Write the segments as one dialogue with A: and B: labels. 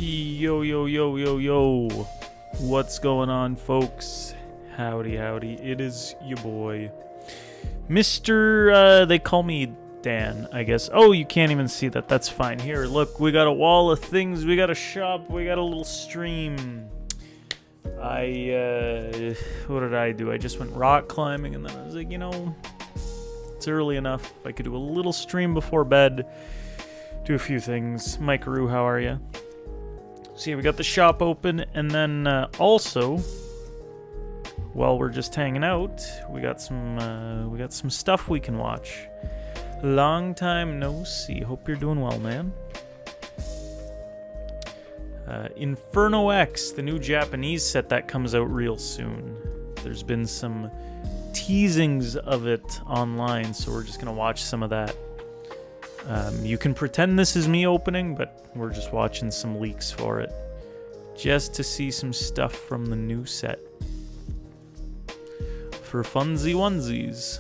A: Yo, yo, yo, yo, yo. What's going on, folks? Howdy, howdy. It is your boy, Mr. They call me Dan, I guess. Oh, you can't even see that. That's fine. Here, look, we got a wall of things. We got a shop. We got a little stream. What did I do? I just went rock climbing, and then I was like, it's early enough. I could do a little stream before bed. Do a few things. Mike Roo, how are you? So yeah, we got the shop open, and then also, while we're just hanging out, we got some stuff we can watch. Long time no see. Hope you're doing well, man. Inferno X, the new Japanese set that comes out real soon. There's been some teasings of it online, so we're just gonna watch some of that. You can pretend this is me opening, but we're just watching some leaks for it. Just to see some stuff from the new set. For funsy onesies.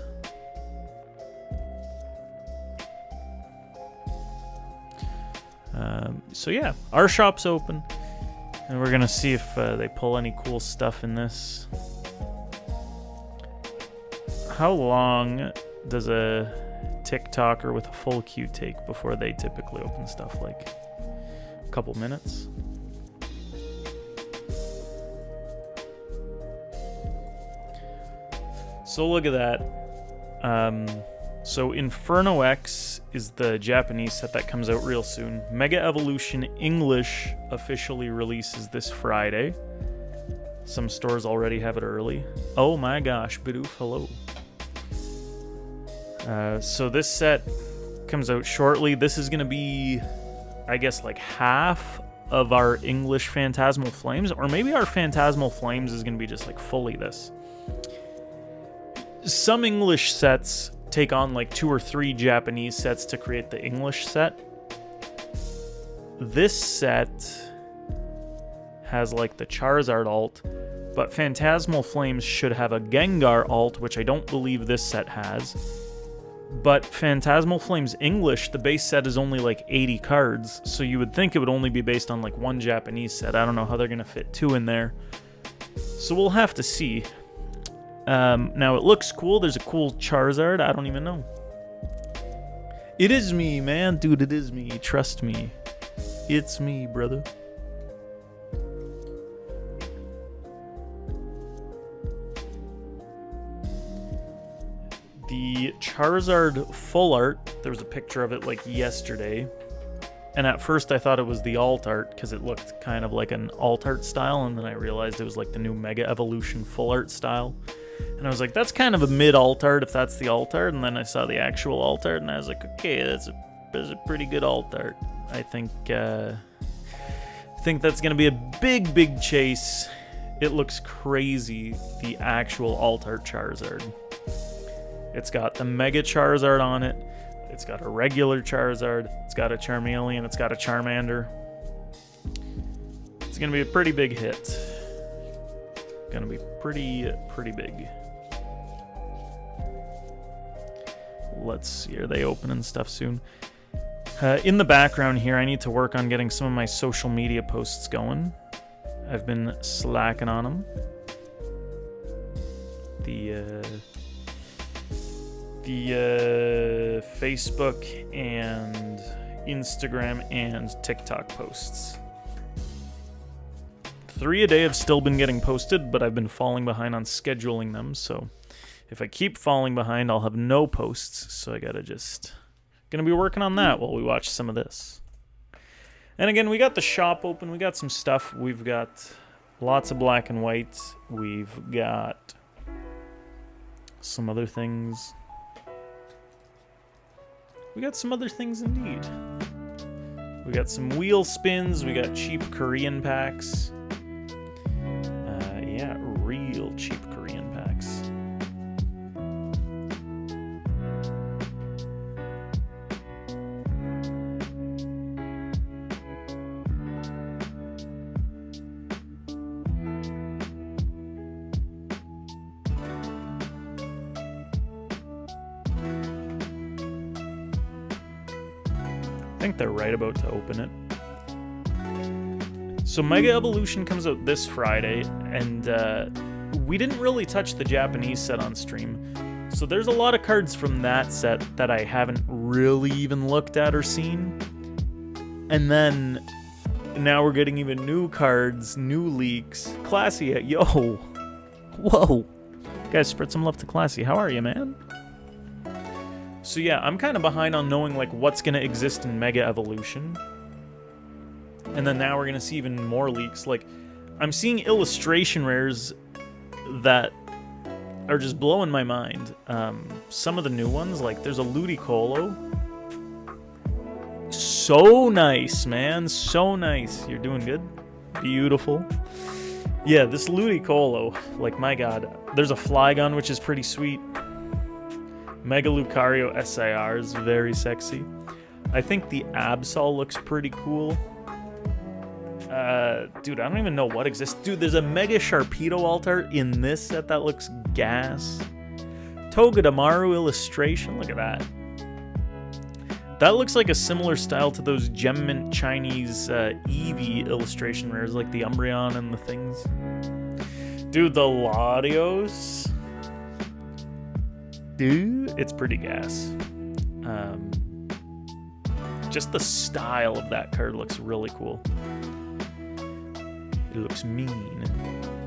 A: So yeah, our shop's open. And we're gonna see if they pull any cool stuff in this. How long does a TikToker with a full queue take before they typically open stuff? Like a couple minutes? So look at that. So Inferno X is the Japanese set that comes out real soon. Mega Evolution English officially releases this Friday. Some stores already have it early. Oh my gosh, Bidoof, hello. So this set comes out shortly. This is going to be, I guess, like half of our English Phantasmal Flames, or maybe our Phantasmal Flames is going to be just like fully this. Some English sets take on like 2 or 3 Japanese sets to create the English set. This set has like the Charizard alt, but Phantasmal Flames should have a Gengar alt, which I don't believe this set has. But Phantasmal Flames English, the base set is only like 80 cards, so you would think it would only be based on like 1 Japanese set. I don't know how they're going to fit 2 in there. So we'll have to see. Now it looks cool. There's a cool Charizard. I don't even know. It is me, man. Dude, it is me. Trust me. It's me, brother. The Charizard full art, there was a picture of it like yesterday. And at first I thought it was the alt art because it looked kind of like an alt art style. And then I realized it was like the new Mega Evolution full art style. And I was like, that's kind of a mid alt art if that's the alt art. And then I saw the actual alt art and I was like, okay, that's a pretty good alt art. I think that's going to be a big chase. It looks crazy, the actual alt art Charizard. It's got the Mega Charizard on it. It's got a regular Charizard. It's got a Charmeleon. It's got a Charmander. It's going to be a pretty big hit. Going to be pretty big. Let's see. Are they opening stuff soon? In the background here, I need to work on getting some of my social media posts going. I've been slacking on them. The Facebook and Instagram and TikTok posts. 3 a day have still been getting posted, but I've been falling behind on scheduling them, so if I keep falling behind, I'll have no posts, so I gonna be working on that while we watch some of this. And again, we got the shop open, we got some stuff, we've got lots of black and white, we've got some other things. We got some other things indeed. We got some wheel spins. We got cheap Korean packs. Yeah, real cheap Korean packs. I think they're right about to open it. So Mega Evolution comes out this Friday, and we didn't really touch the Japanese set on stream. So there's a lot of cards from that set that I haven't really even looked at or seen. And then now we're getting even new cards, new leaks. Classy, yo. Whoa. Guys, spread some love to Classy. How are you, man? So yeah, I'm kind of behind on knowing like what's going to exist in Mega Evolution. And then now we're going to see even more leaks. Like, I'm seeing illustration rares that are just blowing my mind. Some of the new ones, like there's a Ludicolo. So nice, man. So nice. You're doing good. Beautiful. Yeah, this Ludicolo, like my god. There's a Flygon, which is pretty sweet. Mega Lucario SIR is very sexy. I think the Absol looks pretty cool. Dude, I don't even know what exists. Dude, there's a Mega Sharpedo Altar in this set that looks gas. Togedemaru illustration, look at that. That looks like a similar style to those Gem Mint Chinese Eevee illustration rares, like the Umbreon and the things. Dude, the Latios. Dude, it's pretty gas. Just the style of that card looks really cool. It looks mean.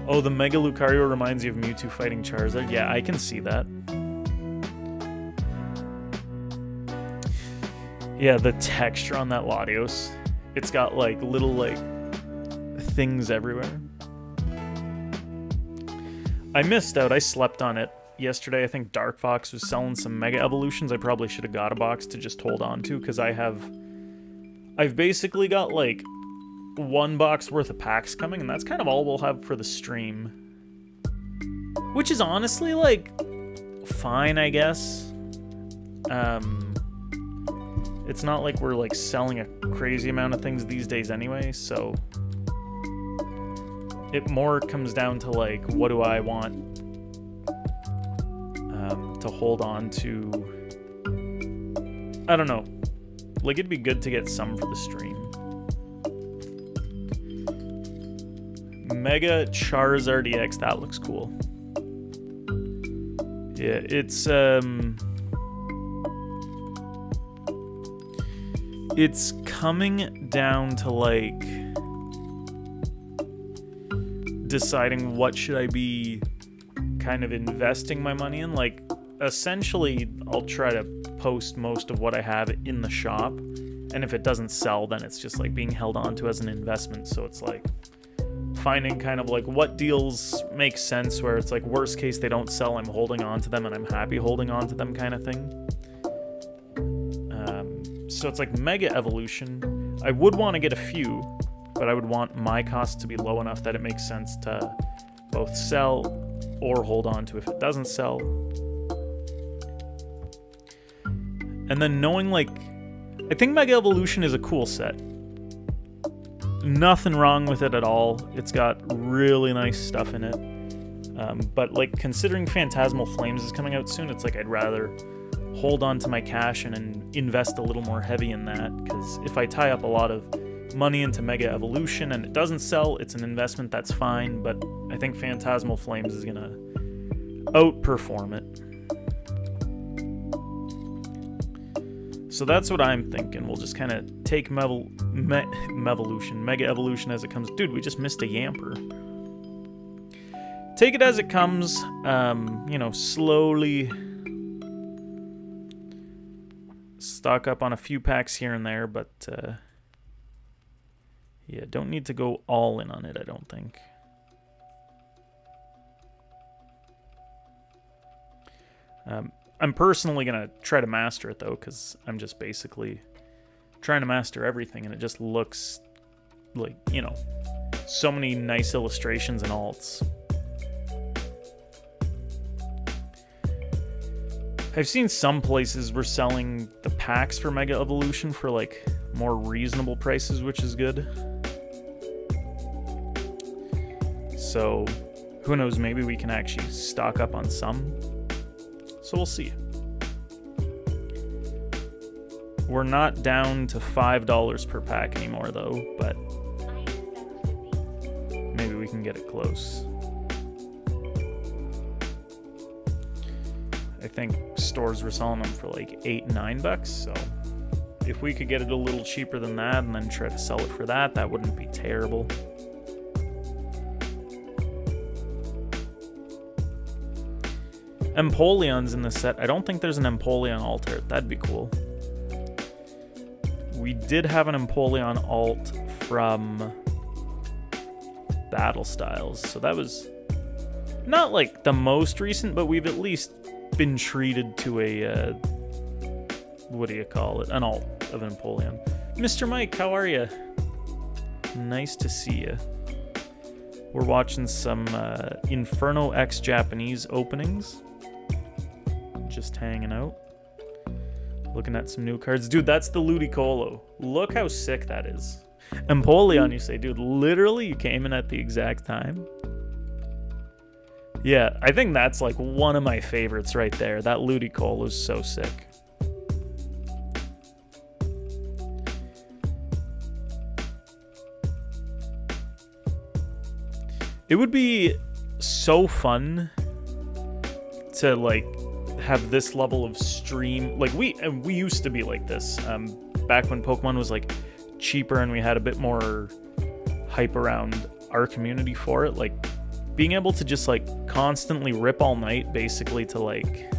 A: Oh, the Mega Lucario reminds you of Mewtwo fighting Charizard. Yeah, I can see that. Yeah, the texture on that Latios. It's got like little like things everywhere. I missed out. I slept on it yesterday. I think Dark Fox was selling some Mega Evolutions. I probably should have got a box to just hold on to because I've basically got like 1 box worth of packs coming, and that's kind of all we'll have for the stream. Which is honestly, like, fine, I guess. It's not like we're, like, selling a crazy amount of things these days anyway, so... It more comes down to, like, what do I want to hold on to... I don't know. Like, it'd be good to get some for the stream. Mega Charizard EX, that looks cool. Yeah, it's coming down to like deciding what should I be kind of investing my money in. Like, essentially, I'll try to post most of what I have in the shop, and if it doesn't sell, then it's just like being held on to as an investment. So it's like finding kind of like what deals make sense where it's like worst case they don't sell, I'm holding on to them and I'm happy holding on to them kind of thing. So it's like Mega Evolution. I would want to get a few, but I would want my cost to be low enough that it makes sense to both sell or hold on to if it doesn't sell. And then knowing like, I think Mega Evolution is a cool set. Nothing wrong with it at all. It's got really nice stuff in it. But like considering Phantasmal Flames is coming out soon, it's like I'd rather hold on to my cash and invest a little more heavy in that, because if I tie up a lot of money into Mega Evolution and it doesn't sell, it's an investment that's fine, but I think Phantasmal Flames is gonna outperform it. So that's what I'm thinking. We'll just kind of take Mega Evolution as it comes. Dude, we just missed a Yamper. Take it as it comes, you know, slowly stock up on a few packs here and there, but yeah, don't need to go all in on it, I don't think. I'm personally going to try to master it, though, because I'm just basically trying to master everything, and it just looks like, you know, so many nice illustrations and alts. I've seen some places were selling the packs for Mega Evolution for, like, more reasonable prices, which is good. So, who knows, maybe we can actually stock up on some. So we'll see. We're not down to $5 per pack anymore, though, but we can get it close. I think stores were selling them for like $8-9, so if we could get it a little cheaper than that and then try to sell it for that, that wouldn't be terrible. Empoleon's in this set. I don't think there's an Empoleon altar. That'd be cool. We did have an Empoleon alt from Battle Styles, so that was not like the most recent, but we've at least been treated to a what do you call it? An alt of an Empoleon. Mr. Mike, how are you? Nice to see you. We're watching some Inferno X Japanese openings. Just hanging out. Looking at some new cards. Dude, that's the Ludicolo. Look how sick that is. Empoleon, you say, dude, literally you came in at the exact time? Yeah, I think that's like one of my favorites right there. That Ludicolo is so sick. It would be so fun to like have this level of stream. Like we used to be like this back when Pokemon was like cheaper and we had a bit more hype around our community for it. Like being able to just like constantly rip all night, basically to like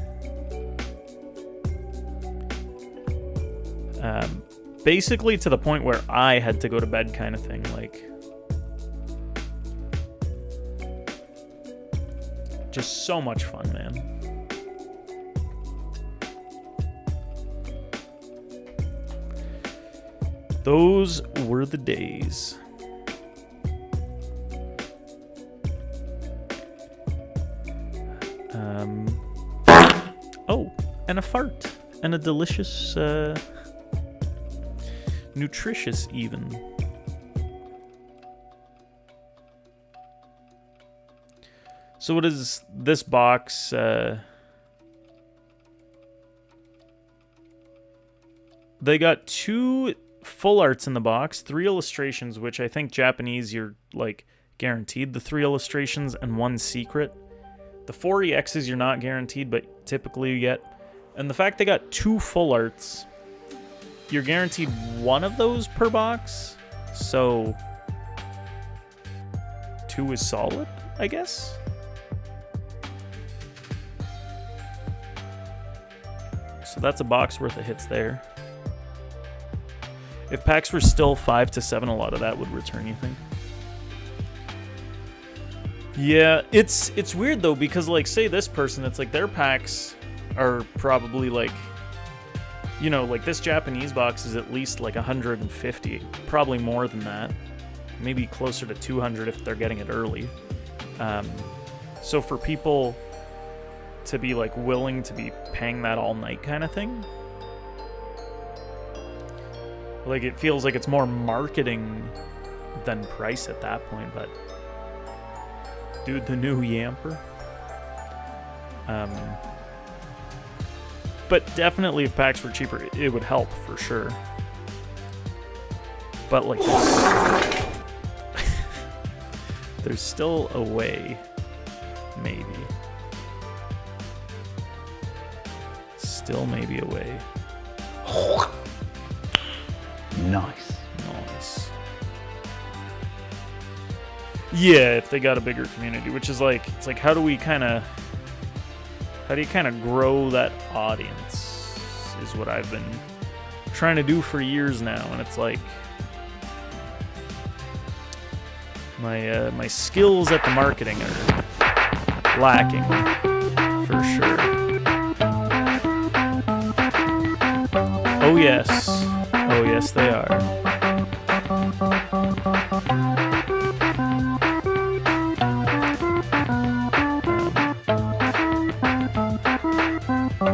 A: basically to the point where I had to go to bed kind of thing. Like just so much fun, man. Those were the days. Oh, and a fart. And a delicious, nutritious even. So what is this box? They got 2 full arts in the box, 3 illustrations, which I think Japanese you're like guaranteed the 3 illustrations and 1 secret. The 4 EXs you're not guaranteed, but typically you get. And the fact they got 2 full arts, you're guaranteed 1 of those per box. So 2 is solid, I guess. So that's a box worth of hits there. If packs were still 5 to 7, a lot of that would return, you think? Yeah, it's weird though, because like say this person, it's like their packs are probably like, you know, like this Japanese box is at least like 150, probably more than that, maybe closer to 200 if they're getting it early. So for people to be like willing to be paying that all night kind of thing, like it feels like it's more marketing than price at that point. But dude, the new Yamper. But definitely if packs were cheaper, it would help for sure. But like there's still a way, maybe. Still maybe a way.
B: Nice.
A: Nice. Yeah, if they got a bigger community, which is like, it's like, how do you kind of grow that audience is what I've been trying to do for years now. And it's like, my skills at the marketing are lacking for sure. Oh yes. Oh yes, they are.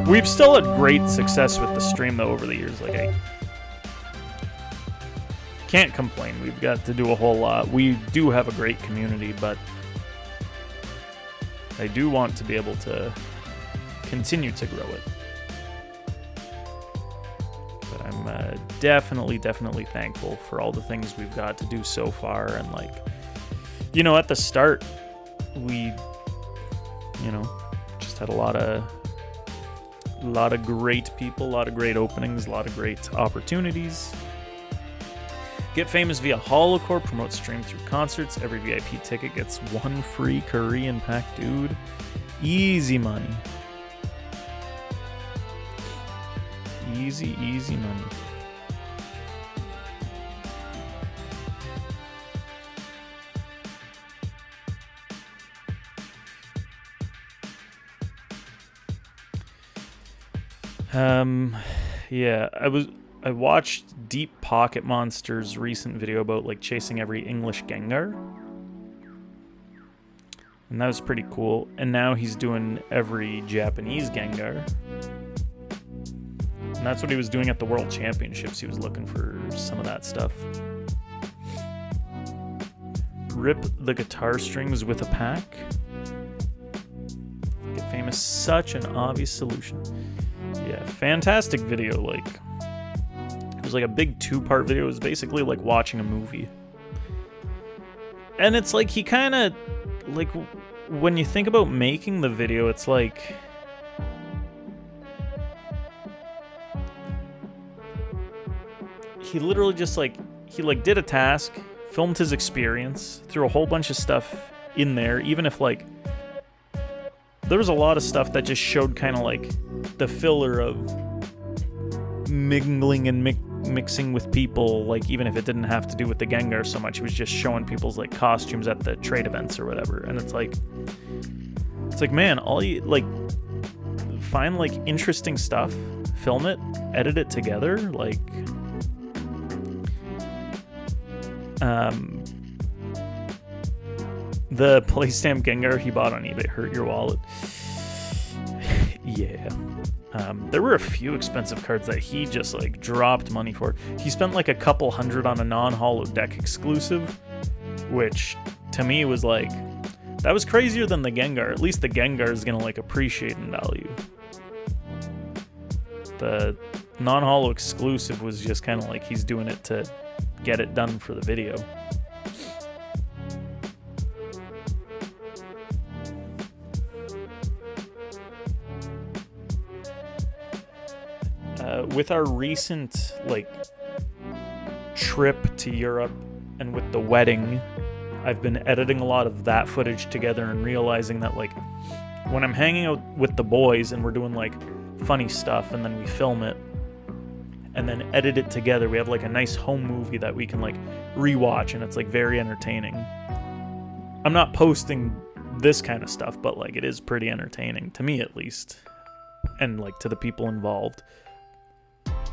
A: We've still had great success with the stream though over the years. Like I can't complain. We've got to do a whole lot. We do have a great community, but I do want to be able to continue to grow it. But I'm definitely thankful for all the things we've got to do so far, and like You know, at the start, we, just had a lot of great people, a lot of great openings, a lot of great opportunities. Get famous via Holocore, promote stream through concerts. Every VIP ticket gets 1 free Korean pack, dude. Easy money. Easy, easy money. Yeah, I watched Deep Pocket Monster's recent video about like chasing every English Gengar. And that was pretty cool. And now he's doing every Japanese Gengar. And that's what he was doing at the World Championships. He was looking for some of that stuff. Rip the guitar strings with a pack. Get famous, such an obvious solution. Yeah, fantastic video. Like, it was like a big 2-part video. It was basically like watching a movie. And it's like he kind of, like, when you think about making the video, it's like, he literally just like, he like did a task, filmed his experience, threw a whole bunch of stuff in there, even if like, there was a lot of stuff that just showed kind of like the filler of mingling and mixing with people, like even if it didn't have to do with the Gengar so much, it was just showing people's like costumes at the trade events or whatever. And it's like man, all you like, find like interesting stuff, film it, edit it together, like the PlayStamp Gengar he bought on eBay hurt your wallet. Yeah. There were a few expensive cards that he just like dropped money for. He spent like a couple hundred on a non-holo deck exclusive, which to me was like, that was crazier than the Gengar. At least the Gengar is gonna like appreciate in value. The non-holo exclusive was just kind of like he's doing it to get it done for the video. With our recent like trip to Europe and with the wedding, I've been editing a lot of that footage together and realizing that like when I'm hanging out with the boys and we're doing like funny stuff and then we film it and then edit it together, we have like a nice home movie that we can like rewatch and it's like very entertaining. I'm not posting this kind of stuff, but like it is pretty entertaining to me at least, and like to the people involved.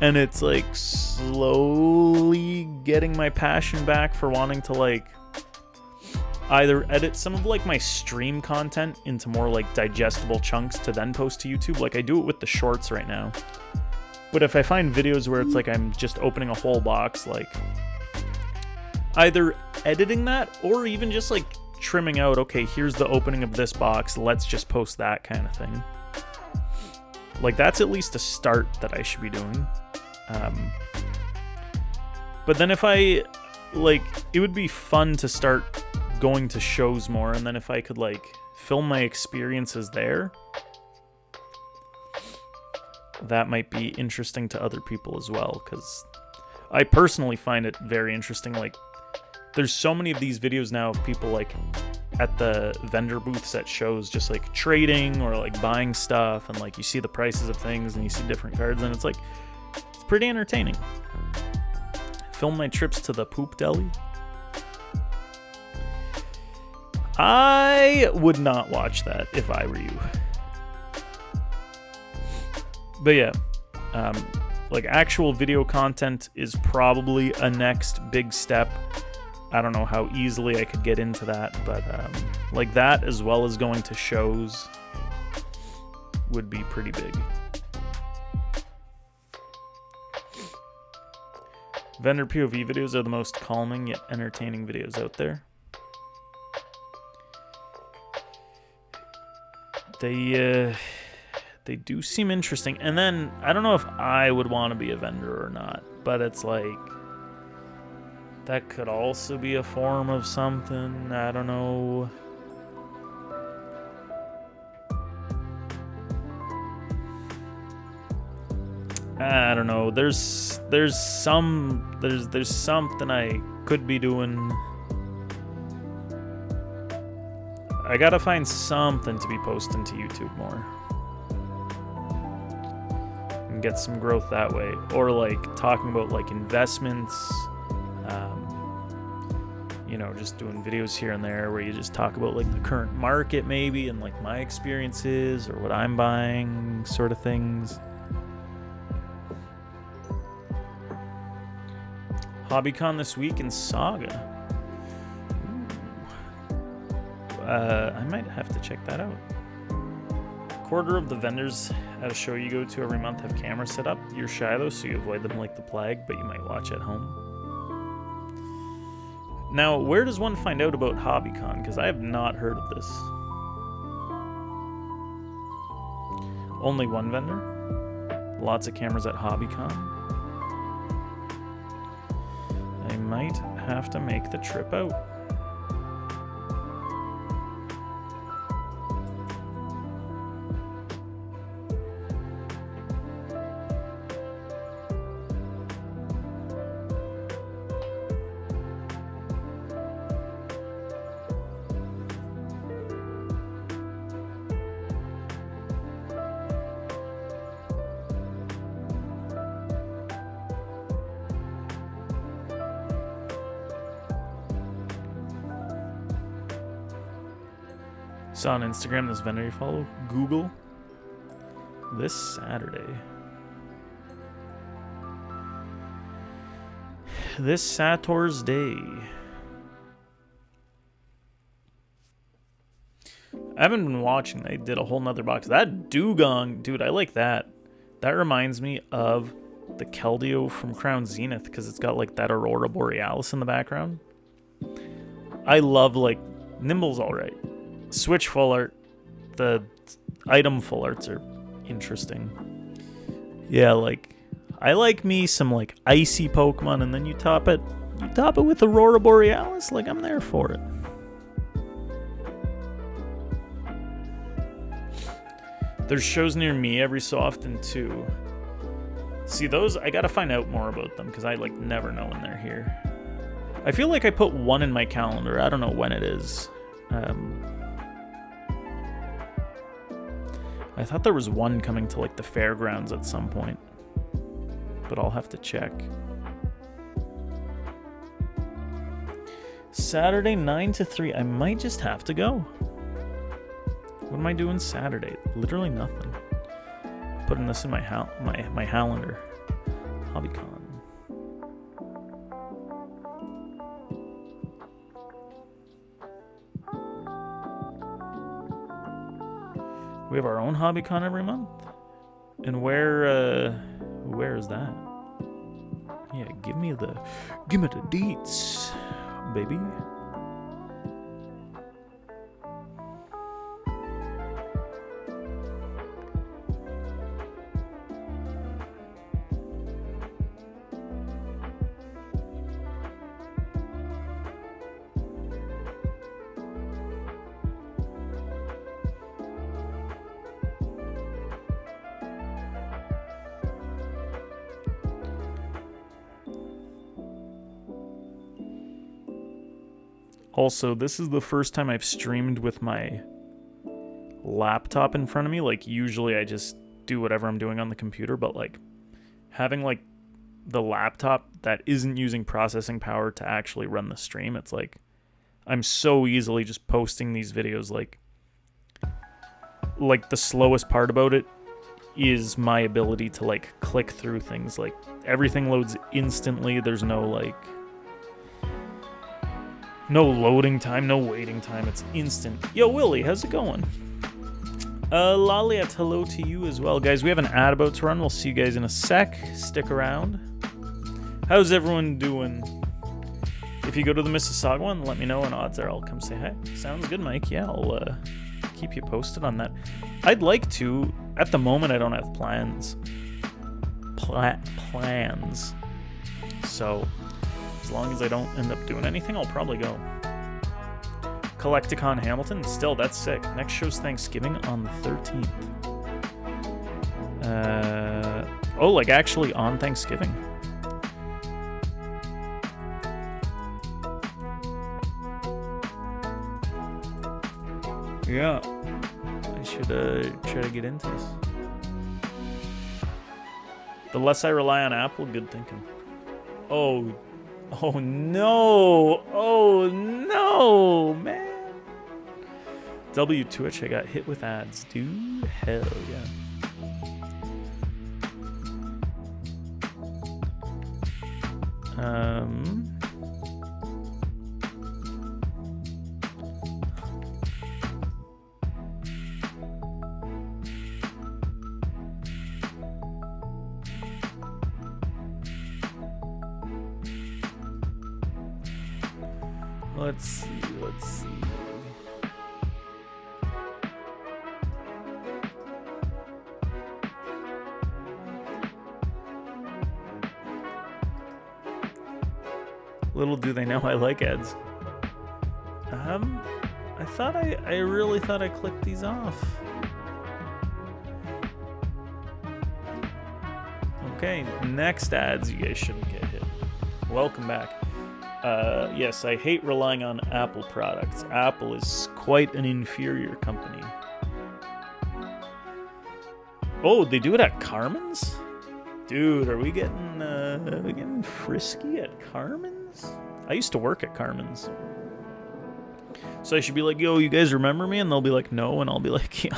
A: And it's like slowly getting my passion back for wanting to like either edit some of like my stream content into more like digestible chunks to then post to YouTube. Like I do it with the shorts right now. But if I find videos where it's like I'm just opening a whole box, like either editing that or even just like trimming out, okay, here's the opening of this box, let's just post that kind of thing. Like that's at least a start that I should be doing. But then if I, like, it would be fun to start going to shows more, and then if I could, like, film my experiences there, that might be interesting to other people as well, because I personally find it very interesting. Like, there's so many of these videos now of people, like, at the vendor booths at shows, just, like, trading or, like, buying stuff, and, like, you see the prices of things, and you see different cards, and it's, like, it's pretty entertaining. Film my trips to the poop deli. I would not watch that if I were you. But yeah, like actual video content is probably a next big step. I don't know how easily I could get into that, but like that as well as going to shows would be pretty big. Vendor POV videos are the most calming yet entertaining videos out there. They do seem interesting. And then, I don't know if I would want to be a vendor or not, but it's like, That could also be a form of something. I don't know. I don't know. There's something I could be doing. I gotta find something to be posting to YouTube more. And get some growth that way. Or like talking about like investments. You know, just doing videos here and there where you just talk about like the current market maybe and like my experiences or what I'm buying sort of things. HobbyCon this week in Saga. I might have to check that out. A quarter of the vendors at a show you go to every month have cameras set up. You're shy though, so you avoid them like the plague, but you might watch at home. Now, where does one find out about HobbyCon? Because I have not heard of this. Only one vendor? Lots of cameras at HobbyCon? I might have to make the trip out. Saw on Instagram this vendor you follow, Google, this Saturday. This Sator's Day. I haven't been watching. They did a whole nother box. That dugong, dude, I like that. That reminds me of the Keldeo from Crown Zenith because it's got like that Aurora Borealis in the background. I love like Nimble's all right. Switch full art, the item full arts are interesting. Yeah, like I like me some like icy Pokemon, and then you top it with Aurora Borealis. Like I'm there for it. There's shows near me every so often too. See those? I gotta find out more about them because I like never know when they're here. I feel like I put one in my calendar. I don't know when it is. I thought there was one coming to like the fairgrounds at some point, but I'll have to check. Saturday 9 to 3. I might just have to go. What am I doing Saturday? Literally nothing. Putting this in my calendar. HobbyCon. We have our own HobbyCon every month? And where is that? Yeah, give me the deets, baby. Also, this is the first time I've streamed with my laptop in front of me. Like, usually I just do whatever I'm doing on the computer, but, like, having, like, the laptop that isn't using processing power to actually run the stream, it's like, I'm so easily just posting these videos, like, the slowest part about it is my ability to, like, click through things. Like, everything loads instantly. There's no, like... no loading time, no waiting time. It's instant. Yo, Willie, how's it going? Laliat, hello to you as well. Guys, we have an ad about to run. We'll see you guys in a sec. Stick around. How's everyone doing? If you go to the Mississauga one, let me know, and odds are I'll come say hi. Sounds good, Mike. Yeah, I'll keep you posted on that. I'd like to. At the moment, I don't have plans. Plans. So... as As long as I don't end up doing anything, I'll probably go. Collecticon Hamilton? Still, that's sick. Next show's Thanksgiving on the 13th. Oh, like actually on Thanksgiving. Yeah. I should try to get into this. The less I rely on Apple, good thinking. Oh no! Oh no, man! W Twitch, I got hit with ads, dude. Hell yeah. Let's see. Little do they know I like ads. I really thought I clicked these off. Okay, next ads, you guys shouldn't get hit. Welcome back. Yes, I hate relying on Apple products. Apple is quite an inferior company. Oh, they do it at Carmen's? Dude, are we getting frisky at Carmen's? I used to work at Carmen's. So I should be like, yo, you guys remember me? And they'll be like, no. And I'll be like, yeah,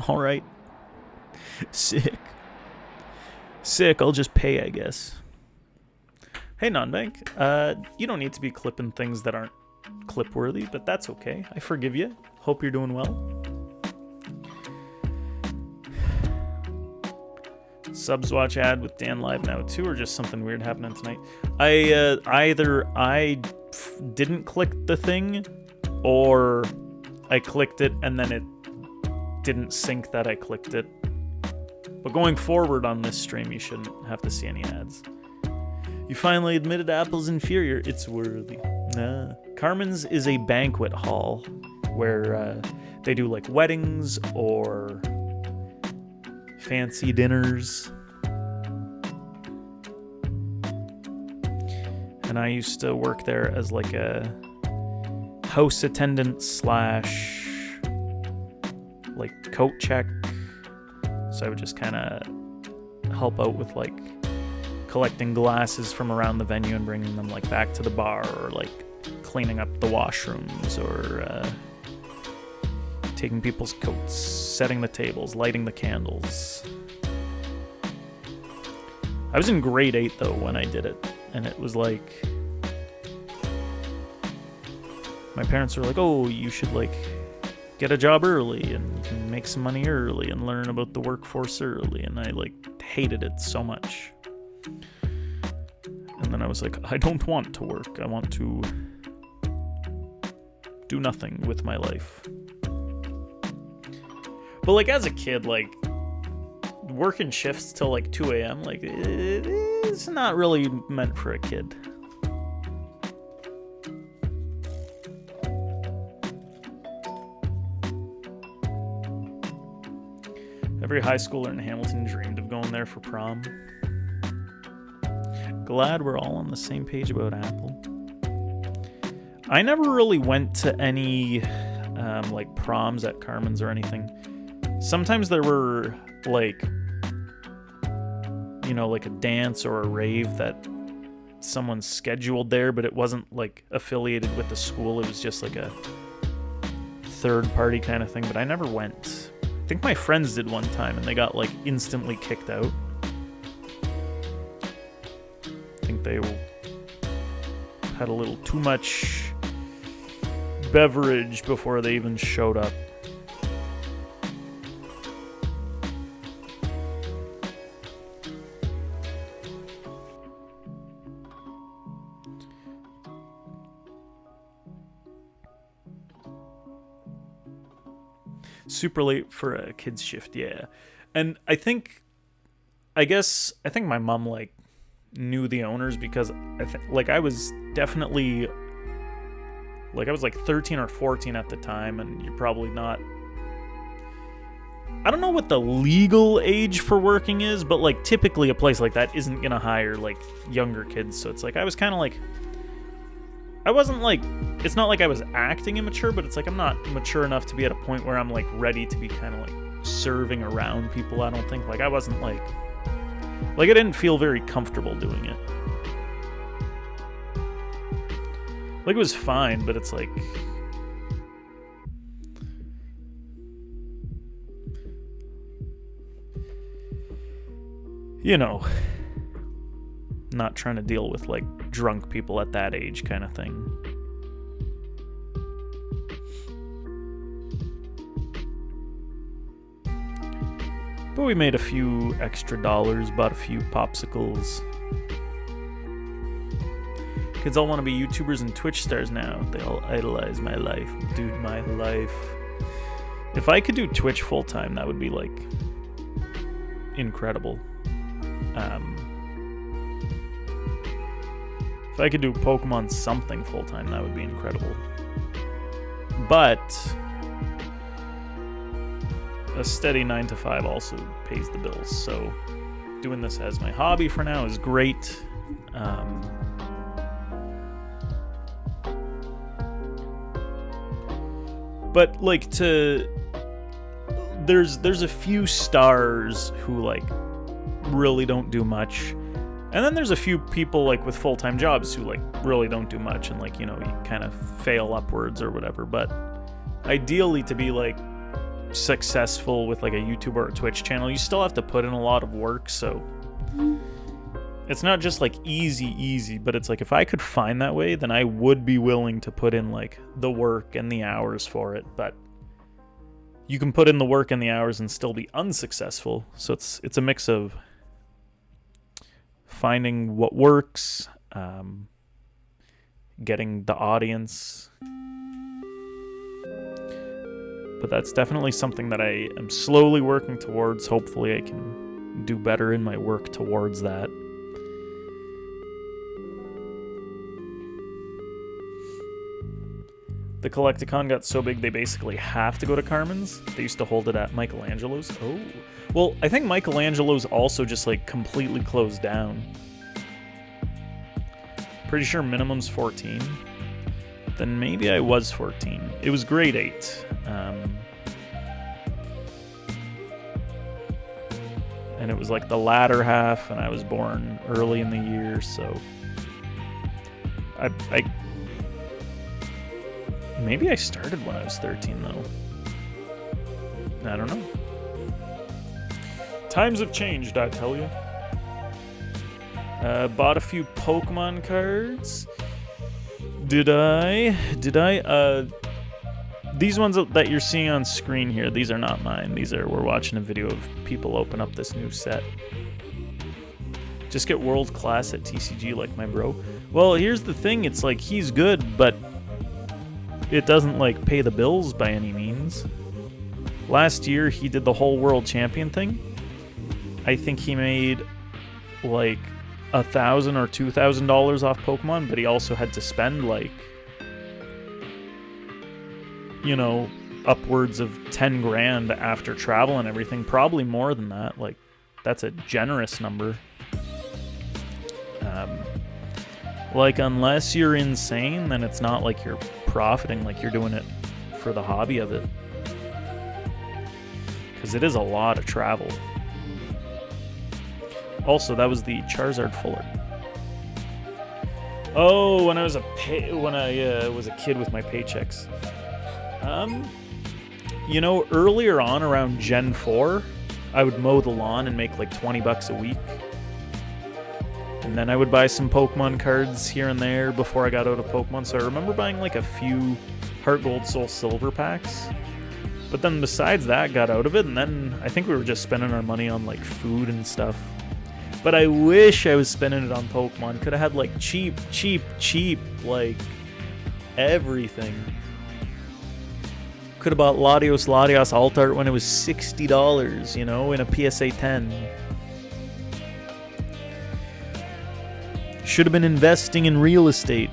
A: all right. Sick. I'll just pay, I guess. Hey, Nonbank. You don't need to be clipping things that aren't clip-worthy, but that's okay. I forgive you. Hope you're doing well. Subs watch ad with Dan live now too, or just something weird happening tonight? Either I didn't click the thing, or I clicked it and then it didn't sync that I clicked it. But going forward on this stream, you shouldn't have to see any ads. You finally admitted Apple's inferior. It's worthy. Nah. Carmen's is a banquet hall where they do like weddings or fancy dinners. And I used to work there as like a house attendant slash like coat check. So I would just kind of help out with like collecting glasses from around the venue and bringing them like back to the bar, or like cleaning up the washrooms, or taking people's coats, setting the tables, lighting the candles. I was in grade 8 though when I did it, and it was like my parents were like, oh, you should like get a job early and you can make some money early and learn about the workforce early, and I like hated it so much. And then I was like, I don't want to work. I want to do nothing with my life. But like as a kid, like working shifts till like 2 a.m., like it is not really meant for a kid. Every high schooler in Hamilton dreamed of going there for prom. Glad we're all on the same page about Apple. I never really went to any like proms at Carmen's or anything. Sometimes there were like, you know, like a dance or a rave that someone scheduled there, but it wasn't like affiliated with the school. It was just like a third party kind of thing, but I never went. I think my friends did one time and they got like instantly kicked out. I think they had a little too much beverage before they even showed up. Super late for a kid's shift, yeah. And I think my mom like knew the owners because I was definitely I was like 13 or 14 at the time, and you're probably not. I don't know what the legal age for working is, but like typically a place like that isn't gonna hire like younger kids. So it's like I was kind of like, I wasn't like, it's not like I was acting immature, but it's like I'm not mature enough to be at a point where I'm like ready to be kind of like serving around people. I don't think I wasn't like I didn't feel very comfortable doing it. Like it was fine, but it's like, you know, not trying to deal with like drunk people at that age kind of thing. But we made a few extra dollars, bought a few popsicles. Kids all want to be YouTubers and Twitch stars now. They all idolize my life. Dude, my life. If I could do Twitch full time, that would be like incredible. If I could do Pokemon something full time, that would be incredible. But a steady 9 to 5 also pays the bills. So doing this as my hobby for now is great. But like there's a few stars who like really don't do much, and then there's a few people like with full-time jobs who like really don't do much, and like, you know, you kind of fail upwards or whatever. But ideally, to be like successful with like a YouTube or a Twitch channel, you still have to put in a lot of work. So it's not just like easy, but it's like if I could find that way, then I would be willing to put in like the work and the hours for it. But you can put in the work and the hours and still be unsuccessful. So it's a mix of finding what works, getting the audience. But that's definitely something that I am slowly working towards. Hopefully I can do better in my work towards that. The Collecticon got so big they basically have to go to Carmen's. They used to hold it at Michelangelo's. Oh. Well, I think Michelangelo's also just like completely closed down. Pretty sure minimum's 14. Then maybe I was 14. It was grade 8. And it was like the latter half, and I was born early in the year, so I maybe I started when I was 13, though. I don't know. Times have changed, I tell you. Bought a few Pokemon cards. Did I? These ones that you're seeing on screen here, these are not mine. We're watching a video of people open up this new set. Just get world class at TCG like my bro. Well, here's the thing. It's like he's good, but it doesn't like pay the bills by any means. Last year he did the whole world champion thing. I think he made like $1,000 or $2,000 off Pokemon, but he also had to spend like, you know, upwards of 10 grand after travel and everything. Probably more than that. Like, that's a generous number. Like, unless you're insane, then it's not like you're profiting, like you're doing it for the hobby of it. Because it is a lot of travel. Also, that was the Charizard Fuller. Oh, when I was a kid with my paychecks. You know, earlier on around Gen 4, I would mow the lawn and make like $20 a week. And then I would buy some Pokemon cards here and there before I got out of Pokemon. So I remember buying like a few Heart Gold Soul Silver packs. But then besides that, got out of it. And then I think we were just spending our money on like food and stuff. But I wish I was spending it on Pokemon. Could have had like cheap, like everything. Could have bought Latios Alt Art when it was $60, you know, in a PSA 10. Should have been investing in real estate.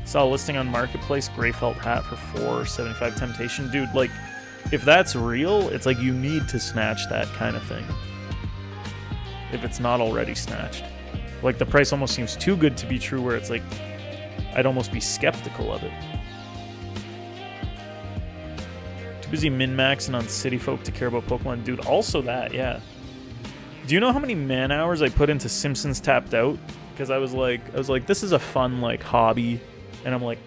A: Saw a listing on Marketplace, gray felt hat for $4.75 Temptation. Dude, like, if that's real, it's like you need to snatch that kind of thing. If it's not already snatched. Like, the price almost seems too good to be true, where it's like, I'd almost be skeptical of it. Too busy min-maxing on City Folk to care about Pokemon. Dude, also that, yeah. Do you know how many man hours I put into Simpsons Tapped Out? Because I was like, this is a fun, like, hobby. And I'm, like,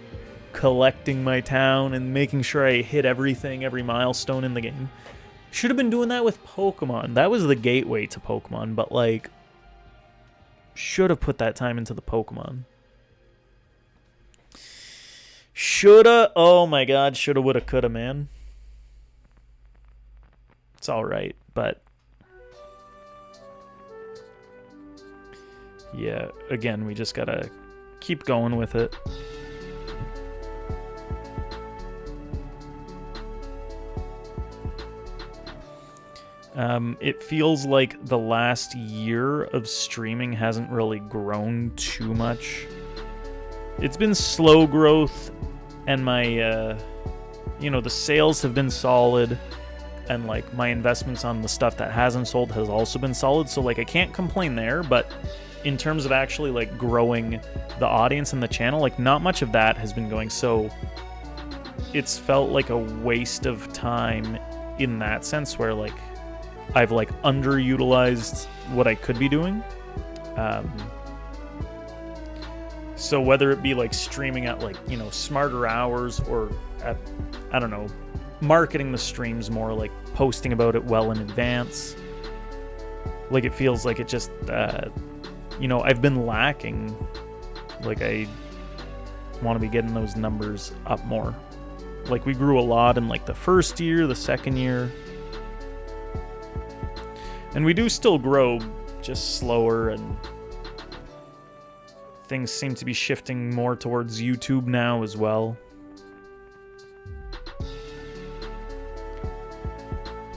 A: collecting my town and making sure I hit everything, every milestone in the game. Should have been doing that with Pokemon. That was the gateway to Pokemon, but, like, should have put that time into the Pokemon. Shoulda, oh my god, shoulda, woulda, coulda, man. It's alright, but... yeah, again, we just gotta keep going with it. It feels like the last year of streaming hasn't really grown too much. It's been slow growth, and my, you know, the sales have been solid, and, like, my investments on the stuff that hasn't sold has also been solid, so, like, I can't complain there, but in terms of actually, like, growing the audience and the channel, like, not much of that has been going, so it's felt like a waste of time in that sense, where, like, I've, like, underutilized what I could be doing. So whether it be, like, streaming at, like, you know, smarter hours, or at, I don't know, marketing the streams more, like, posting about it well in advance. Like, it feels like it just, you know, I've been lacking. Like, I want to be getting those numbers up more. Like, we grew a lot in, like, the first year, the second year. And we do still grow, just slower, and things seem to be shifting more towards YouTube now as well.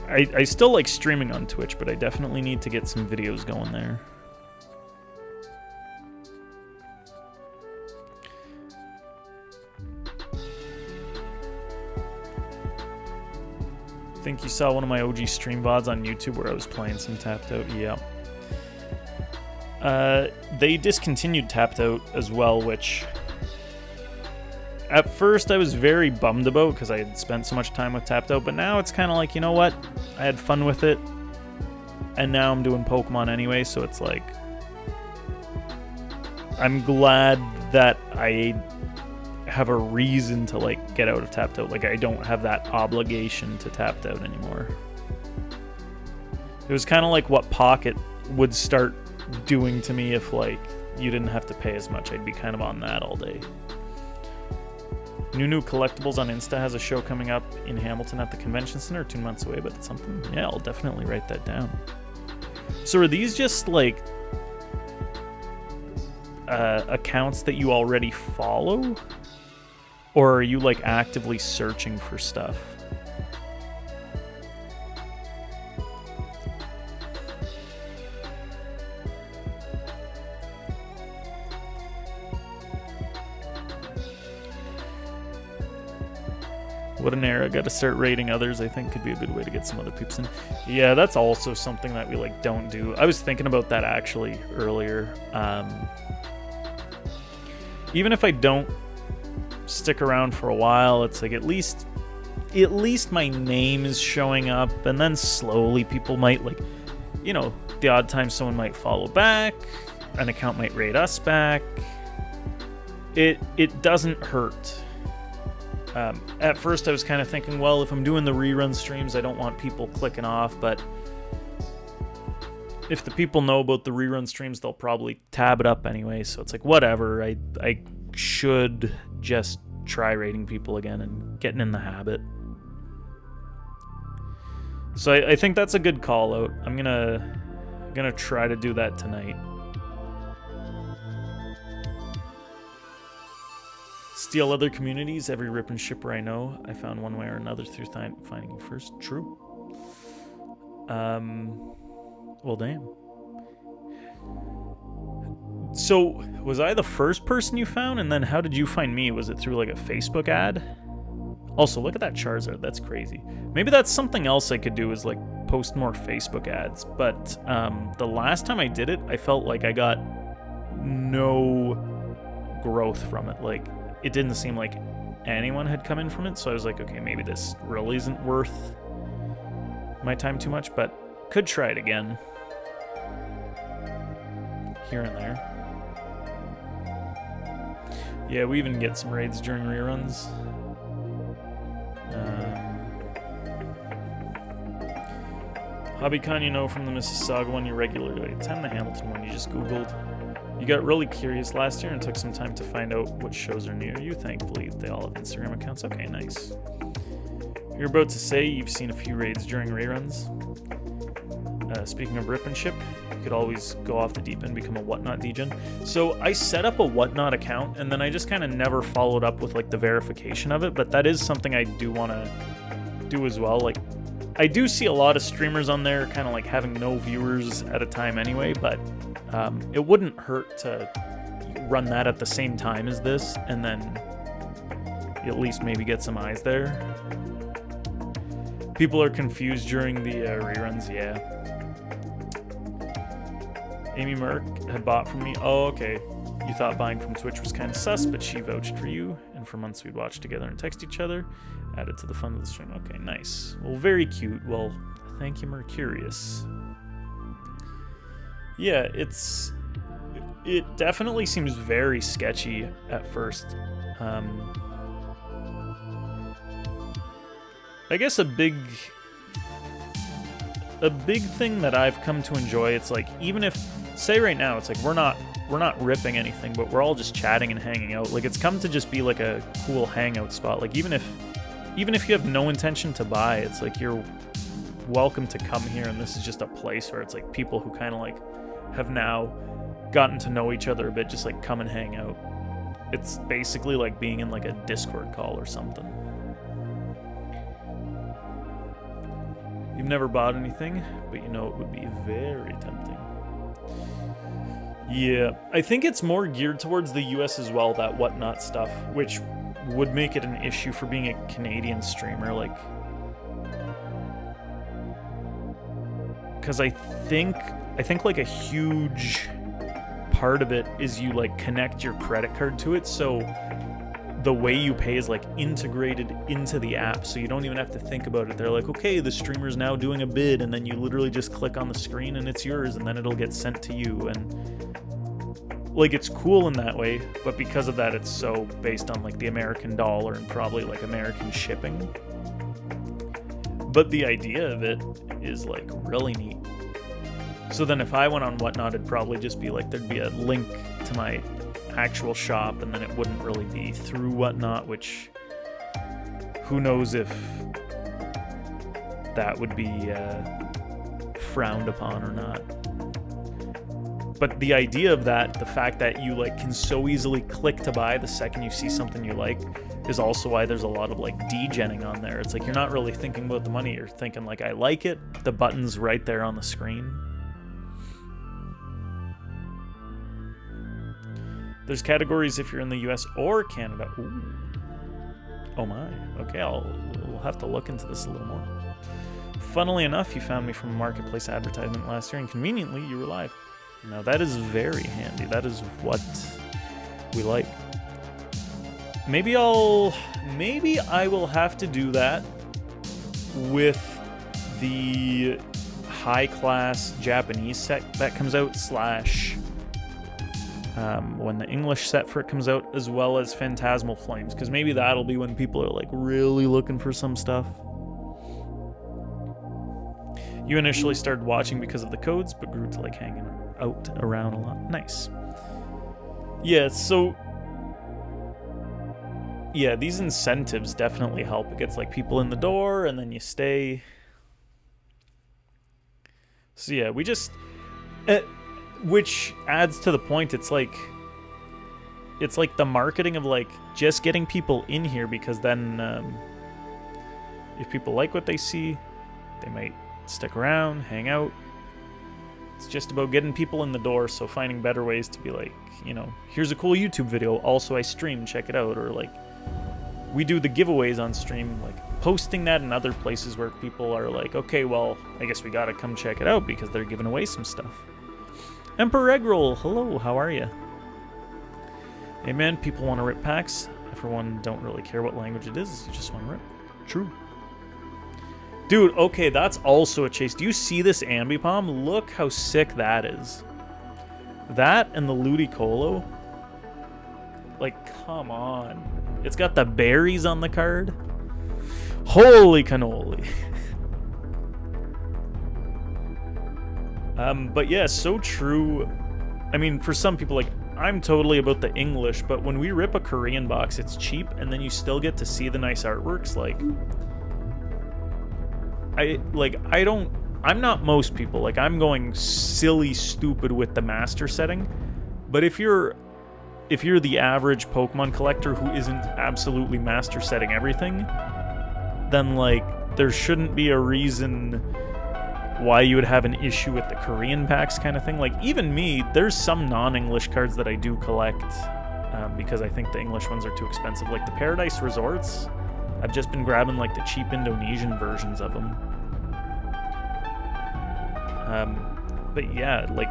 A: I still like streaming on Twitch, but I definitely need to get some videos going there. I think you saw one of my OG stream VODs on YouTube where I was playing some Tapped Out. Yeah. They discontinued Tapped Out as well, which at first I was very bummed about because I had spent so much time with Tapped Out, but now it's kind of like, you know what? I had fun with it, and now I'm doing Pokemon anyway, so it's like, I'm glad that I have a reason to, like, get out of Tapped Out. Like, I don't have that obligation to Tapped Out anymore. It was kind of like what Pocket would start doing to me if, like, you didn't have to pay as much. I'd be kind of on that all day. New Collectibles on Insta has a show coming up in Hamilton at the Convention Center, 2 months away, but it's something, yeah, I'll definitely write that down. So are these just, like, accounts that you already follow? Or are you, like, actively searching for stuff? What an era. Got to start rating others. I think could be a good way to get some other peeps in. Yeah, that's also something that we, like, don't do. I was thinking about that actually earlier. Even if I don't stick around for a while, it's like at least my name is showing up, and then slowly people might, like, you know, the odd time someone might follow back, an account might rate us back. It doesn't hurt. At first I was kind of thinking, well, if I'm doing the rerun streams, I don't want people clicking off, but if the people know about the rerun streams, they'll probably tab it up anyway, so it's like, whatever. I should just try rating people again and getting in the habit. So I think that's a good call out. I'm gonna try to do that tonight. Steal other communities. Every rip and shipper I know, I found one way or another through finding you first. True. Well, damn. So, was I the first person you found, and then how did you find me? Was it through like a Facebook ad? Also, look at that Charizard. That's crazy. Maybe that's something else I could do, is like post more Facebook ads. But the last time I did it, I felt like I got no growth from it. Like, it didn't seem like anyone had come in from it. So I was like, okay, maybe this really isn't worth my time too much, but could try it again. Here and there. Yeah, we even get some raids during reruns. HobbyCon, you know, from the Mississauga one, you regularly attend. The Hamilton one you just Googled. You got really curious last year and took some time to find out what shows are near you. Thankfully, they all have Instagram accounts. Okay, nice. You're about to say you've seen a few raids during reruns. Speaking of rip and ship, you could always go off the deep end, become a Whatnot degen. So I set up a Whatnot account, and then I just kind of never followed up with like the verification of it, but that is something I do want to do as well. Like, I do see a lot of streamers on there kind of like having no viewers at a time anyway, but it wouldn't hurt to run that at the same time as this, and then at least maybe get some eyes there. People are confused during the reruns, yeah. Amy Merck had bought from me. Oh, okay. You thought buying from Twitch was kind of sus, but she vouched for you, and for months we'd watch together and text each other. Added to the fun of the stream. Okay, nice. Well, very cute. Well, thank you, Mercurius. Yeah, it definitely seems very sketchy at first. I guess a big thing that I've come to enjoy, it's like, even if, say right now, it's like we're not ripping anything, but we're all just chatting and hanging out. Like, it's come to just be like a cool hangout spot. Like, even if you have no intention to buy, it's like you're welcome to come here, and this is just a place where it's like people who kind of like have now gotten to know each other a bit, just like come and hang out. It's basically like being in like a Discord call or something. You've never bought anything, but you know it would be very tempting. Yeah, I think it's more geared towards the US as well, that Whatnot stuff, which would make it an issue for being a Canadian streamer, like, because I think like a huge part of it is you like connect your credit card to it, so the way you pay is like integrated into the app, so you don't even have to think about it. They're like, okay, the streamer's now doing a bid, and then you literally just click on the screen and it's yours, and then it'll get sent to you. And like, it's cool in that way, but because of that, it's so based on like the American dollar and probably like American shipping. But the idea of it is like really neat. So then if I went on Whatnot, it'd probably just be like there'd be a link to my actual shop, and then it wouldn't really be through Whatnot, which who knows if that would be frowned upon or not. But the idea of that, the fact that you like can so easily click to buy the second you see something you like, is also why there's a lot of like degenning on there. It's like you're not really thinking about the money, you're thinking like, I like it, the button's right there on the screen. There's categories if you're in the US or Canada. Ooh. Oh my. Okay, we'll have to look into this a little more. Funnily enough, you found me from a marketplace advertisement last year, and conveniently, you were live. Now that is very handy. That is what we like. Maybe I will have to do that with the high-class Japanese set that comes out, / when the English set for it comes out, as well as Phantasmal Flames, because maybe that'll be when people are like really looking for some stuff. You initially started watching because of the codes, but grew to like hanging out around a lot. Nice. Yeah, so yeah, these incentives definitely help. It gets like people in the door, and then you stay. So yeah, we just which adds to the point. It's like the marketing of like just getting people in here, because then if people like what they see, they might stick around, hang out. It's just about getting people in the door, so finding better ways to be like, you know, here's a cool YouTube video, also I stream, check it out, or like, we do the giveaways on stream, like, posting that in other places where people are like, okay, well, I guess we gotta come check it out because they're giving away some stuff. Emperor Eggroll, hello, how are you? Hey man, people want to rip packs. I, for one, don't really care what language it is, you just want to rip. True. Dude, okay, that's also a chase. Do you see this Ambipom? Look how sick that is. That and the Ludicolo. Like, come on. It's got the berries on the card. Holy cannoli. But yeah, so true. I mean, for some people, like, I'm totally about the English, but when we rip a Korean box, it's cheap, and then you still get to see the nice artworks, like... I'm not most people. Like, I'm going silly stupid with the master setting. But if you're the average Pokemon collector who isn't absolutely master setting everything, then, like, there shouldn't be a reason why you would have an issue with the Korean packs kind of thing. Like, even me, there's some non-English cards that I do collect because I think the English ones are too expensive. Like the Paradise Resorts, I've just been grabbing like the cheap Indonesian versions of them. But yeah, like,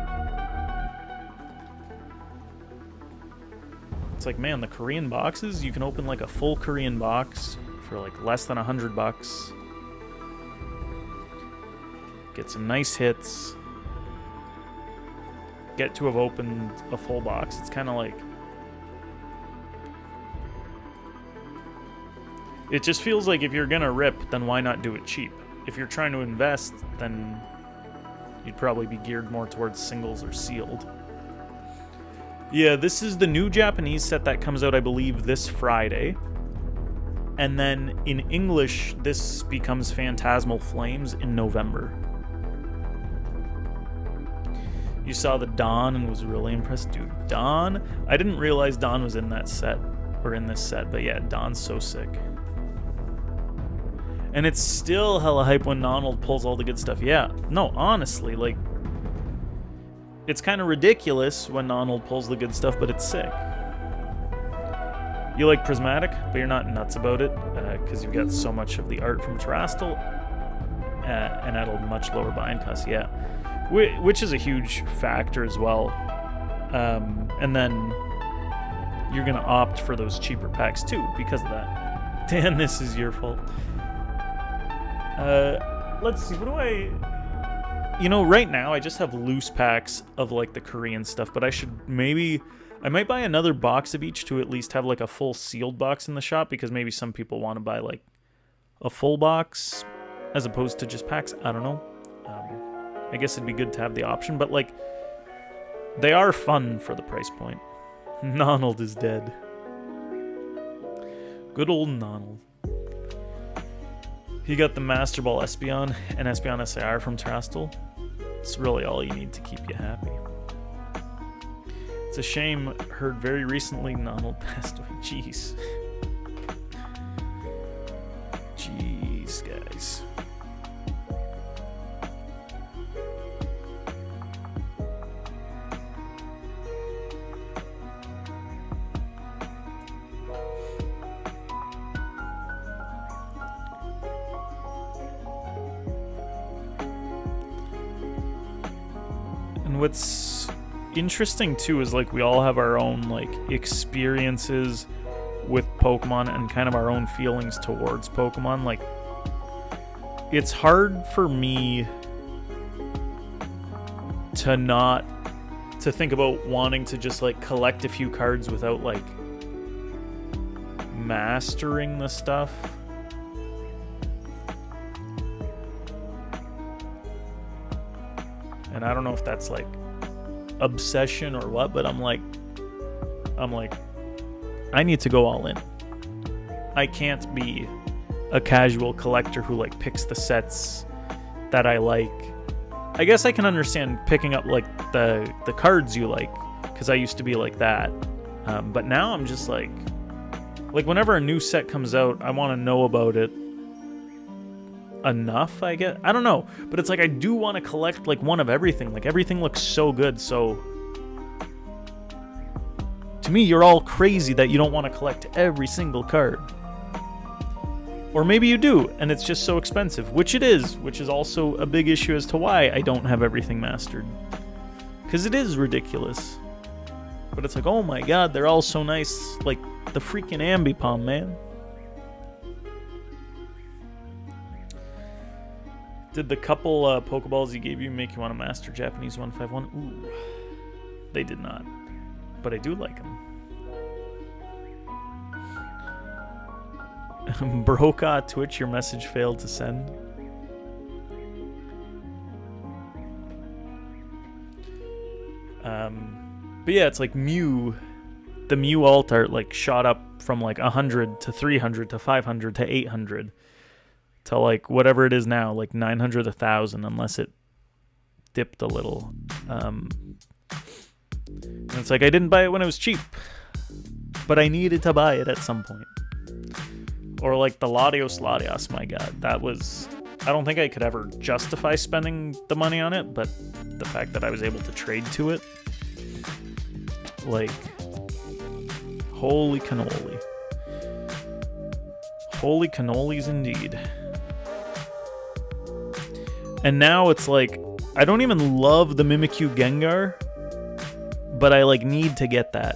A: it's like, man, the Korean boxes, you can open like a full Korean box for like less than $100. Get some nice hits. Get to have opened a full box. It's kind of like... It just feels like if you're gonna rip, then why not do it cheap? If you're trying to invest, then you'd probably be geared more towards singles or sealed. Yeah, this is the new Japanese set that comes out, I believe, this Friday. And then in English, this becomes Phantasmal Flames in November. You saw the Dawn and was really impressed. Dude, Dawn? I didn't realize Dawn was in that set, or in this set, but yeah, Dawn's so sick. And it's still hella hype when Nonald pulls all the good stuff. Yeah, no, honestly, like, it's kind of ridiculous when Nonald pulls the good stuff, but it's sick. You like Prismatic, but you're not nuts about it, because you've got so much of the art from Terastal, and at a much lower bind cost, yeah. Which is a huge factor as well. And then you're going to opt for those cheaper packs too because of that. Dan, this is your fault. Let's see, what do I... You know, right now I just have loose packs of like the Korean stuff, but I might buy another box of each to at least have like a full sealed box in the shop, because maybe some people want to buy like a full box as opposed to just packs. I don't know. I guess it'd be good to have the option, but like, they are fun for the price point. Nonald is dead. Good old Nonald. He got the Master Ball Espeon and Espeon SIR from Terastal. It's really all you need to keep you happy. It's a shame, heard very recently Nonald passed away. Jeez. Jeez, guys. What's interesting too is like we all have our own like experiences with Pokemon and kind of our own feelings towards Pokemon. Like, it's hard for me to think about wanting to just like collect a few cards without like mastering the stuff. And I don't know if that's like obsession or what, but I'm like, I need to go all in. I can't be a casual collector who like picks the sets that I like. I guess I can understand picking up like the cards you like, because I used to be like that. But now I'm just like whenever a new set comes out, I want to know about it. enough, I guess. I don't know. But it's like I do want to collect like one of everything. Like everything looks so good, so to me you're all crazy that you don't want to collect every single card. Or maybe you do, and it's just so expensive, which it is, which is also a big issue as to why I don't have everything mastered. Because it is ridiculous. But it's like, oh my god, they're all so nice. Like, the freaking Ambipom, man. Did the couple Pokeballs he gave you make you want to master Japanese 151? Ooh. They did not. But I do like them. Brokaw Twitch, your message failed to send. But yeah, it's like Mew. The Mew alt art like shot up from like 100 to 300 to 500 to 800 to like whatever it is now, like 900, 1,000, unless it dipped a little. And it's like I didn't buy it when it was cheap, but I needed to buy it at some point. Or like the Latios, my god, that was... I don't think I could ever justify spending the money on it, but the fact that I was able to trade to it, like, holy cannoli. Holy cannolis indeed. And now it's like, I don't even love the Mimikyu Gengar, but I like need to get that.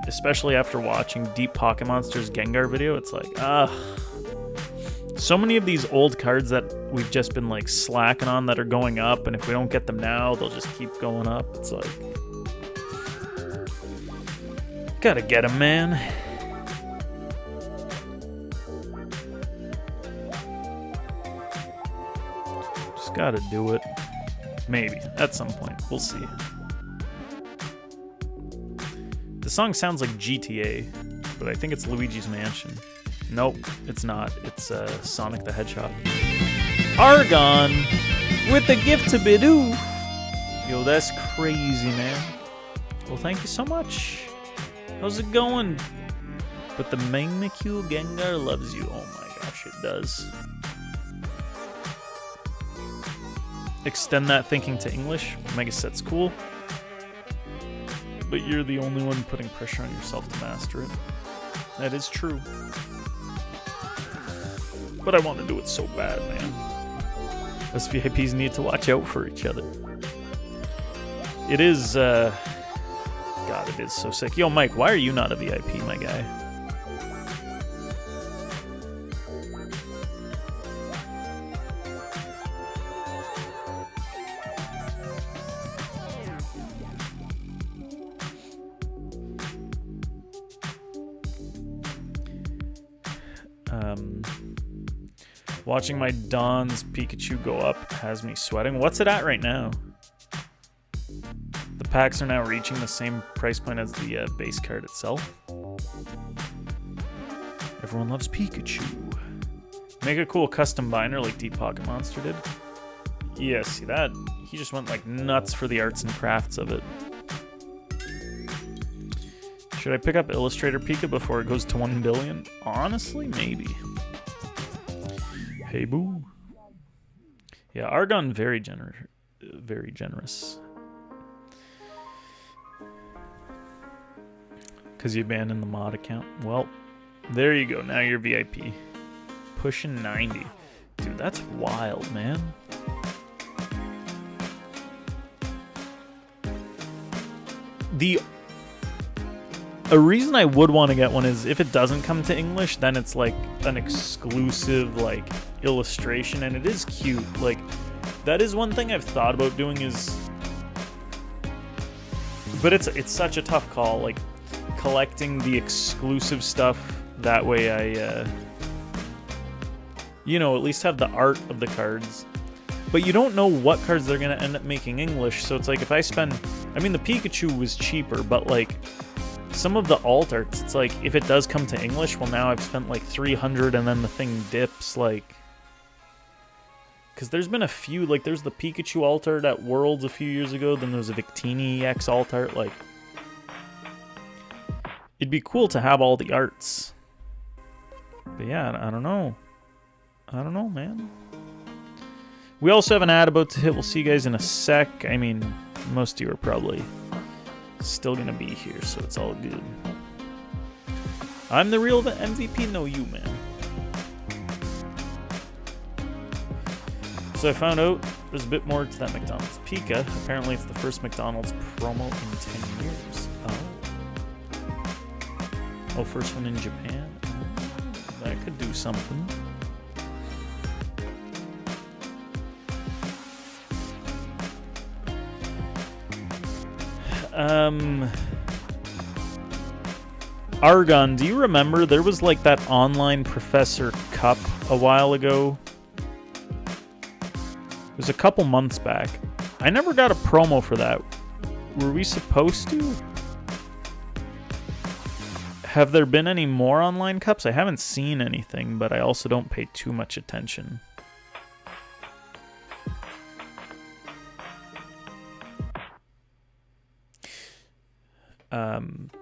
A: Especially after watching Deep Pocket Monsters Gengar video, it's like, so many of these old cards that we've just been like slacking on that are going up, and if we don't get them now, they'll just keep going up. It's like, gotta get them, man. Just gotta do it. Maybe, at some point. We'll see. The song sounds like GTA, but I think it's Luigi's Mansion. Nope, it's not. It's Sonic the Hedgehog. Argon with the gift to Bidoo. Yo, that's crazy, man. Well, thank you so much. How's it going? But the Mimikyu Gengar loves you. Oh my gosh, it does. Extend that thinking to English. Megaset's cool. But you're the only one putting pressure on yourself to master it. That is true. But I want to do it so bad, man. Us VIPs need to watch out for each other. It is, God, it is so sick. Yo, Mike, why are you not a VIP, my guy? Watching my Don's Pikachu go up has me sweating. What's it at right now? The packs are now reaching the same price point as the base card itself. Everyone loves Pikachu. Make a cool custom binder like Deep Pocket Monster did. Yeah, see that? He just went like nuts for the arts and crafts of it. Should I pick up Illustrator Pika before it goes to 1 billion? Honestly, maybe. Hey boo. Yeah, Argon very generous. Very generous. Because you abandoned the mod account. Well, there you go. Now you're VIP. Pushing 90. Dude, that's wild, man. A reason I would want to get one is if it doesn't come to English, then it's like an exclusive like illustration, and it is cute. Like, that is one thing I've thought about doing is, but it's such a tough call, like collecting the exclusive stuff. That way I you know, at least have the art of the cards. But you don't know what cards they're gonna end up making English, so it's like if I spend, I mean the Pikachu was cheaper, but like some of the alt arts, it's like if it does come to English, well now I've spent like 300 and then the thing dips, like, because there's been a few, like there's the Pikachu alt art at Worlds a few years ago, then there was a Victini EX alt art, like it'd be cool to have all the arts. But yeah, I don't know, man. We also have an ad about to hit. We'll see you guys in a sec. I mean, most of you are probably still going to be here, so it's all good. I'm the real MVP, no you, man. So I found out there's a bit more to that McDonald's Pika. Apparently it's the first McDonald's promo in 10 years. Oh, first one in Japan? That could do something. Argon, do you remember there was like that online Professor Cup a while ago? It was a couple months back. I never got a promo for that. Were we supposed to? Have there been any more online cups? I haven't seen anything, but I also don't pay too much attention.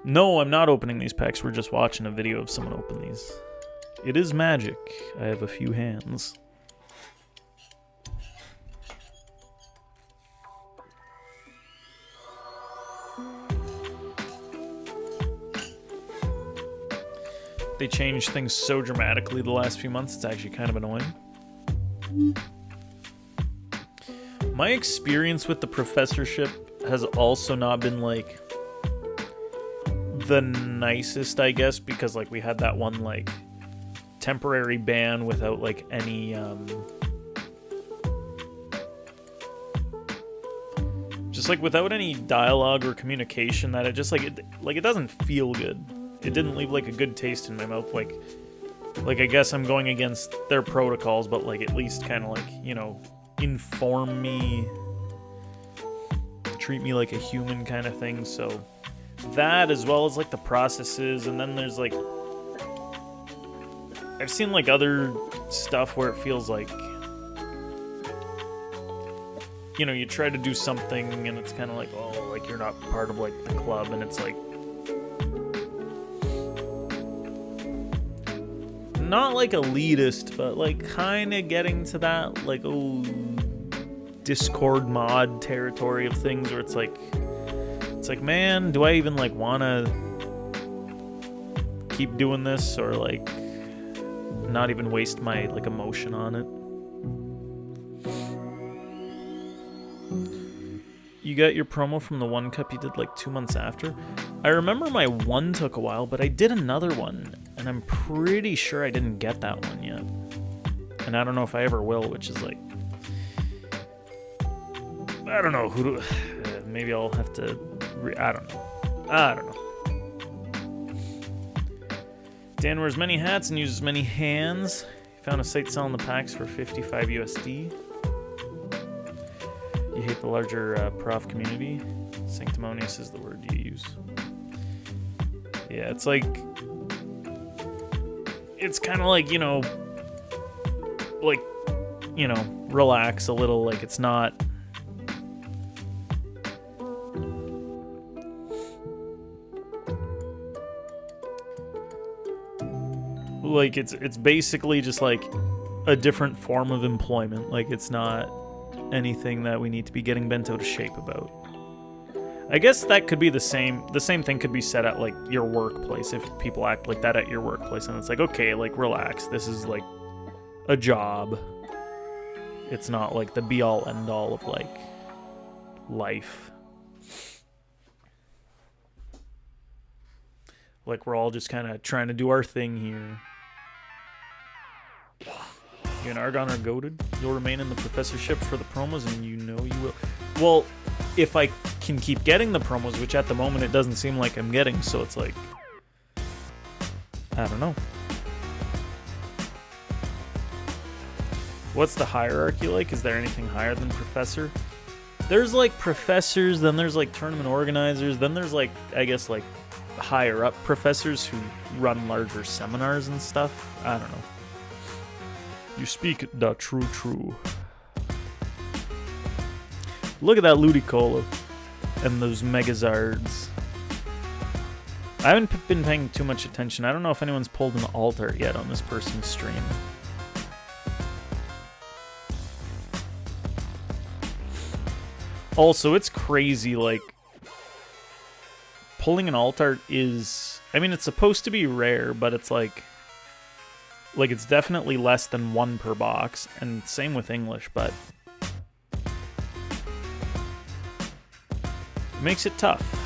A: No, I'm not opening these packs. We're just watching a video of someone open these. It is magic. I have a few hands. They changed things so dramatically the last few months, it's actually kind of annoying. My experience with the professorship has also not been like the nicest, I guess, because like we had that one like temporary ban without like any just like without any dialogue or communication, that it just like it doesn't feel good. It didn't leave like a good taste in my mouth. Like I guess I'm going against their protocols, but like at least kind of like, you know, inform me, treat me like a human kind of thing. So that, as well as like the processes, and then there's like I've seen like other stuff where it feels like, you know, you try to do something and it's kind of like, oh, like you're not part of like the club, and it's like not like elitist, but like kind of getting to that like, oh, Discord mod territory of things where it's like, man, do I even like want to keep doing this, or like not even waste my like emotion on it? You got your promo from the one cup you did like 2 months after? I remember my one took a while, but I did another one, and I'm pretty sure I didn't get that one yet. And I don't know if I ever will, which is like, I don't know who to, maybe I'll have to, I don't know. Dan wears many hats and uses many hands. He found a site selling the packs for 55 USD. You hate the larger prof community. Sanctimonious is the word you use. Yeah, it's like, it's kind of like, you know, relax a little. Like, it's not, like, it's basically just like a different form of employment. Like, it's not anything that we need to be getting bent out of shape about. I guess that could be the same thing could be said at like your workplace, if people act like that at your workplace, and it's like, okay, like relax, this is like a job. It's not like the be all end all of like life. Like we're all just kind of trying to do our thing here. You and Argon are goated. You'll remain in the professorship for the promos, and you know you will. Well, if I can keep getting the promos, which at the moment it doesn't seem like I'm getting, so it's like, I don't know. What's the hierarchy like? Is there anything higher than professor? There's like professors, then there's like tournament organizers, then there's like, I guess like higher up professors who run larger seminars and stuff. I don't know. You speak the true. Look at that Ludicolo and those Megazards. I haven't been paying too much attention. I don't know if anyone's pulled an altar yet on this person's stream. Also, it's crazy, like, pulling an alt art is... I mean, it's supposed to be rare, but it's like... Like, it's definitely less than 1 per box, and same with English, but... It makes it tough.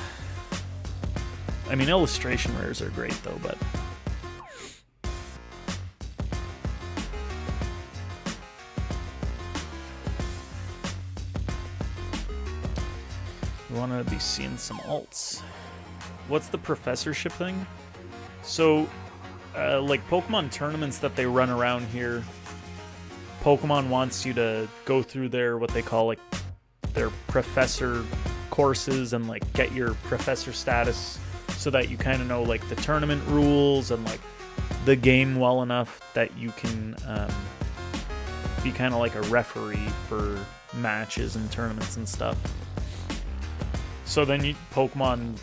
A: I mean, illustration rares are great, though, but... We want to be seeing some alts. What's the professorship thing? So, like Pokemon tournaments that they run around here, Pokemon wants you to go through their, what they call, like, their professor courses and, like, get your professor status so that you kind of know, like, the tournament rules and, like, the game well enough that you can be kind of like a referee for matches and tournaments and stuff. So then Pokemon,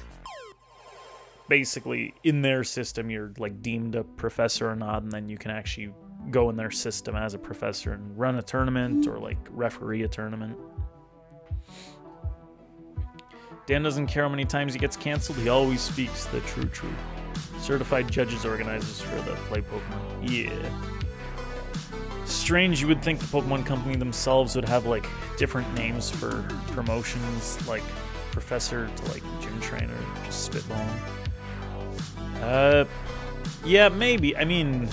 A: basically, in their system, you're like deemed a professor or not, and then you can actually go in their system as a professor and run a tournament or like referee a tournament. Dan doesn't care how many times he gets canceled, he always speaks the true. Certified judges organizers for the Play Pokemon. Yeah. Strange, you would think the Pokemon Company themselves would have like different names for promotions, like professor to like gym trainer, just spitballing. Yeah, maybe. I mean,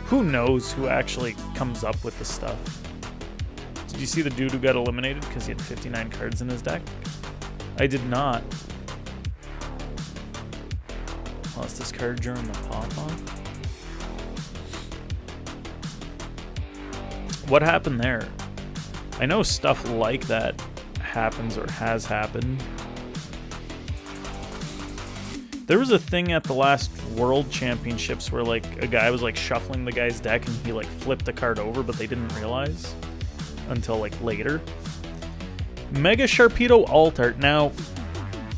A: who knows who actually comes up with the stuff? Did you see the dude who got eliminated because he had 59 cards in his deck? I did not. Lost this card during the pop-on. What happened there? I know stuff like that happens or has happened. There was a thing at the last World Championships where like a guy was like shuffling the guy's deck and he like flipped the card over, but they didn't realize until like later. Mega Sharpedo alt art. Now,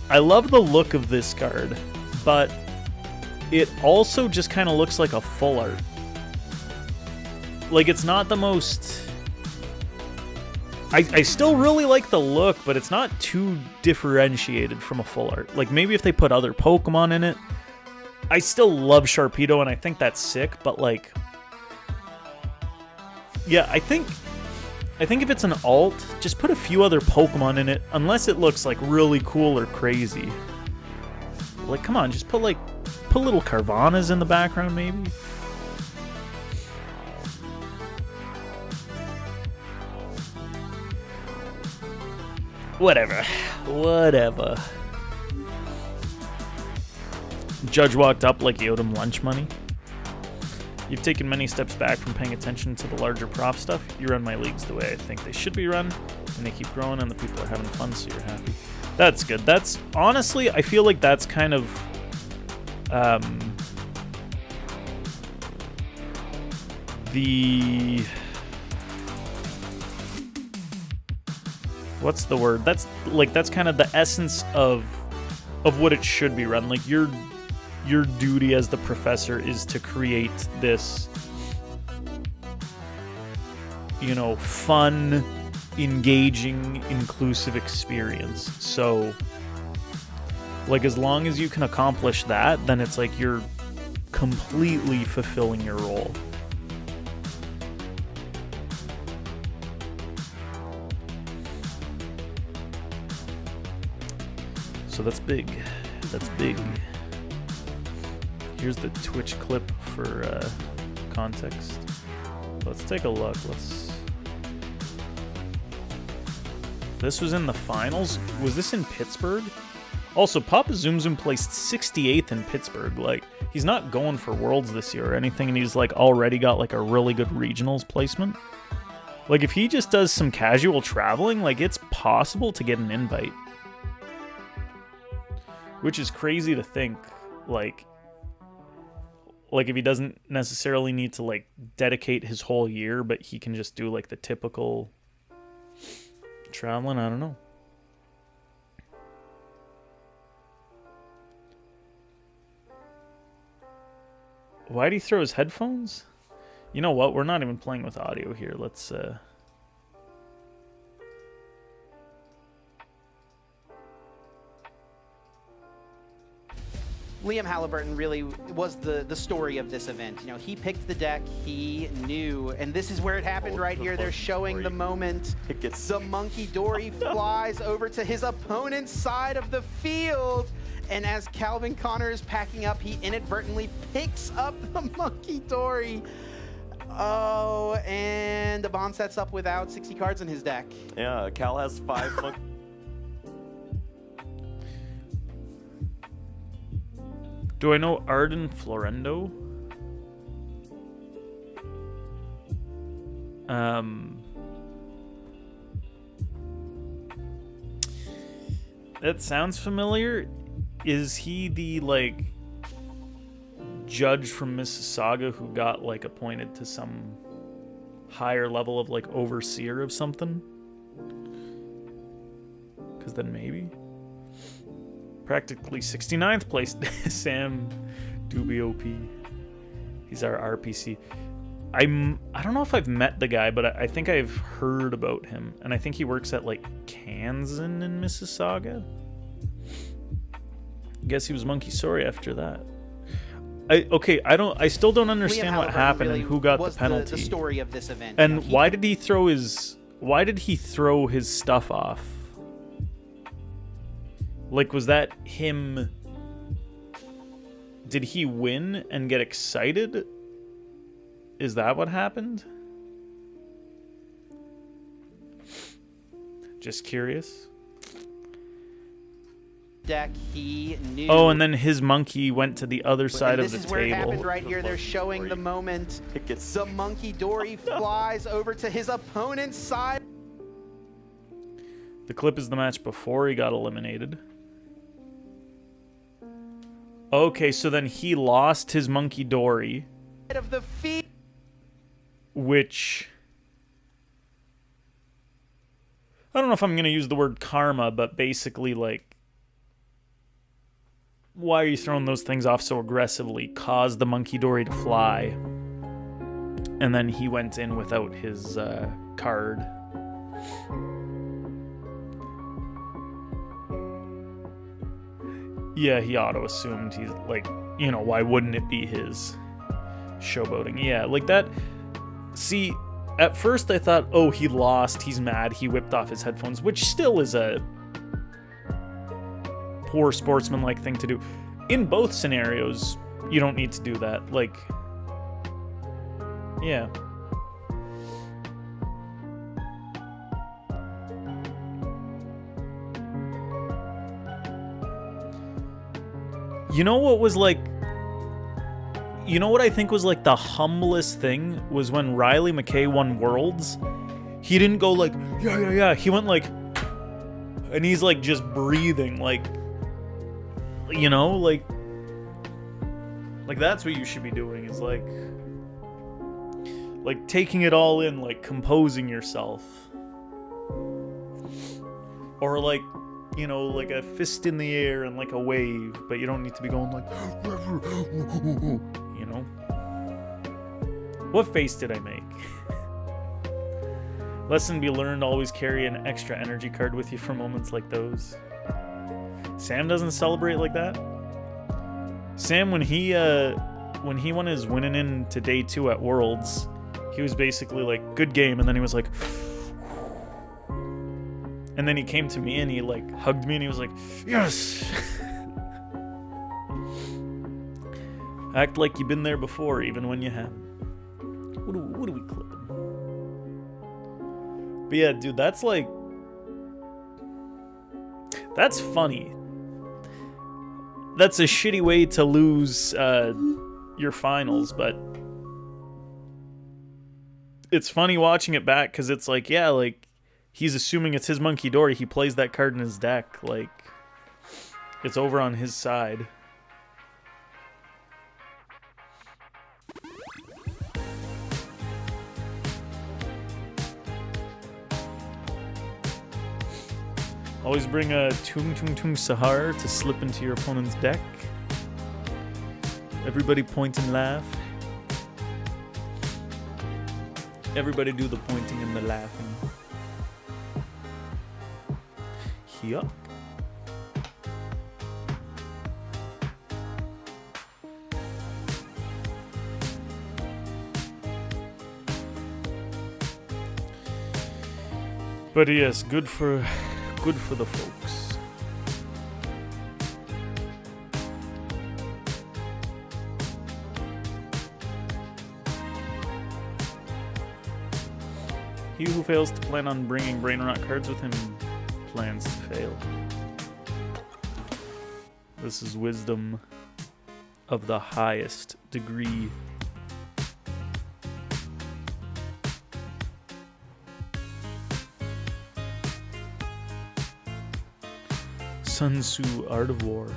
A: I love the look of this card, but it also just kind of looks like a full art. Like, it's not the most... I still really like the look, but it's not too differentiated from a full art. Like, maybe if they put other Pokemon in it. I still love Sharpedo, and I think that's sick, but, like... Yeah, I think if it's an alt, just put a few other Pokemon in it, unless it looks, like, really cool or crazy. Like, come on, just put little Carvanas in the background, maybe? Whatever. Judge walked up like he owed him lunch money. You've taken many steps back from paying attention to the larger prop stuff. You run my leagues the way I think they should be run, and they keep growing and the people are having fun, so you're happy. That's good. That's, honestly, I feel like that's kind of... what's the word? That's kind of the essence of what it should be run. Like, your duty as the professor is to create this, you know, fun, engaging, inclusive experience. So, like, as long as you can accomplish that, then it's like you're completely fulfilling your role. So that's big. That's big. Here's the Twitch clip for context. Let's take a look. This was in the finals? Was this in Pittsburgh? Also, Papa Zoom Zoom placed 68th in Pittsburgh. Like, he's not going for Worlds this year or anything, and he's like already got like a really good regionals placement. Like, if he just does some casual traveling, like, it's possible to get an invite. Which is crazy to think, like if he doesn't necessarily need to, like, dedicate his whole year, but he can just do, like, the typical traveling, I don't know. Why'd he throw his headphones? You know what? We're not even playing with audio here. Let's,
C: Liam Halliburton really was the story of this event. You know, he picked the deck, he knew, and this is where it happened right here. They're showing the moment. The Monkey Dory flies over to his opponent's side of the field, and as Calvin Connor is packing up, he inadvertently picks up the Monkey Dory. Oh, and the Bond sets up without 60 cards in his deck.
D: Yeah, Cal has 5
A: Do I know Arden Florendo? That sounds familiar. Is he the, like, judge from Mississauga who got, like, appointed to some higher level of, like, overseer of something? Because then maybe. Practically 69th place, Sam Dubio. He's our RPC. I don't know if I've met the guy, but I think I've heard about him, and I think he works at like Kansan in Mississauga. Guess he was Monkey Sorry after that. I still don't understand what happened really and who got the penalty.
C: The story of this event.
A: And you know, why did he throw his stuff off? Like, was that him? Did he win and get excited? Is that what happened? Just curious.
C: Deck, he knew.
A: Oh, and then his monkey went to the other side of the table.
C: This is where it happened right here. They're showing the moment. The Monkey Dory flies over to his opponent's side.
A: The clip is the match before he got eliminated. Okay, so then he lost his Monkey Dory.
C: Of the feet.
A: Which... I don't know if I'm going to use the word karma, but basically, like... Why are you throwing those things off so aggressively? Caused the Monkey Dory to fly. And then he went in without his card. Yeah, he auto-assumed. He's like, you know, why wouldn't it be his? Showboating. Yeah, like that. See, at first I thought, oh, he lost, he's mad, he whipped off his headphones, which still is a poor sportsman-like thing to do. In both scenarios, you don't need to do that. Like, yeah. You know what was like... You know what I think was like the humblest thing was when Riley McKay won Worlds. He didn't go like, yeah. He went like... And he's like just breathing, like... You know, like... Like that's what you should be doing, is like... Like taking it all in, like composing yourself. Or like... You know, like a fist in the air and like a wave, but you don't need to be going like, you know? What face did I make? Lesson be learned, always carry an extra energy card with you for moments like those. Sam doesn't celebrate like that? Sam, when he won his winning into day 2 at Worlds, he was basically like, good game, and then he was like, and then he came to me and he like hugged me and he was like, yes! Act like you've been there before, even when you haven't. What do we clip? But yeah, dude, that's like... That's funny. That's a shitty way to lose your finals, but... It's funny watching it back, because it's like, yeah, like... He's assuming it's his Monkey Dory. He plays that card in his deck. Like, it's over on his side. Always bring a Tung Tung Tung Sahar to slip into your opponent's deck. Everybody point and laugh. Everybody do the pointing and the laughing. Yup. But yes, good for the folks. He who fails to plan on bringing Brain Rot cards with him plans to fail. This is wisdom of the highest degree. Sun Tzu, Art of War.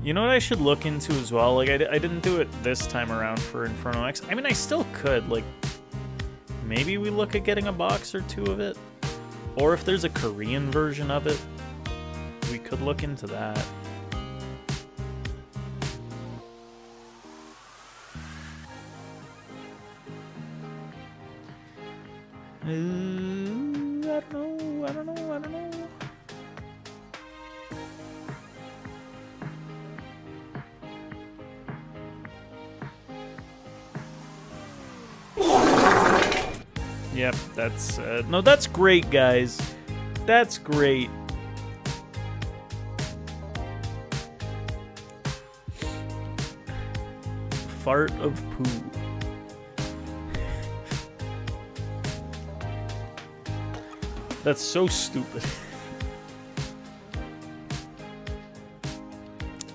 A: You know what I should look into as well? Like, I didn't do it this time around for Inferno X. I mean, I still could. Like, maybe we look at getting a box or two of it. Or if there's a Korean version of it, we could look into that. I don't know. Yep, that's no, that's great, guys. That's great. Fart of poo. That's so stupid.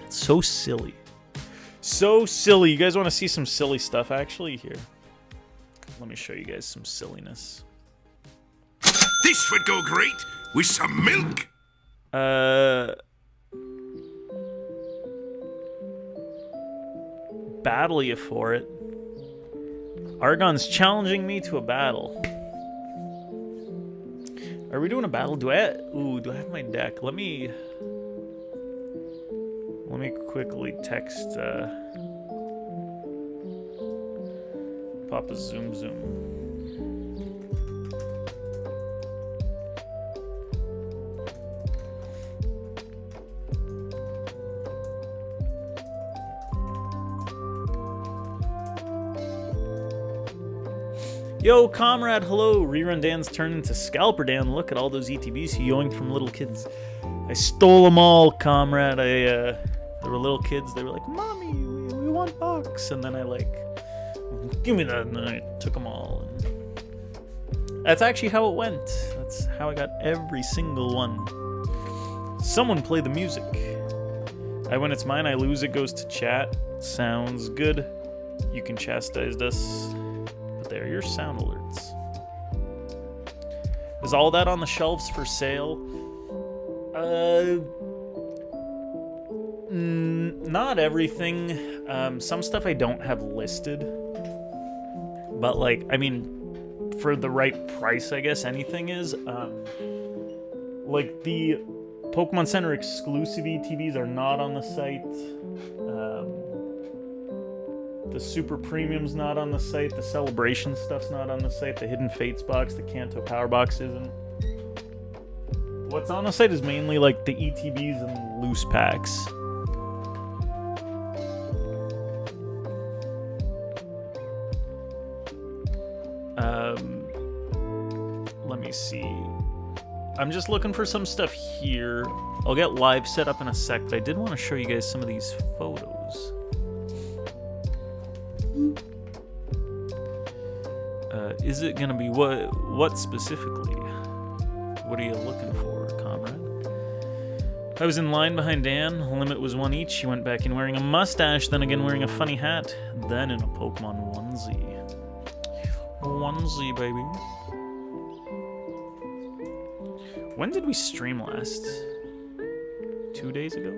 A: It's so silly. So silly. You guys want to see some silly stuff actually? Here. Let me show you guys some silliness.
E: This would go great with some milk.
A: Battle you for it. Argon's challenging me to a battle. Are we doing a battle? Do I have my deck? Let me quickly text Papa Zoom Zoom. Yo, comrade, hello. Rerun Dan's turned into Scalper Dan. Look at all those ETBs he yoinked from little kids. I stole them all, comrade. There were little kids. They were like, Mommy, we want bucks. And then I give me that. And then I took them all. And that's actually how it went. That's how I got every single one. Someone play the music. When it's mine, I lose. It goes to chat. Sounds good. You can chastise us. There, your sound alerts. Is all that on the shelves for sale? Not everything. Some stuff I don't have listed. But like, I mean, for the right price, I guess anything is. Like the Pokemon Center exclusive ETBs are not on the site. The Super Premium's not on the site. The Celebration stuff's not on the site. The Hidden Fates box, the Kanto Power box isn't. What's on the site is mainly like the ETBs and loose packs. Let me see. I'm just looking for some stuff here. I'll get live set up in a sec, but I did want to show you guys some of these photos. Is it gonna be what specifically? What are you looking for, comrade? I was in line behind Dan. Limit was one each. He went back in wearing a mustache, then again wearing a funny hat, then in a Pokemon onesie. Onesie, baby. When did we stream last? 2 days ago?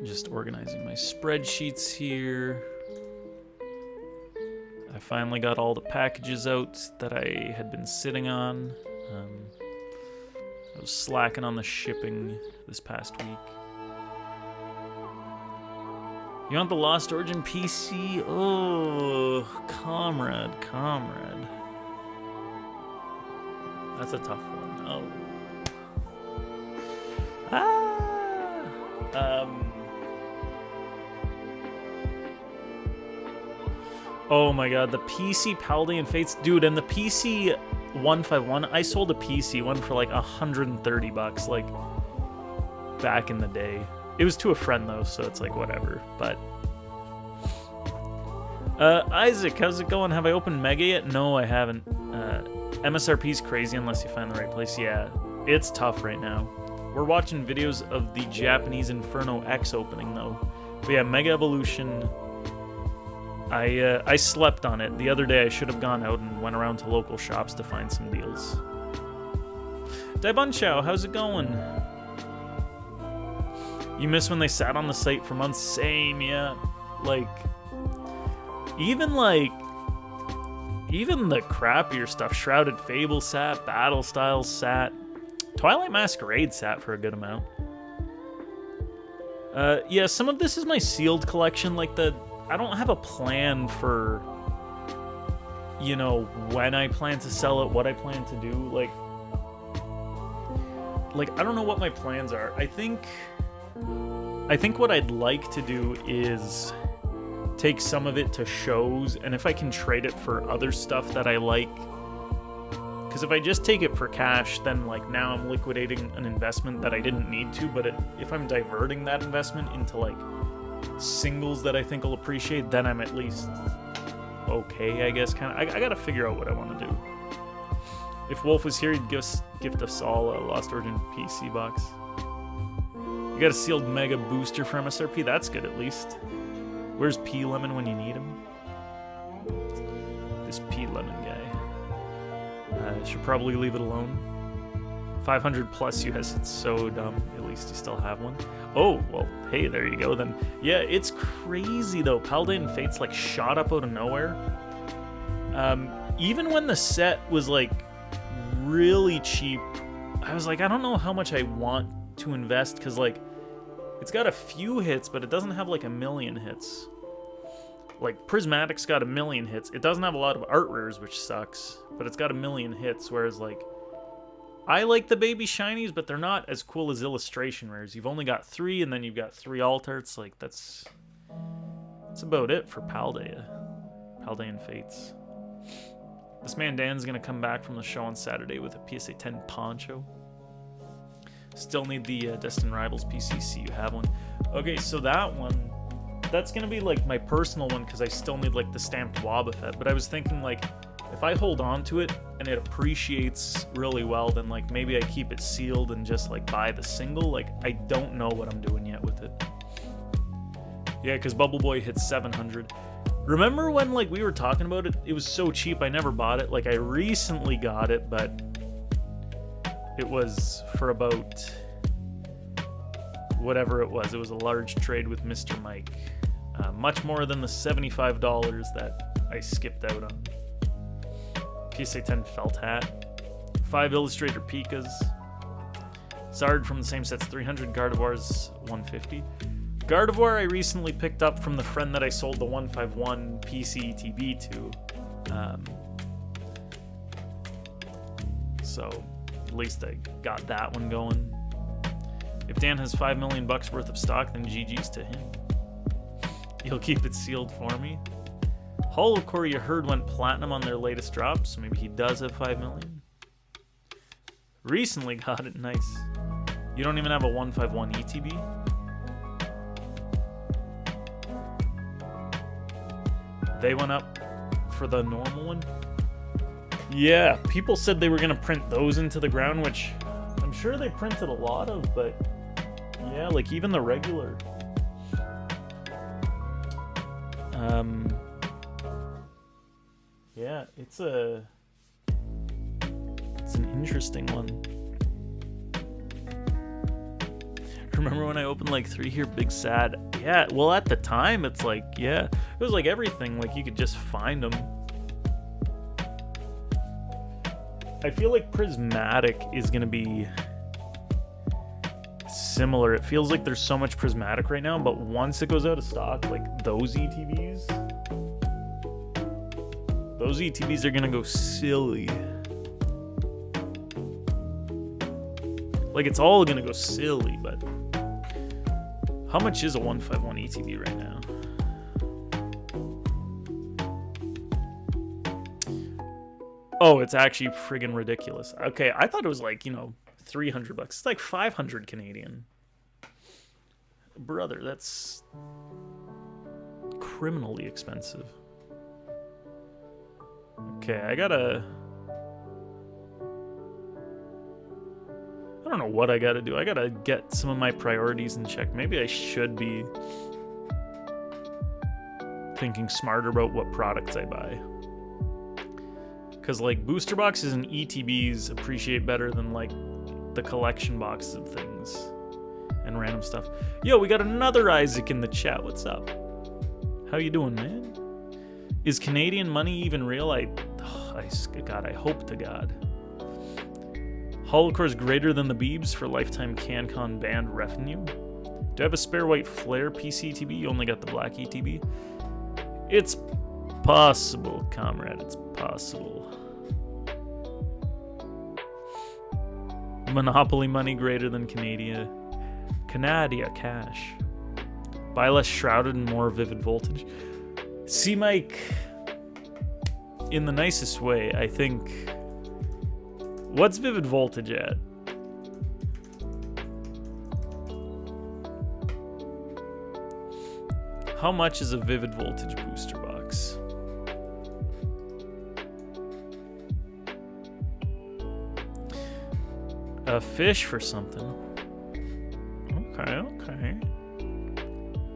A: Just organizing my spreadsheets here. I finally got all the packages out that I had been sitting on. I was slacking on the shipping this past week. You want the Lost Origin PC? Oh, comrade. That's a tough one. Oh. Oh my god, the PC Paldean Fates. Dude, and the PC 151, I sold a PC one for like $130, like, back in the day. It was to a friend though, so it's like whatever, but... Isaac, how's it going? Have I opened Mega yet? No, I haven't. MSRP's crazy unless you find the right place. Yeah, it's tough right now. We're watching videos of the Japanese Inferno X opening though. But yeah, Mega Evolution... I slept on it. The other day I should have gone out and went around to local shops to find some deals. Daibunchow, how's it going? You miss when they sat on the site for months? Same, yeah. Like, even the crappier stuff. Shrouded Fable sat, Battle Styles sat, Twilight Masquerade sat for a good amount. Yeah, some of this is my sealed collection, like I don't have a plan for, you know, when I plan to sell it, what I plan to do. Like I don't know what my plans are. I think what I'd like to do is take some of it to shows, and if I can trade it for other stuff that I like. Because if I just take it for cash, then like now I'm liquidating an investment that I didn't need to, but if I'm diverting that investment into like singles that I think will appreciate, then I'm at least okay, I guess. Kind of. I gotta figure out what I want to do. If Wolf was here, he'd gift us all a Lost Origin PC box. You got a sealed Mega Booster for MSRP. That's good, at least. Where's P Lemon when you need him? This P Lemon guy. Should probably leave it alone. 500 plus US, it's so dumb. At least you still have one. Oh, well, hey, there you go then. Yeah, it's crazy though. Paldean Fates like shot up out of nowhere. Even when the set was like really cheap, I was like, I don't know how much I want to invest, because like it's got a few hits, but it doesn't have like a million hits. Like Prismatic's got 1 million hits. It doesn't have a lot of art rares, which sucks, but it's got 1 million hits, whereas like I like the baby shinies, but they're not as cool as illustration rares. You've only got 3, and then you've got 3 alt-arts. Like, that's about it for Paldean Fates. This man Dan's gonna come back from the show on Saturday with a PSA 10 poncho. Still need the Destined Rivals PCC. You have one. Okay, so that one, that's gonna be like my personal one, because I still need like the stamped Wobbuffet. But I was thinking like, if I hold on to it and it appreciates really well, then like maybe I keep it sealed and just like buy the single. Like, I don't know what I'm doing yet with it. Yeah, because Bubble Boy hit 700. Remember when like we were talking about it? It was so cheap I never bought it. Like, I recently got it, but it was for about whatever it was. It was a large trade with Mr. Mike. Much more than the $75 that I skipped out on. PSA 10 felt hat. 5 Illustrator Pikas. Zard from the same set's 300. Gardevoir's 150. Gardevoir I recently picked up from the friend that I sold the 151 PC ETB to. So at least I got that one going. If Dan has $5 million worth of stock, then GG's to him. You'll keep it sealed for me. Holocore, you heard, went platinum on their latest drop, so maybe he does have 5 million. Recently got it, nice. You don't even have a 151 ETB? They went up for the normal one? Yeah, people said they were gonna print those into the ground, which I'm sure they printed a lot of, but yeah, like even the regular. Yeah, it's an interesting one. Remember when I opened like 3 here, big sad? Yeah, well at the time it's like, yeah, it was like everything, like you could just find them. I feel like Prismatic is gonna be similar. It feels like there's so much Prismatic right now, but once it goes out of stock, like those ETBs are gonna go silly. Like, it's all gonna go silly, but how much is a 151 ETB right now? Oh, it's actually friggin' ridiculous. Okay, I thought it was like, 300 bucks. It's like 500 Canadian. Brother, that's criminally expensive. Okay, I don't know what I gotta do. I gotta get some of my priorities in check. Maybe I should be thinking smarter about what products I buy. Because, like, booster boxes and ETBs appreciate better than, like, the collection boxes of things and random stuff. Yo, we got another Isaac in the chat. What's up? How you doing, man? Is Canadian money even real? God, I hope to God. Holocore is greater than the Beebs for lifetime CanCon band revenue. Do I have a spare white flare PC ETB? You only got the black ETB? It's possible, comrade. It's possible. Monopoly money greater than Canada cash. Buy less Shrouded and more Vivid Voltage. See, Mike, in the nicest way, I think... What's Vivid Voltage at? How much is a Vivid Voltage booster box? A fish for something. Okay.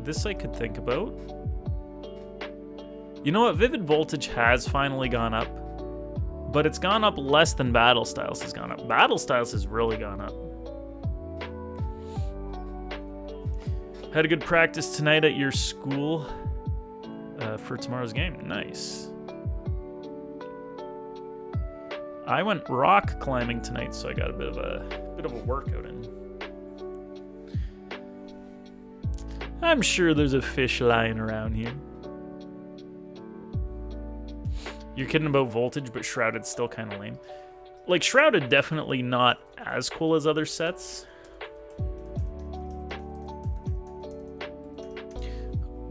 A: This I could think about. You know what? Vivid Voltage has finally gone up. But it's gone up less than Battle Styles has gone up. Battle Styles has really gone up. Had a good practice tonight at your school for tomorrow's game. Nice. I went rock climbing tonight, so I got a bit of a workout in. I'm sure there's a fish lying around here. You're kidding about Voltage, but Shrouded's still kind of lame. Like, Shrouded definitely not as cool as other sets.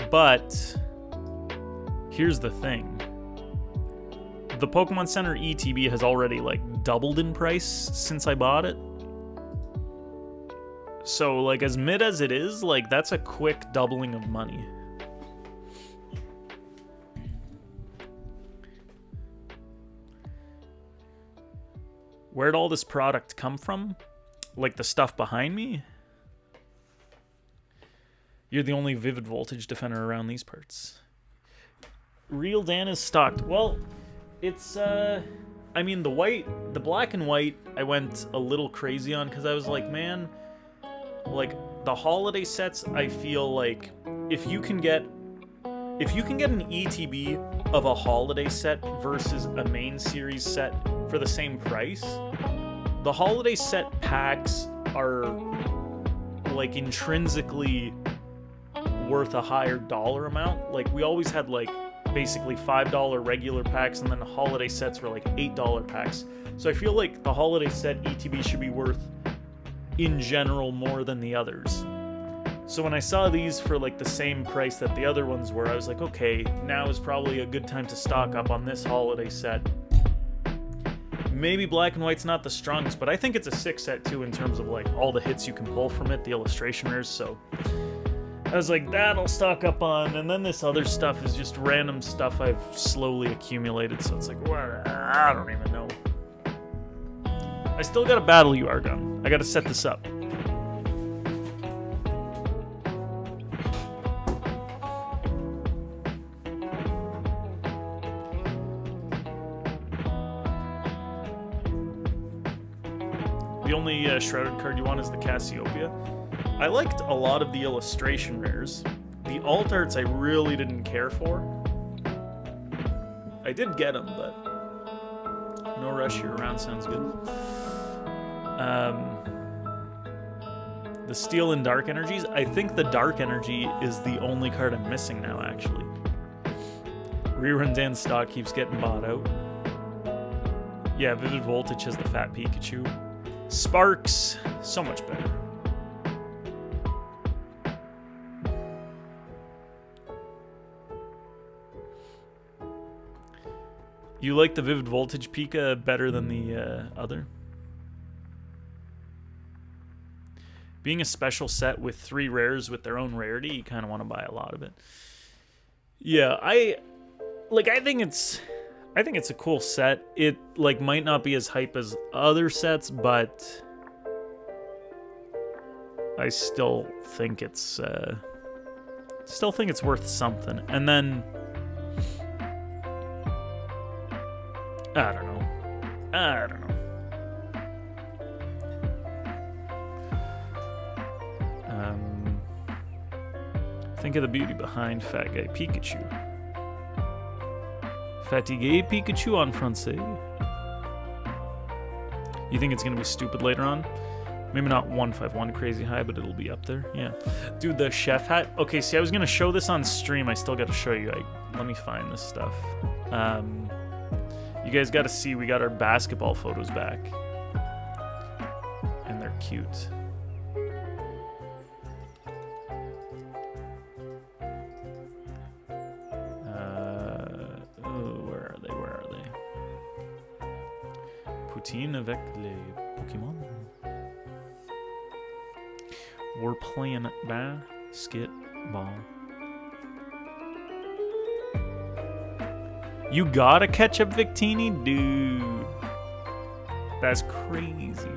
A: But here's the thing. The Pokemon Center ETB has already, like, doubled in price since I bought it. So, like, as mid as it is, like, that's a quick doubling of money. Where'd all this product come from? Like the stuff behind me? You're the only Vivid Voltage defender around these parts. Real Dan is stocked. Well, it's, I mean, the black and white, I went a little crazy on because I was like, man, like, the holiday sets, I feel like if you can get an ETB of a holiday set versus a main series set for the same price, the holiday set packs are, like, intrinsically worth a higher dollar amount. Like, we always had, like, basically $5 regular packs, and then the holiday sets were like $8 packs. So I feel like the holiday set ETB should be worth, in general, more than the others. So when I saw these for, like, the same price that the other ones were, I was like, okay, now is probably a good time to stock up on this holiday set. Maybe black and white's not the strongest, but I think it's a sick set too in terms of, like, all the hits you can pull from it, the illustration rares, so I was like, that I'll stock up on, and then this other stuff is just random stuff I've slowly accumulated, so it's like, what? I don't even know. I still gotta battle you, Argon. I gotta set this up. The only Shrouded card you want is the Cassiopeia. I liked a lot of the illustration rares. The alt arts I really didn't care for. I did get them, but no rush here around sounds good. The Steel and Dark Energies. I think the Dark Energy is the only card I'm missing now, actually. Rerun Dan stock keeps getting bought out. Yeah, Vivid Voltage has the fat Pikachu. Sparks, so much better. You like the Vivid Voltage Pika better than the other? Being a special set with 3 rares with their own rarity, you kind of want to buy a lot of it. Yeah, I think it's a cool set. It like might not be as hype as other sets, but I still think it's worth something. And then I don't know. Think of the beauty behind Fat Guy Pikachu. Fatigué Pikachu en français. You think it's gonna be stupid later on? Maybe not 151 crazy high, but it'll be up there. Yeah. Dude, the chef hat. Okay, see, I was gonna show this on stream. I still gotta show you. Let me find this stuff. You guys gotta see, we got our basketball photos back. And they're cute. Where are they? Poutine avec les Pokémon. We're playing basketball. You got a ketchup Victini? Dude. That's crazy.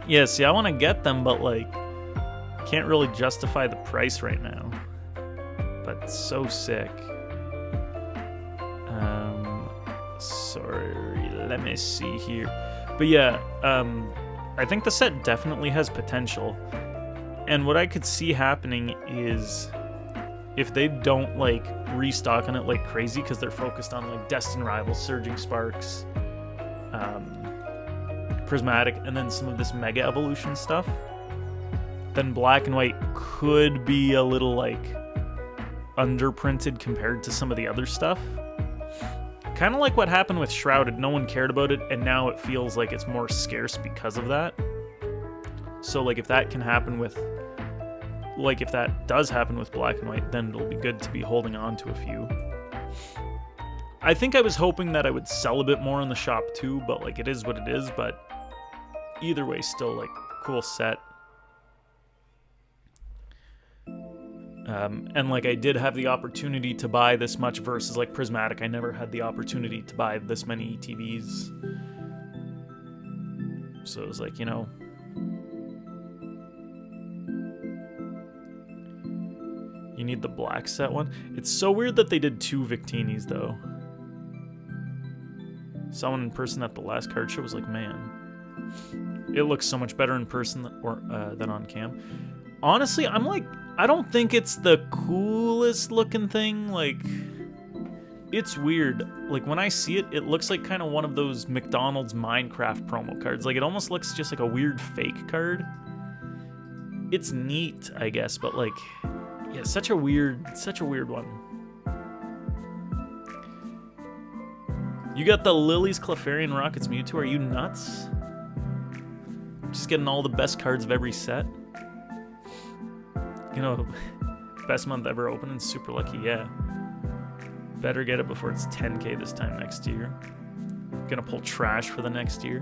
A: Yeah, see, I want to get them, but, like, can't really justify the price right now. But so sick. Sorry, let me see here. But yeah, I think the set definitely has potential. And what I could see happening is if they don't like restock on it like crazy because they're focused on like Destined Rivals, Surging Sparks, Prismatic, and then some of this Mega Evolution stuff, then Black and White could be a little like underprinted compared to some of the other stuff. Kind of like what happened with Shrouded. No one cared about it, and now it feels like it's more scarce because of that. So, like, if that can happen with... Like, if that does happen with Black and White, then it'll be good to be holding on to a few. I think I was hoping that I would sell a bit more in the shop, too, but, like, it is what it is. But either way, still, like, cool set. And like I did have the opportunity to buy this much versus like Prismatic. I never had the opportunity to buy this many ETBs. So it was like, you know. You need the black set one. It's so weird that they did 2 Victinis though. Someone in person at the last card show was like, man, it looks so much better in person than on cam. Honestly, I'm like, I don't think it's the coolest looking thing. Like, it's weird. Like, when I see it, it looks like kind of one of those McDonald's Minecraft promo cards. Like, it almost looks just like a weird fake card. It's neat, I guess, but like, yeah, such a weird one. You got the Lilies, Clefairy, Rockets, Mewtwo. Are you nuts? Just getting all the best cards of every set. You know, best month ever opening, super lucky, yeah. Better get it before it's 10k this time next year. Gonna pull trash for the next year.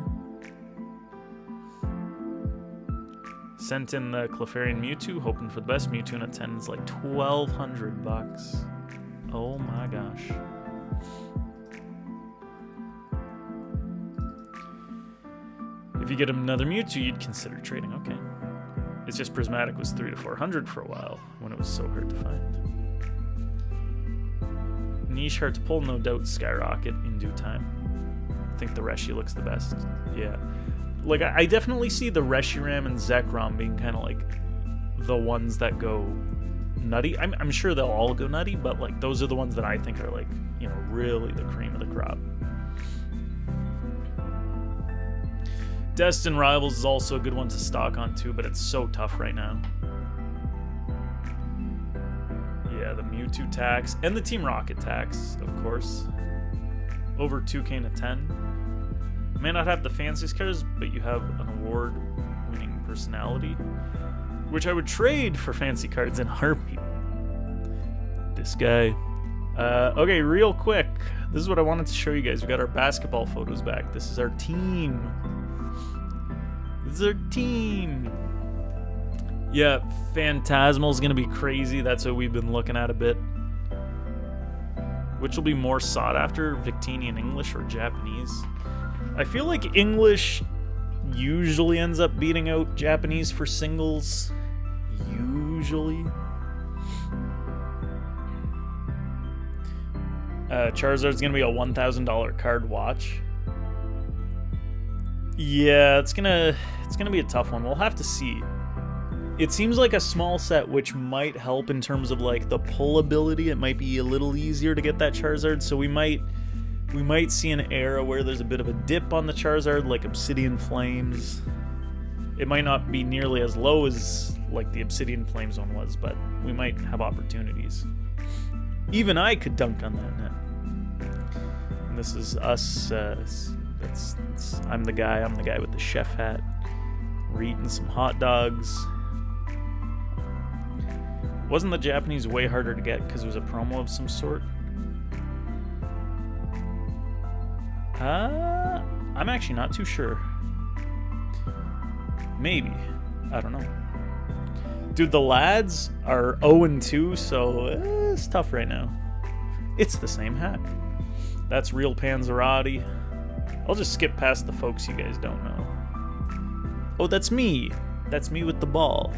A: Sent in the Clefairy Mewtwo, hoping for the best. Mewtwo in a 10 is like $1,200. Oh my gosh. If you get another Mewtwo, you'd consider trading, okay. It's just Prismatic was $300 to $400 for a while when it was so hard to find. Niche hard to pull, no doubt. Skyrocket in due time. I think the Reshi looks the best. Yeah, like I definitely see the Reshiram and Zekrom being kind of like the ones that go nutty. I'm sure they'll all go nutty, but like those are the ones that I think are like, you know, really the cream of the crop. Destined Rivals is also a good one to stock on too, but it's so tough right now. Yeah, the Mewtwo tax and the Team Rocket tax, of course. Over 2k in a 10. May not have the fanciest cards, but you have an award-winning personality, which I would trade for fancy cards in a heartbeat. This guy. Okay, real quick. This is what I wanted to show you guys. We got our basketball photos back. This is our team. This is our team. Yeah, Phantasmal's gonna be crazy. That's what we've been looking at a bit. Which will be more sought after, Victinian English or Japanese? I feel like English usually ends up beating out Japanese for singles. Usually. Charizard's gonna be a $1,000 card watch. Yeah, it's gonna be a tough one. We'll have to see. It seems like a small set, which might help in terms of like the pull ability. It might be a little easier to get that Charizard, so we might see an era where there's a bit of a dip on the Charizard, like Obsidian Flames. It might not be nearly as low as like the Obsidian Flames one was, but we might have opportunities. Even I could dunk on that net. And this is us. I'm the guy with the chef hat. We're eating some hot dogs. Wasn't the Japanese way harder to get because it was a promo of some sort? I'm actually not too sure. Maybe. I don't know. Dude, the lads are 0-2, so it's tough right now. It's the same hat. That's real Panzerotti. I'll just skip past the folks you guys don't know. Oh, that's me. That's me with the ball.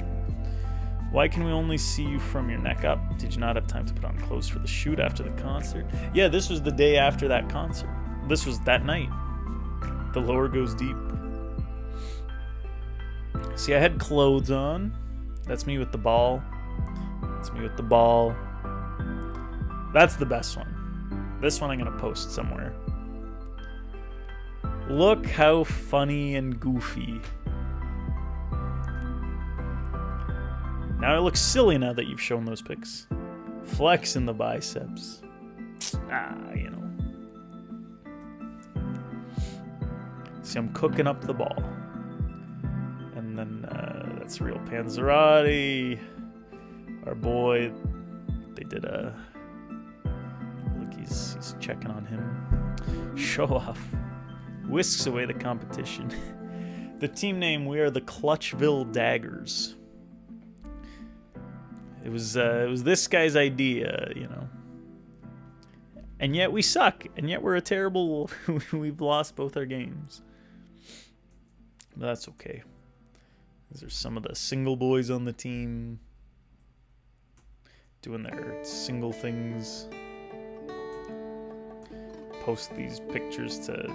A: Why can we only see you from your neck up? Did you not have time to put on clothes for the shoot after the concert? Yeah, this was the day after that concert. This was that night. The lower goes deep. See, I had clothes on. That's me with the ball. That's me with the ball. That's the best one. This one I'm going to post somewhere. Look how funny and goofy. Now it looks silly now that you've shown those pics. Flex in the biceps. You know. See, I'm cooking up the ball. And then that's real Panzerotti. Our boy. They did a... Look, he's checking on him. Show off. Whisks away the competition. The team name, we are the Clutchville Daggers. It was this guy's idea, you know. And yet we suck. And yet we're a terrible... We've lost both our games. But that's okay. These are some of the single boys on the team. Doing their single things. Post these pictures to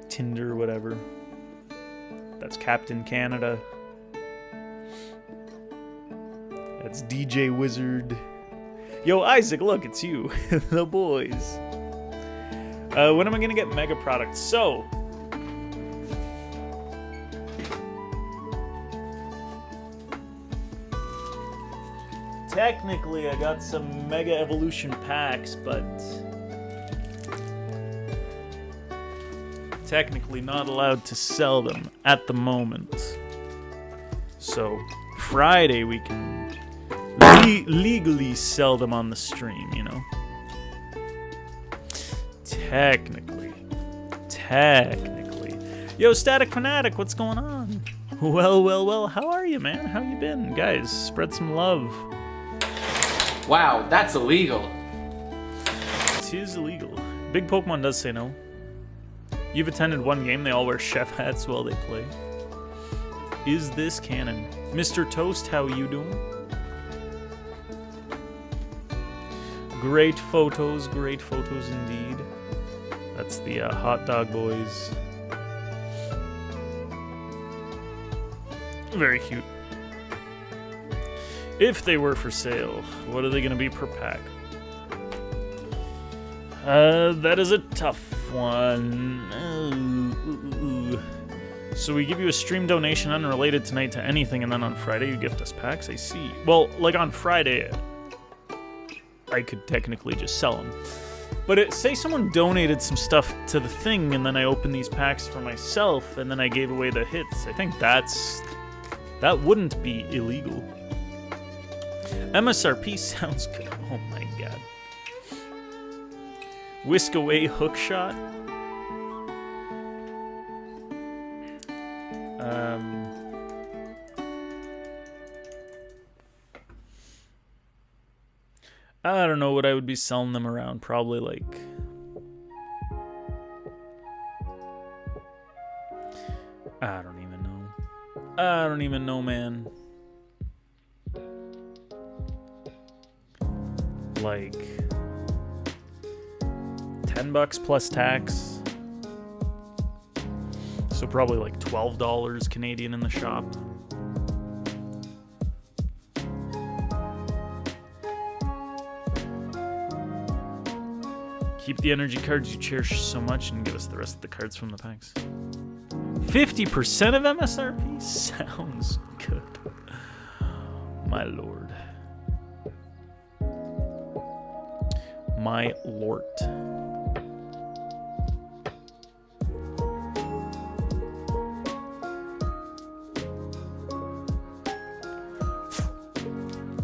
A: Tinder, whatever. That's Captain Canada. That's DJ Wizard. Yo, Isaac, look, it's you. The boys. When am I gonna get mega products? So, technically I got some Mega Evolution packs, but technically not allowed to sell them at the moment. So, Friday we can legally sell them on the stream, you know. Technically. Yo, Static Fanatic, what's going on? Well, how are you, man? How you been? Guys, spread some love.
F: Wow, that's illegal.
A: It is illegal. Big Pokemon does say no. You've attended one game, they all wear chef hats while they play. Is this canon? Mr. Toast, how you doing? Great photos indeed. That's the hot dog boys. Very cute. If they were for sale, what are they going to be per pack? That is a tough one. So we give you a stream donation unrelated tonight to anything, and then on Friday you gift us packs? I see. Well, like on Friday, I could technically just sell them. But say someone donated some stuff to the thing, and then I opened these packs for myself, and then I gave away the hits. I think that wouldn't be illegal. MSRP sounds good. Oh my god. Whisk away hook shot. I don't know what I would be selling them around. Probably like... I don't even know. I don't even know, man. Like... $10 plus tax. So probably like $12 Canadian in the shop. Keep the energy cards you cherish so much and give us the rest of the cards from the packs. 50% of MSRP? Sounds good. My lord. My lord.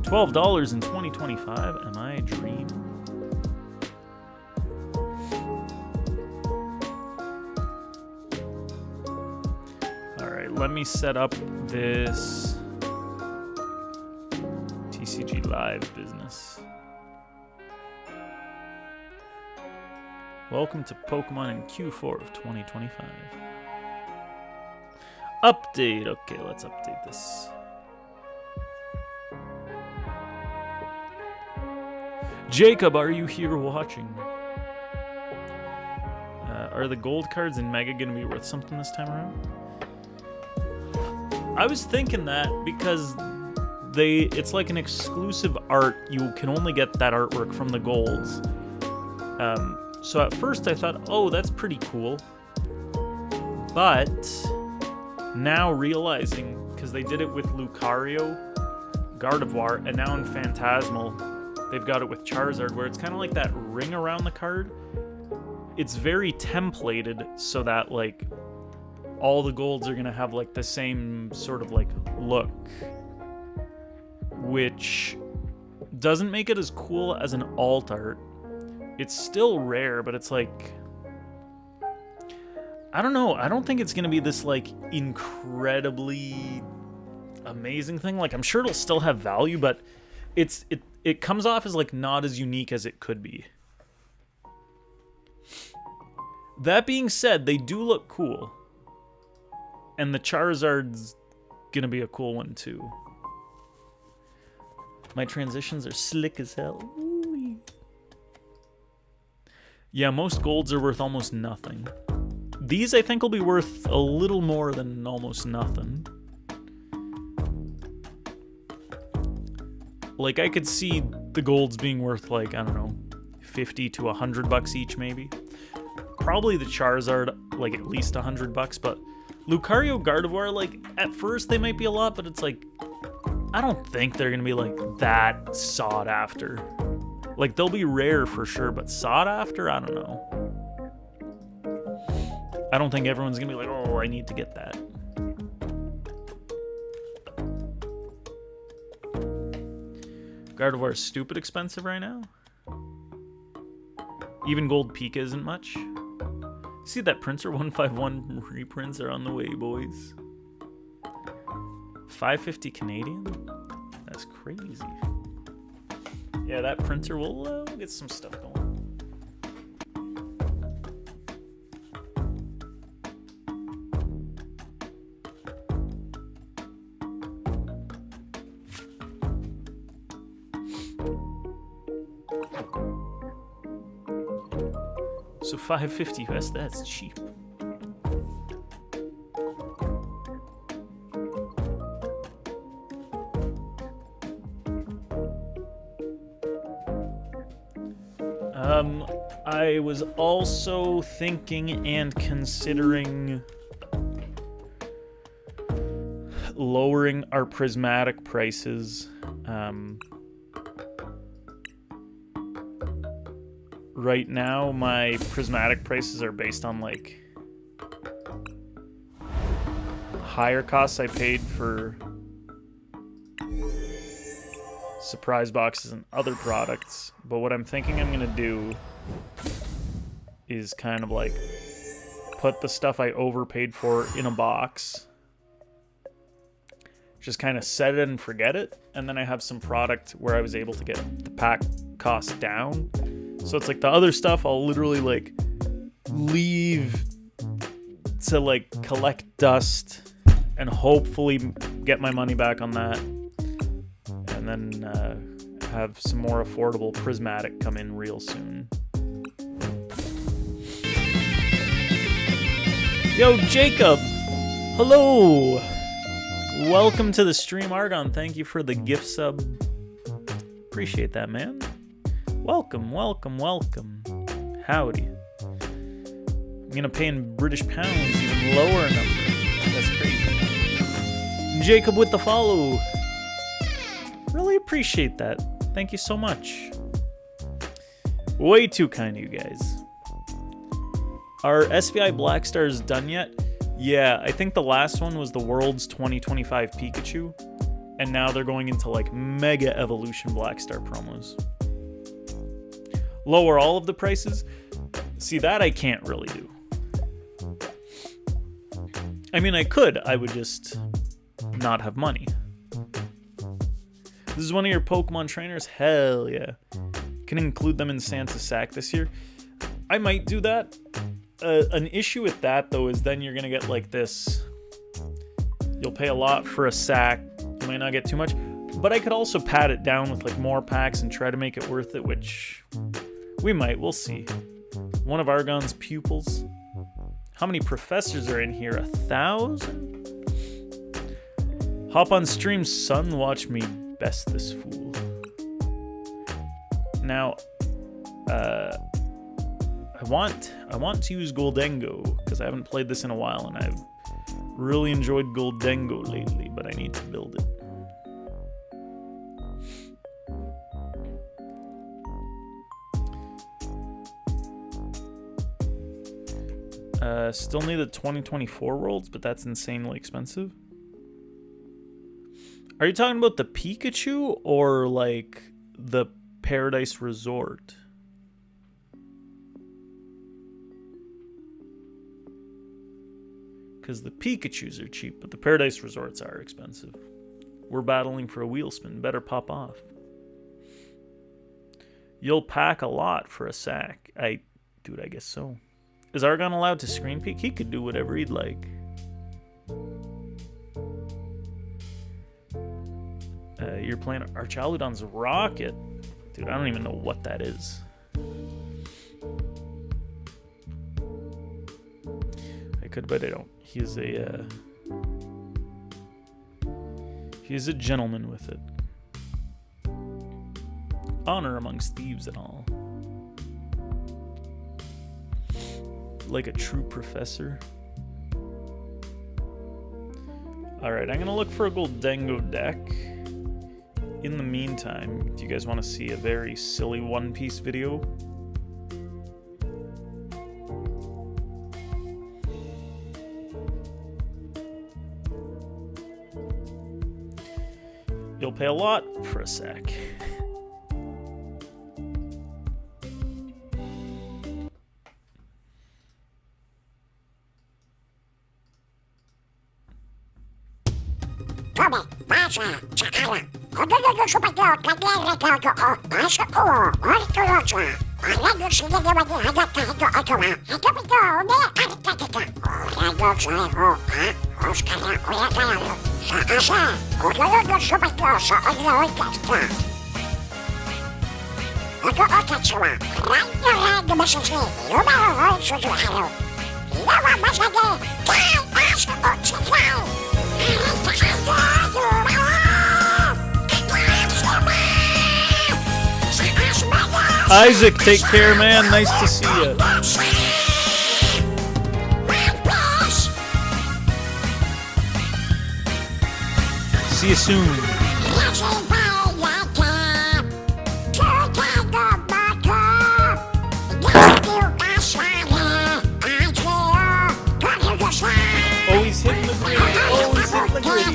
A: $12 in 2025. Am I a dream? Let me set up this TCG Live business. Welcome to Pokemon in Q4 of 2025. Update. Okay, let's update this. Jacob, are you here watching? Are the gold cards in Mega going to be worth something this time around? I was thinking that because it's like an exclusive art. You can only get that artwork from the golds. So at first I thought, oh, that's pretty cool. But now realizing, because they did it with Lucario, Gardevoir, and now in Phantasmal, they've got it with Charizard, where it's kind of like that ring around the card. It's very templated so that, like, all the golds are going to have, like, the same sort of, like, look. Which doesn't make it as cool as an alt art. It's still rare, but it's like... I don't know. I don't think it's going to be this, like, incredibly amazing thing. Like, I'm sure it'll still have value, but it comes off as, like, not as unique as it could be. That being said, they do look cool. And the Charizard's gonna be a cool one, too. My transitions are slick as hell. Ooh. Yeah, most golds are worth almost nothing. These, I think, will be worth a little more than almost nothing. Like, I could see the golds being worth, like, I don't know, $50 to $100 each, maybe. Probably the Charizard, like, at least $100, but... Lucario, Gardevoir, like, at first they might be a lot, but it's like, I don't think they're going to be, like, that sought after. Like, they'll be rare for sure, but sought after? I don't know. I don't think everyone's going to be like, oh, I need to get that. Gardevoir is stupid expensive right now. Even Gold Pika isn't much. See that Princer 151 reprints are on the way, boys. $5.50 Canadian? That's crazy. Yeah, that printer will get some stuff going. So $5.50 US, that's cheap. I was also thinking and considering lowering our prismatic prices. Right now, my prismatic prices are based on, like, higher costs I paid for surprise boxes and other products. But what I'm thinking I'm going to do is kind of like put the stuff I overpaid for in a box. Just kind of set it and forget it. And then I have some product where I was able to get the pack cost down. So it's like the other stuff I'll literally like leave to like collect dust and hopefully get my money back on that. And then have some more affordable prismatic come in real soon. Yo, Jacob! Hello! Welcome to the stream, Argon. Thank you for the gift sub. Appreciate that, man. Welcome, welcome, welcome. Howdy. I'm gonna pay in British pounds, even lower number. That's crazy. Jacob with the follow. Really appreciate that. Thank you so much. Way too kind of you guys. Are SVI Black Stars done yet? Yeah, I think the last one was the World's 2025 Pikachu, and now they're going into like Mega Evolution Black Star promos. Lower all of the prices? See, that I can't really do. I mean, I could. I would just not have money. This is one of your Pokemon trainers? Hell yeah. Can include them in Santa's sack this year? I might do that. An issue with that, though, is then you're going to get like this. You'll pay a lot for a sack. You might not get too much. But I could also pad it down with like more packs and try to make it worth it, which we might. We'll see. One of Argon's pupils. How many professors are in here? 1,000? Hop on stream, son. Watch me best this fool. Now, I want to use Goldengo because I haven't played this in a while and I've really enjoyed Goldengo lately, but I need to build it. Still need the 2024 Worlds, but that's insanely expensive. Are you talking about the Pikachu or like the Paradise Resort? Because the Pikachus are cheap, but the Paradise Resorts are expensive. We're battling for a wheel spin. Better pop off. You'll pack a lot for a sack. Dude, I guess so. Is Argon allowed to screen peek? He could do whatever he'd like. You're playing Archaludon's Rocket. Dude, I don't even know what that is. I could, but I don't. He's a gentleman with it. Honor amongst thieves and all. Like a true professor. Alright, I'm gonna look for a Goldengo deck. In the meantime, do you guys want to see a very silly One Piece video? You'll pay a lot for a sack. Isaac, take care, man. Nice to see you. See you soon. Oh, he's hitting the grid. Oh, he's hitting the grid.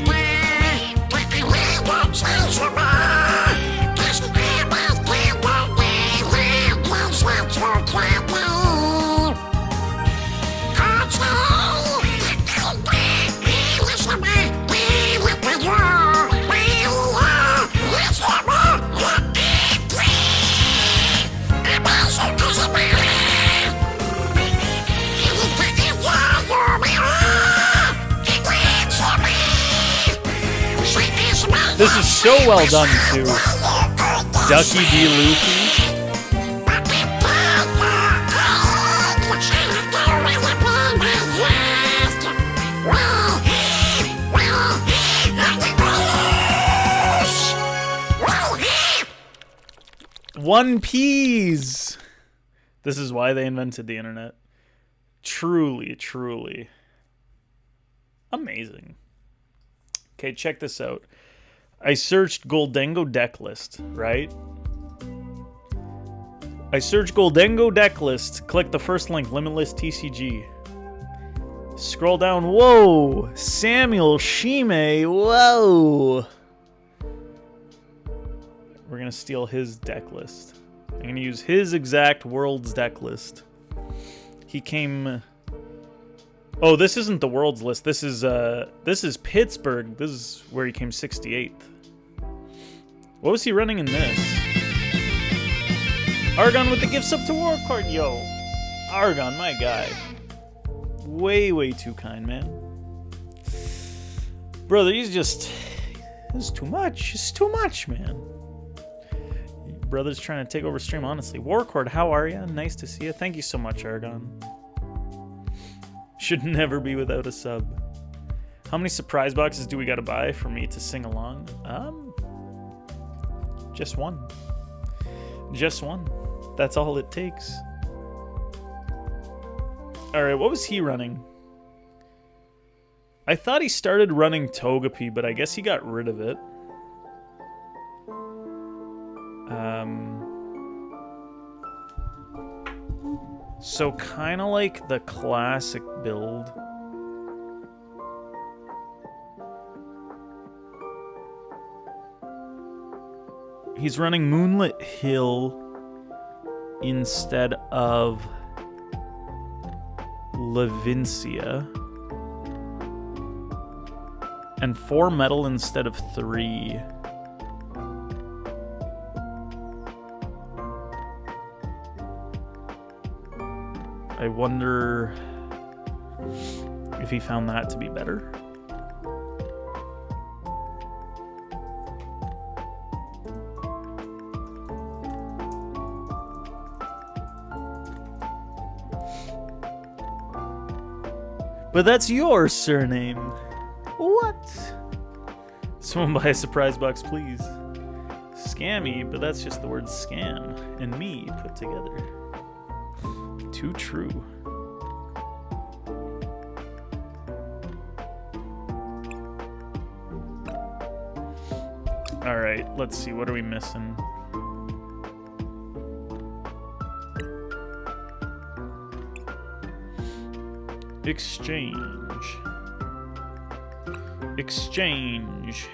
A: so well done too. Ducky D. Luffy. One Piece. This is why they invented the internet. Truly, truly amazing. Okay, check this out. I searched Goldengo deck list, right? I searched Goldengo deck list. Click the first link, Limitless TCG. Scroll down. Whoa! Samuel Shime. Whoa! We're going to steal his deck list. I'm going to use his exact World's deck list. He came... Oh, this isn't the World's list. This is Pittsburgh. This is where he came 68th. What was he running in this? Argon with the gifts up to war card. Yo, Argon, my guy. Way, way too kind, man. Brother, he's just... This is too much. It's too much, man. Brother's trying to take over stream, honestly. Warcord, how are you? Nice to see you. Thank you so much, Argon. Should never be without a sub. How many surprise boxes do we gotta buy for me to sing along? Just one. Just one. That's all it takes. Alright, what was he running? I thought he started running Togepi, but I guess he got rid of it. So kind of like the classic build. He's running Moonlit Hill instead of Levincia. And 4 metal instead of 3. I wonder if he found that to be better. But that's your surname. What? Someone buy a surprise box, please. Scammy, but that's just the word scam and me put together. Too true. All right, let's see. What are we missing? Exchange. Exchange.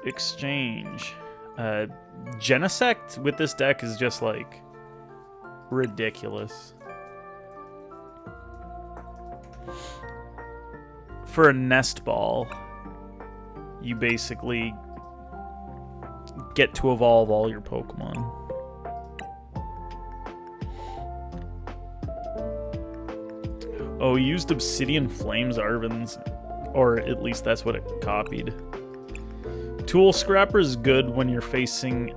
A: Exchange. Genesect with this deck is just like ridiculous. For a nest ball, you basically get to evolve all your Pokemon. Oh, he used Obsidian Flames Arvins, or at least that's what it copied. Tool Scrapper is good when you're facing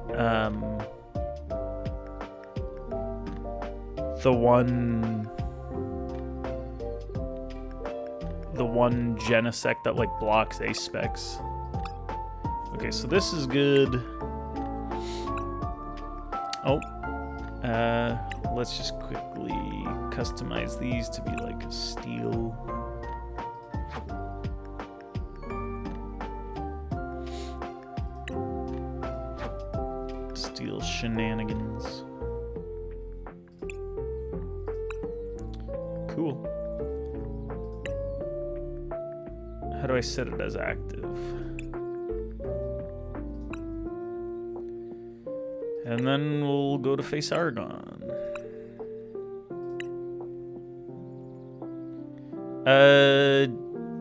A: the one Genesect that like blocks Ace Specs. Okay, so this is good. Oh, let's just quickly customize these to be like a steel. Steel shenanigans. Cool. How do I set it as active? And then we'll go to face Argon.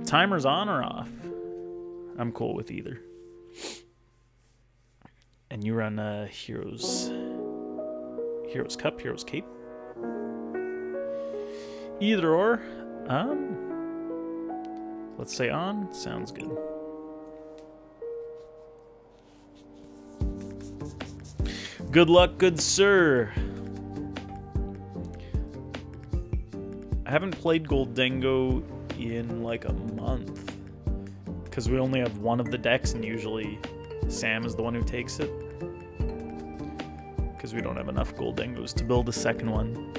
A: Timer's on or off? I'm cool with either. And you run Heroes Cup, Heroes Cape. Either or. Let's say on. Sounds good. Good luck, good sir. I haven't played Goldengo in like a month because we only have one of the decks, and usually Sam is the one who takes it because we don't have enough Goldengos to build a second one.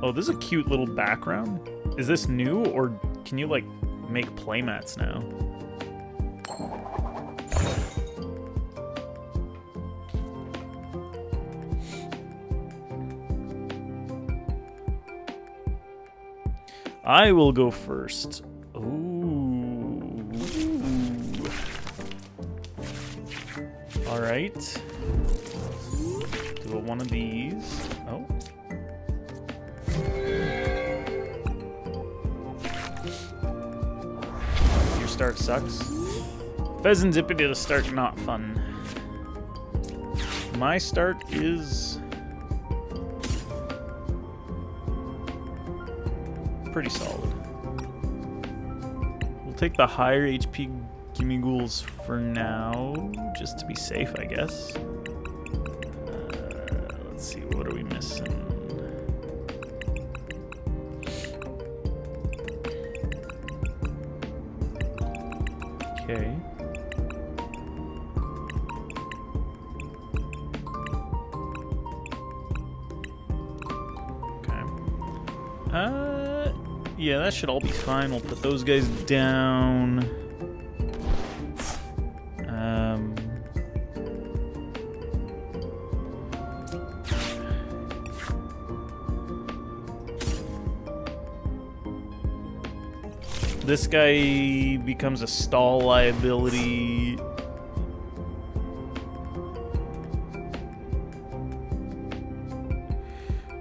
A: Oh, this is a cute little background. Is this new, or can you like make playmats now? I will go first. Ooh. All right. Do one of these. Oh. Your start sucks. Pheasant Zippity to start, not fun. My start is pretty solid. We'll take the higher HP Gimme Ghouls for now, just to be safe, I guess. Let's see, what are we missing? Okay. Yeah, that should all be fine. We'll put those guys down. This guy becomes a stall liability.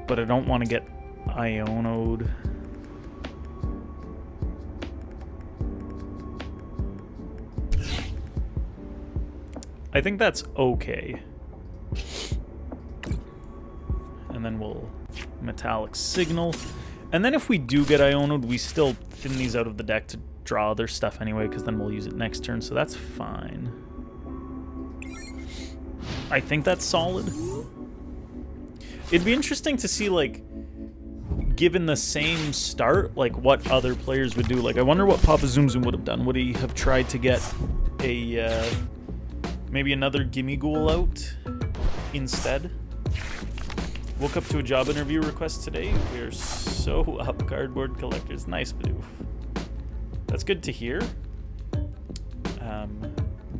A: But I don't want to get Iono'd. I think that's okay. And then we'll Metallic Signal. And then if we do get Iono'd, we still thin these out of the deck to draw other stuff anyway, because then we'll use it next turn, so that's fine. I think that's solid. It'd be interesting to see, like, given the same start, like, what other players would do. Like, I wonder what Papa Zoom Zoom would have done. Would he have tried to get a, maybe another Gimme Ghoul out instead? Woke up to a job interview request today. We're so up, cardboard collectors. Nice, Bidoof. That's good to hear.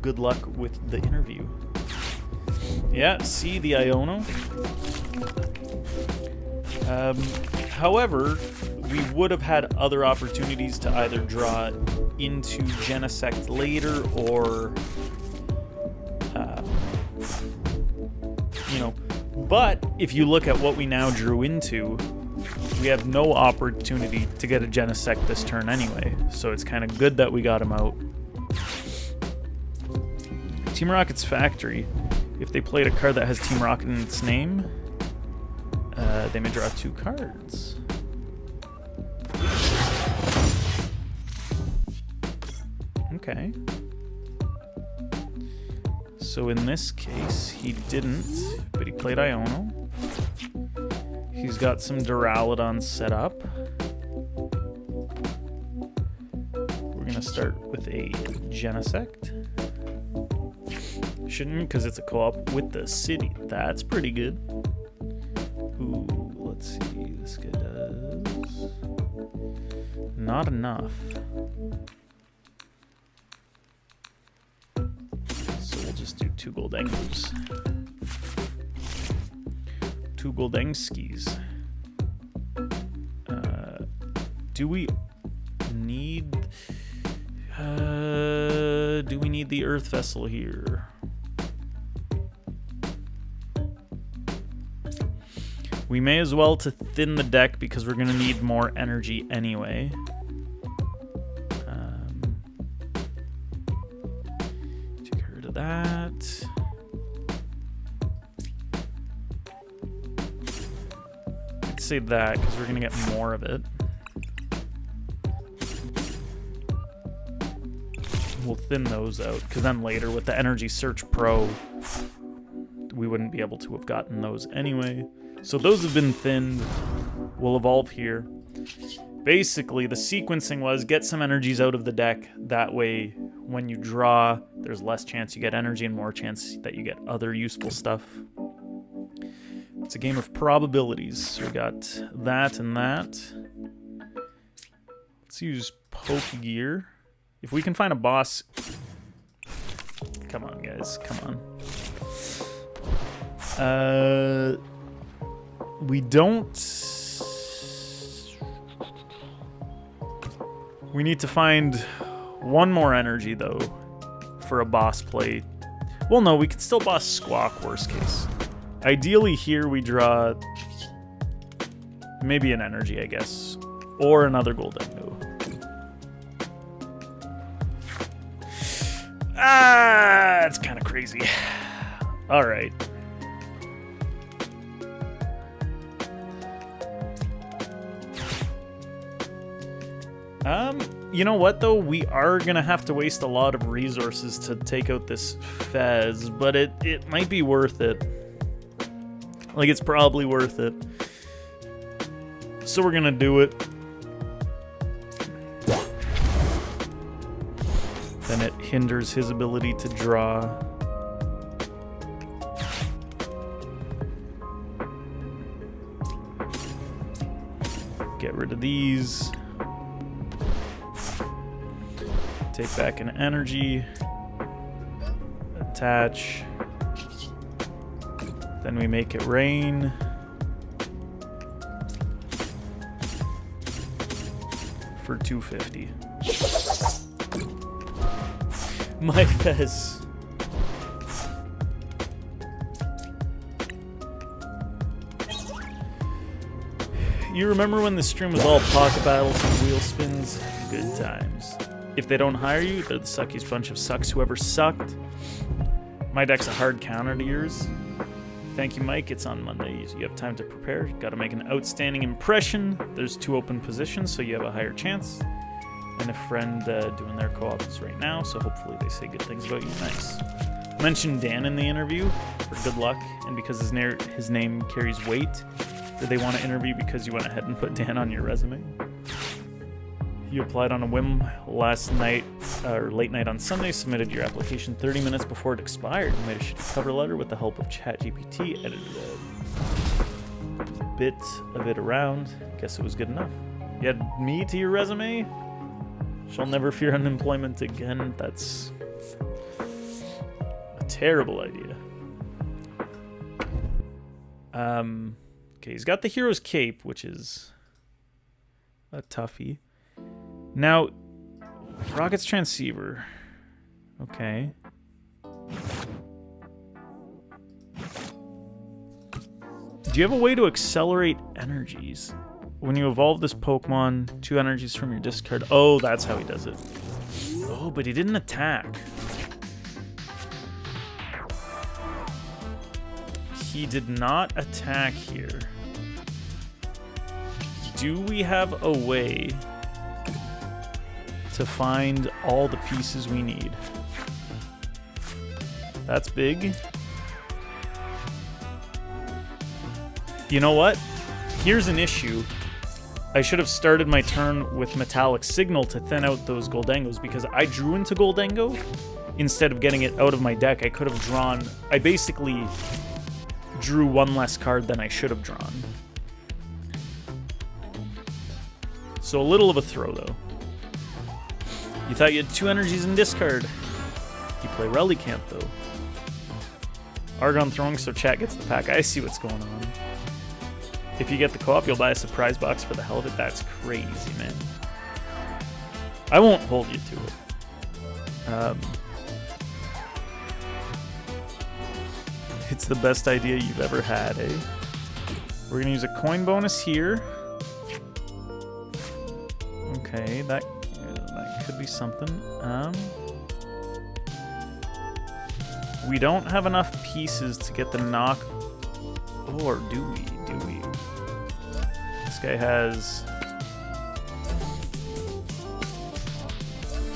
A: Good luck with the interview. Yeah, see the Iono. However, we would have had other opportunities to either draw into Genesect later or, you know. But if you look at what we now drew into, we have no opportunity to get a Genesect this turn anyway. So it's kind of good that we got him out. Team Rocket's Factory. If they played a card that has Team Rocket in its name, they may draw 2 cards. Okay. So in this case, he didn't, but he played Iono. He's got some Duraludon set up. We're gonna start with a Genesect. Shouldn't, because it's a co-op with the city. That's pretty good. Ooh, let's see. This guy does not enough. So we'll just do 2 Goldengos. 2 Goldengskis. Do we need... do we need the Earth Vessel here? We may as well to thin the deck because we're going to need more energy anyway. Take rid of that. Let's say that because we're going to get more of it. We'll thin those out, because then later with the Energy Search Pro, we wouldn't be able to have gotten those anyway. So those have been thinned. We'll evolve here. Basically, the sequencing was get some energies out of the deck. That way, when you draw, there's less chance you get energy and more chance that you get other useful stuff. It's a game of probabilities. So we got that and that. Let's use Poke Gear. If we can find a boss... Come on, guys. Come on. We don't... We need to find one more energy, though, for a boss play. Well, no, we can still boss Squawk, worst case. Ideally, here we draw maybe an energy, I guess, or another Goldengo. Ah, it's kind of crazy. All right. You know what, though? We are going to have to waste a lot of resources to take out this Fez, but it might be worth it. Like, it's probably worth it. So we're going to do it. Then it hinders his ability to draw. Get rid of these. Take back an energy. Attach. Then we make it rain. For 250. My Fez. You remember when the stream was all pocket battles and wheel spins? Good times. If they don't hire you, they're the suckiest bunch of sucks who ever sucked. My deck's a hard counter to yours. Thank you, Mike. It's on Monday. You have time to prepare. Got to make an outstanding impression. There's 2 open positions, so you have a higher chance. And a friend doing their co-ops right now, so hopefully they say good things about you. Nice. Mentioned Dan in the interview for good luck, and because his name carries weight. Did they want to interview because you went ahead and put Dan on your resume? You applied on a whim last night, or late night on Sunday, submitted your application 30 minutes before it expired. You made a shitty cover letter with the help of ChatGPT, edited a bit of it around. Guess it was good enough. You had me to your resume? Shall never fear unemployment again. That's a terrible idea. Okay, he's got the hero's cape, which is a toughie. Now, Rocket's transceiver. Okay. Do you have a way to accelerate energies? When you evolve this Pokemon, 2 energies from your discard. Oh, that's how he does it. Oh, but he didn't attack. He did not attack here. Do we have a way to find all the pieces we need? That's big. You know what? Here's an issue. I should have started my turn with Metallic Signal to thin out those Goldengos, because I drew into Goldengo instead of getting it out of my deck. I could have drawn... I basically drew 1 less card than I should have drawn. So a little of a throw, though. You thought you had 2 energies in discard. You play Relicanth, though. Argon throwing, so chat gets the pack. I see what's going on. If you get the co-op, you'll buy a surprise box for the hell of it. That's crazy, man. I won't hold you to it. It's the best idea you've ever had, eh? We're gonna use a coin bonus here. Okay, that could be something. We don't have enough pieces to get the knock. Or do we? This guy has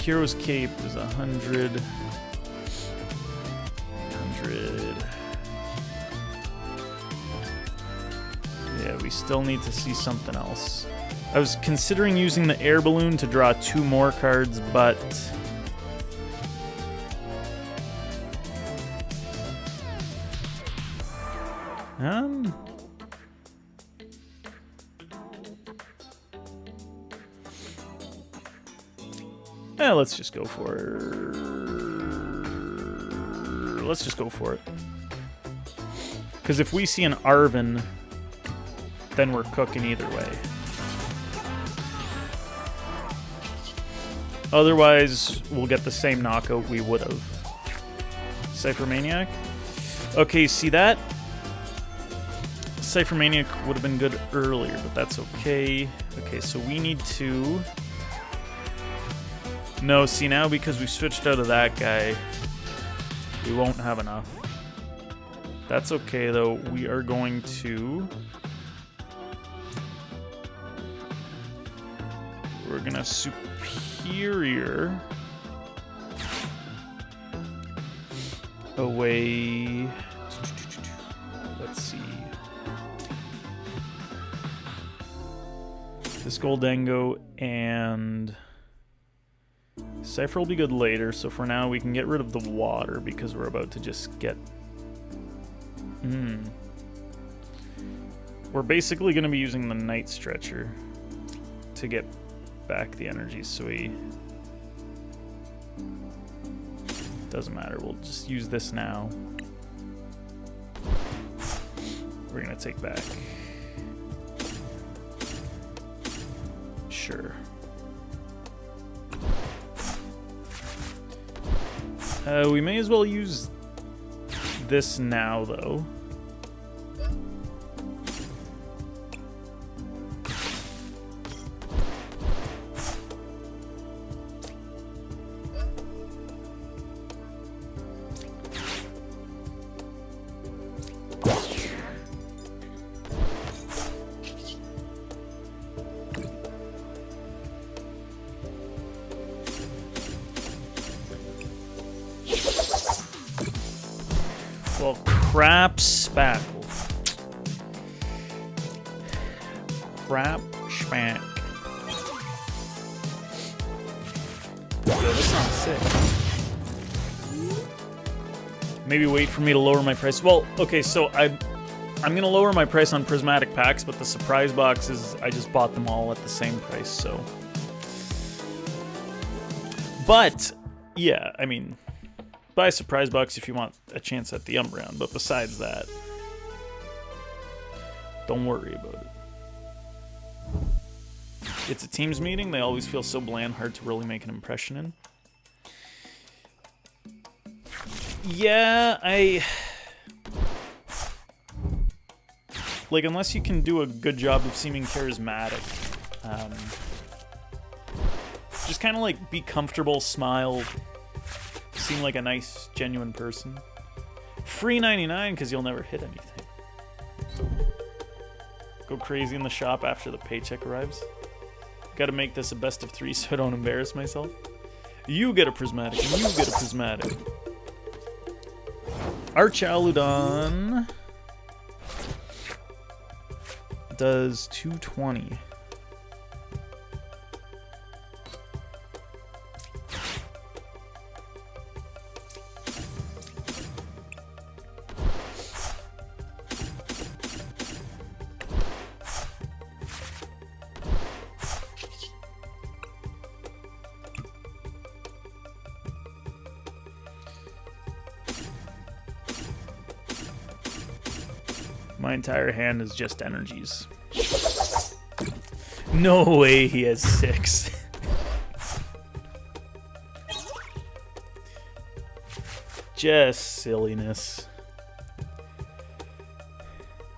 A: Hero's Cape is 100. 100. Yeah, we still need to see something else. I was considering using the air balloon to draw 2 more cards, but yeah, let's just go for it. Let's just go for it. Because if we see an Arven, then we're cooking either way. Otherwise, we'll get the same knockout we would have. Cypher Maniac? Okay, see that? Cypher Maniac would have been good earlier, but that's okay. Okay, so we need to... No, see now because we switched out of that guy, we won't have enough. That's okay though. We are going to... We're gonna superior away. Let's see. This Goldango and Cypher will be good later, so for now we can get rid of the water because we're about to just get... We're basically going to be using the Night Stretcher to get back the energy, so we... Doesn't matter, we'll just use this now. We're going to take back. Sure. We may as well use this now, though. Well, crap spackle. Crap spank. Yo, this sounds sick. Maybe wait for me to lower my price. Well, okay, so I'm gonna lower my price on prismatic packs, but the surprise boxes, I just bought them all at the same price, so. But, yeah, I mean, buy a surprise box if you want a chance at the Umbreon, but besides that, don't worry about it. It's a teams meeting, they always feel so bland, hard to really make an impression in. Yeah, like, unless you can do a good job of seeming charismatic, just kind of like be comfortable, smile, seem like a nice, genuine person. Free 99 because you'll never hit anything. Go crazy in the shop after the paycheck arrives. Gotta make this a best of 3 so I don't embarrass myself. You get a prismatic and you get a prismatic. Archaludon does 220. My entire hand is just energies. No way he has 6. Just silliness.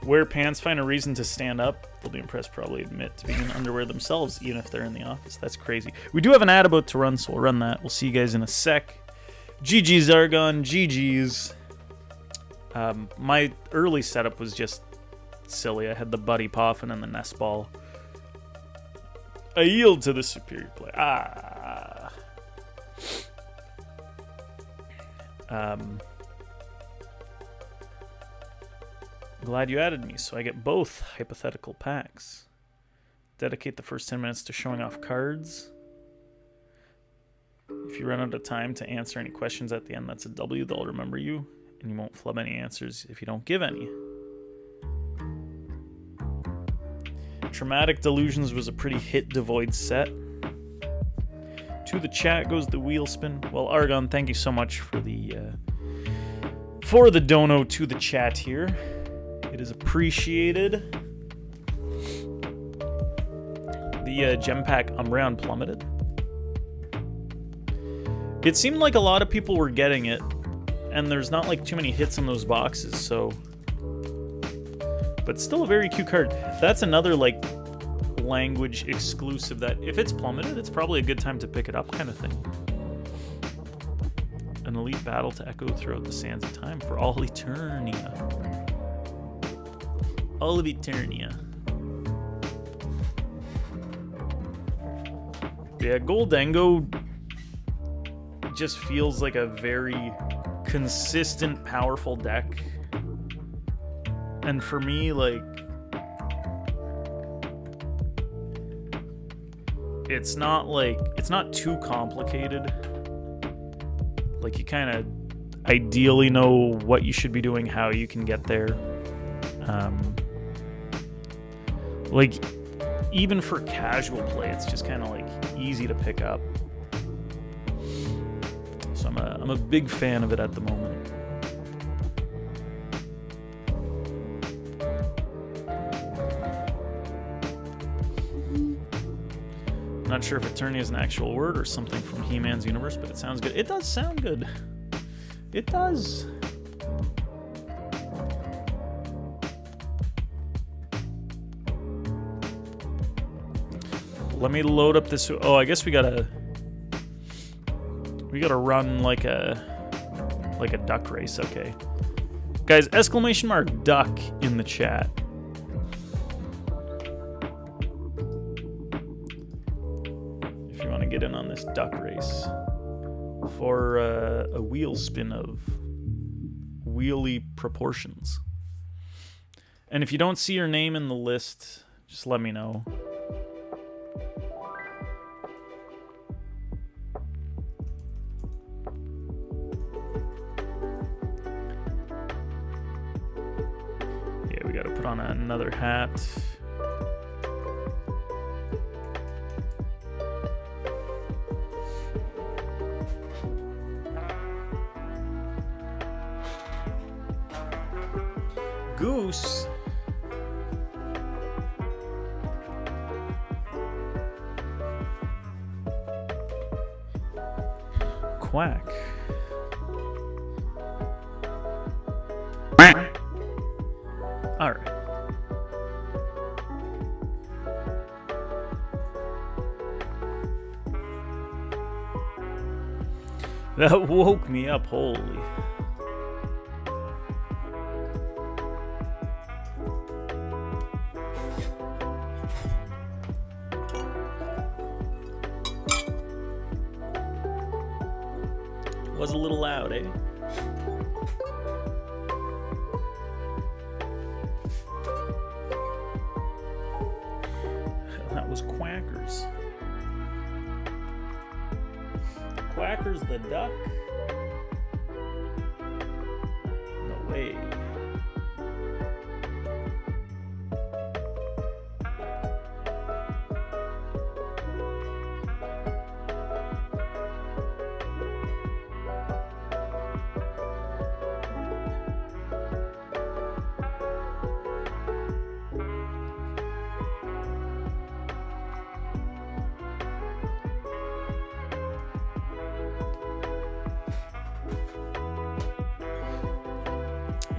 A: Wear pants, find a reason to stand up. They'll be impressed, probably admit to being in underwear themselves, even if they're in the office. That's crazy. We do have an ad about to run, so we'll run that. We'll see you guys in a sec. GG's Argon, GG's. My early setup was just silly. I had the Buddy Poffin and the Nest Ball. I yield to the superior play. Ah. Glad you added me, so I get both hypothetical packs. Dedicate the first 10 minutes to showing off cards. If you run out of time to answer any questions at the end, that's a W. They'll remember you, and you won't flub any answers if you don't give any. Traumatic Delusions was a pretty hit-devoid set. To the chat goes the wheel spin. Well, Argon, thank you so much for the dono to the chat here. It is appreciated. The gem pack Umbreon plummeted. It seemed like a lot of people were getting it, and there's not like too many hits in those boxes, so. But still a very cute card. That's another like language exclusive that if it's plummeted, it's probably a good time to pick it up kind of thing. An elite battle to echo throughout the sands of time for all Eternia. All of Eternia. Yeah, Goldengo just feels like a very consistent, powerful deck. And for me, like, it's not too complicated. Like, you kind of ideally know what you should be doing, how you can get there. Like, even for casual play, it's just kind of like easy to pick up. So I'm a big fan of it at the moment. Not sure if Eternia is an actual word or something from He-Man's universe, but it sounds good. It does sound good. It does. Let me load up this. Oh, I guess we gotta run like a duck race. Okay, guys! Exclamation mark duck in the chat. If you want to get in on this duck race for a wheel spin of wheelie proportions. And if you don't see your name in the list, just let me know. On another hat. Goose. Quack. All right. That woke me up, holy. Was a little loud, eh? That was Quackers. Quackers the duck? No way.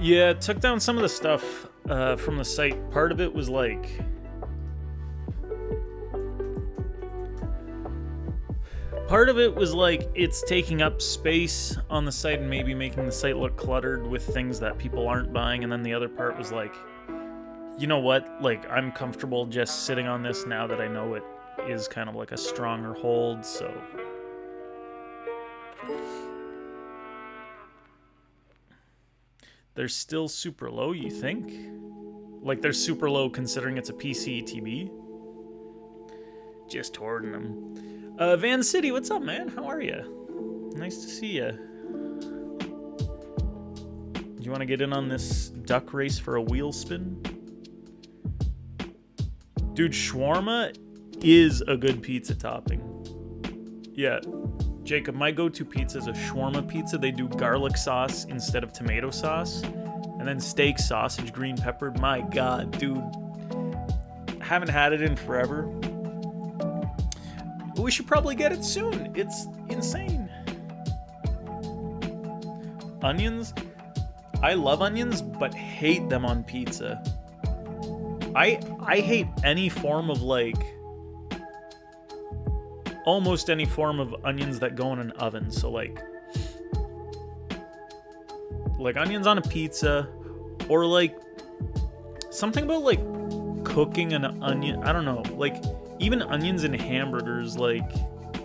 A: Yeah, took down some of the stuff from the site. Part of it was like... it's taking up space on the site and maybe making the site look cluttered with things that people aren't buying. And then the other part was like, you know what? Like, I'm comfortable just sitting on this now that I know it is kind of like a stronger hold, so... They're still super low, you think? Like, they're super low considering it's a PC TB? Just hoarding them. Van City, what's up, man? How are you? Nice to see you. Do you want to get in on this duck race for a wheel spin? Dude, shawarma is a good pizza topping. Yeah. Jacob, my go-to pizza is a shawarma pizza. They do garlic sauce instead of tomato sauce. And then steak, sausage, green pepper. My God, dude. Haven't had it in forever. But we should probably get it soon. It's insane. Onions. I love onions, but hate them on pizza. I hate any form of, like... almost any form of onions that go in an oven. So like onions on a pizza, or like something about like cooking an onion. I don't know, like even onions in hamburgers. Like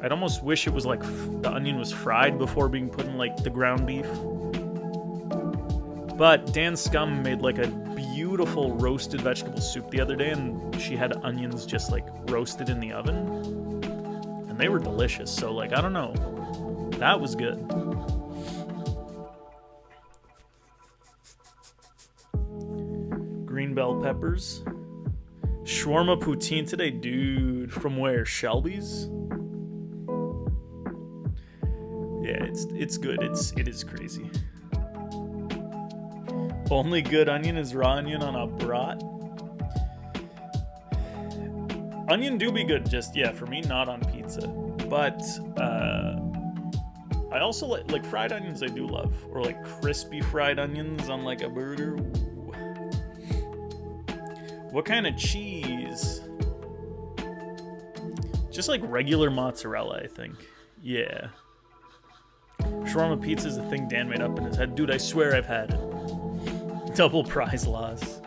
A: I'd almost wish it was like the onion was fried before being put in like the ground beef. But Dan Scum made like a beautiful roasted vegetable soup the other day, and she had onions just like roasted in the oven. And they were delicious, so like, I don't know. That was good. Green bell peppers. Shawarma poutine today, dude. From where? Shelby's? Yeah, it's good. It is crazy. Only good onion is raw onion on a brat. Onion do be good, just, yeah, for me, not on pizza. But, I also like fried onions I do love. Or, like, crispy fried onions on, like, a burger. Ooh. What kind of cheese? Just, like, regular mozzarella, I think. Yeah. Shawarma pizza is a thing Dan made up in his head. Dude, I swear I've had it. Double prize loss.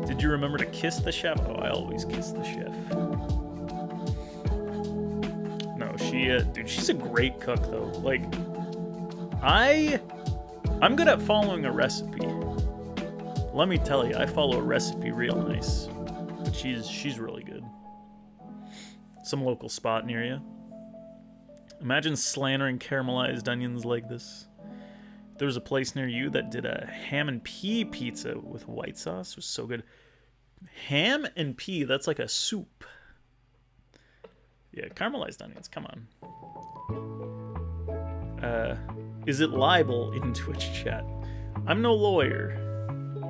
A: Did you remember to kiss the chef? Oh, I always kiss the chef. No, dude, she's a great cook though. Like, I'm good at following a recipe. Let me tell you, I follow a recipe real nice. But she's really good. Some local spot near you. Imagine slandering caramelized onions like this. There was a place near you that did a ham and pea pizza with white sauce. It was so good. Ham and pea, that's like a soup. Yeah, caramelized onions, come on. Is it libel in Twitch chat? I'm no lawyer,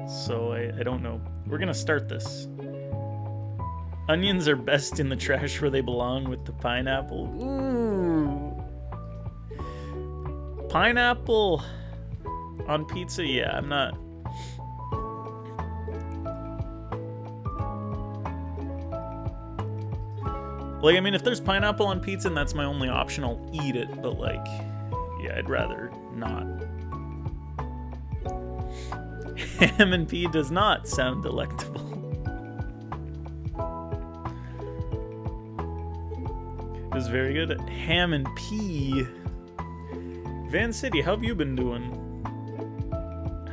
A: so I don't know. We're gonna start this. Onions are best in the trash where they belong with the pineapple. Ooh. Pineapple on pizza? Yeah, I'm not... Like, I mean, if there's pineapple on pizza and that's my only option, I'll eat it. But, like, yeah, I'd rather not. Ham and pea does not sound delectable. It was very good. Ham and pea. Van City, how have you been doing?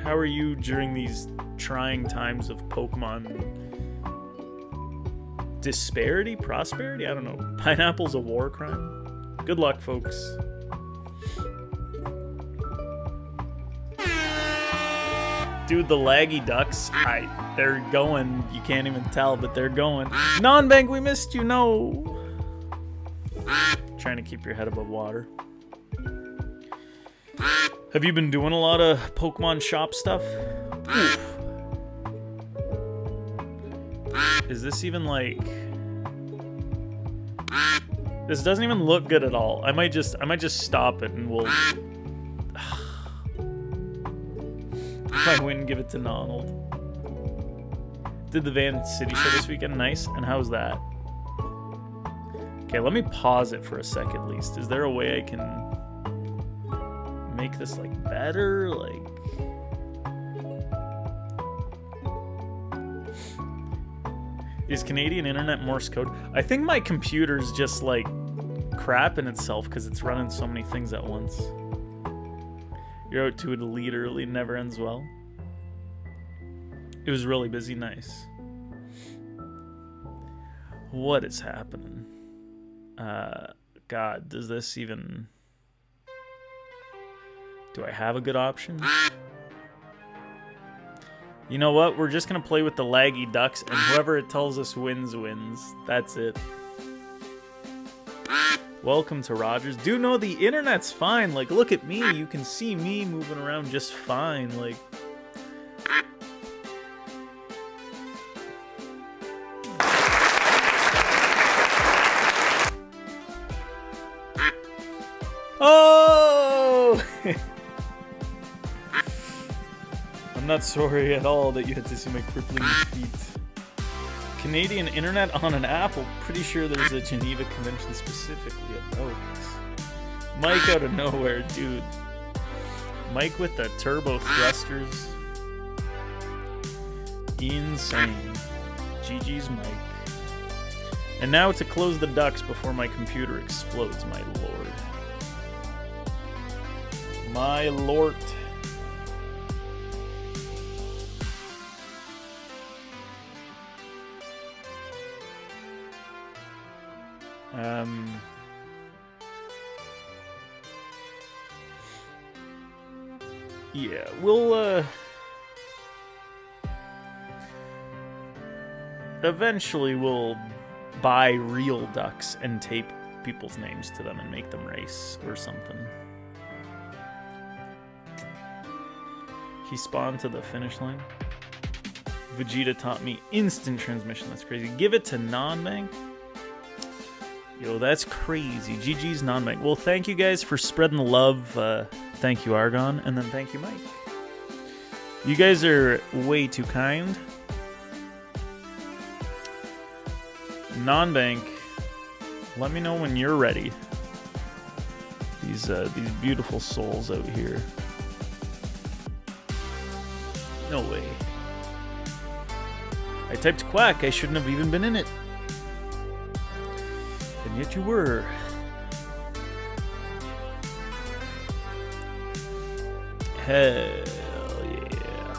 A: How are you during these trying times of Pokemon disparity? Prosperity? I don't know. Pineapple's a war crime? Good luck, folks. Dude, the laggy ducks, they're going. You can't even tell, but they're going. Non-bank, we missed you, no. Trying to keep your head above water. Have you been doing a lot of Pokemon shop stuff? Oof. Is this even like... This doesn't even look good at all. I might just stop it and we'll... If I win, give it to Donald. Did the Van City show this weekend? Nice. And how's that? Okay, let me pause it for a sec at least. Is there a way I can make this like better? Like... Is Canadian internet Morse code? I think my computer's just like crap in itself because it's running so many things at once. You're out to a lead early, never ends well. It was really busy, nice. What is happening? God, does this even... Do I have a good option? You know what? We're just going to play with the laggy ducks, and whoever it tells us wins, wins. That's it. Welcome to Rogers. Dude, no, the internet's fine. Like, look at me. You can see me moving around just fine. Like... Oh! I'm not sorry at all that you had to see my crippling feet. Canadian internet on an Apple. Pretty sure there's a Geneva Convention specifically about this. Mike out of nowhere, dude. Mike with the turbo thrusters. Insane. GG's Mike. And now to close the ducks before my computer explodes, my lord. My lord. Yeah, we'll, eventually we'll buy real ducks and tape people's names to them and make them race or something. He spawned to the finish line. Vegeta taught me instant transmission. That's crazy. Give it to Nonbank. Yo, that's crazy. GG's Nonbank. Well, thank you guys for spreading the love. Thank you, Argon. And then thank you, Mike. You guys are way too kind. Nonbank, let me know when you're ready. These beautiful souls out here. No way. I typed quack. I shouldn't have even been in it. And yet you were. Hell yeah.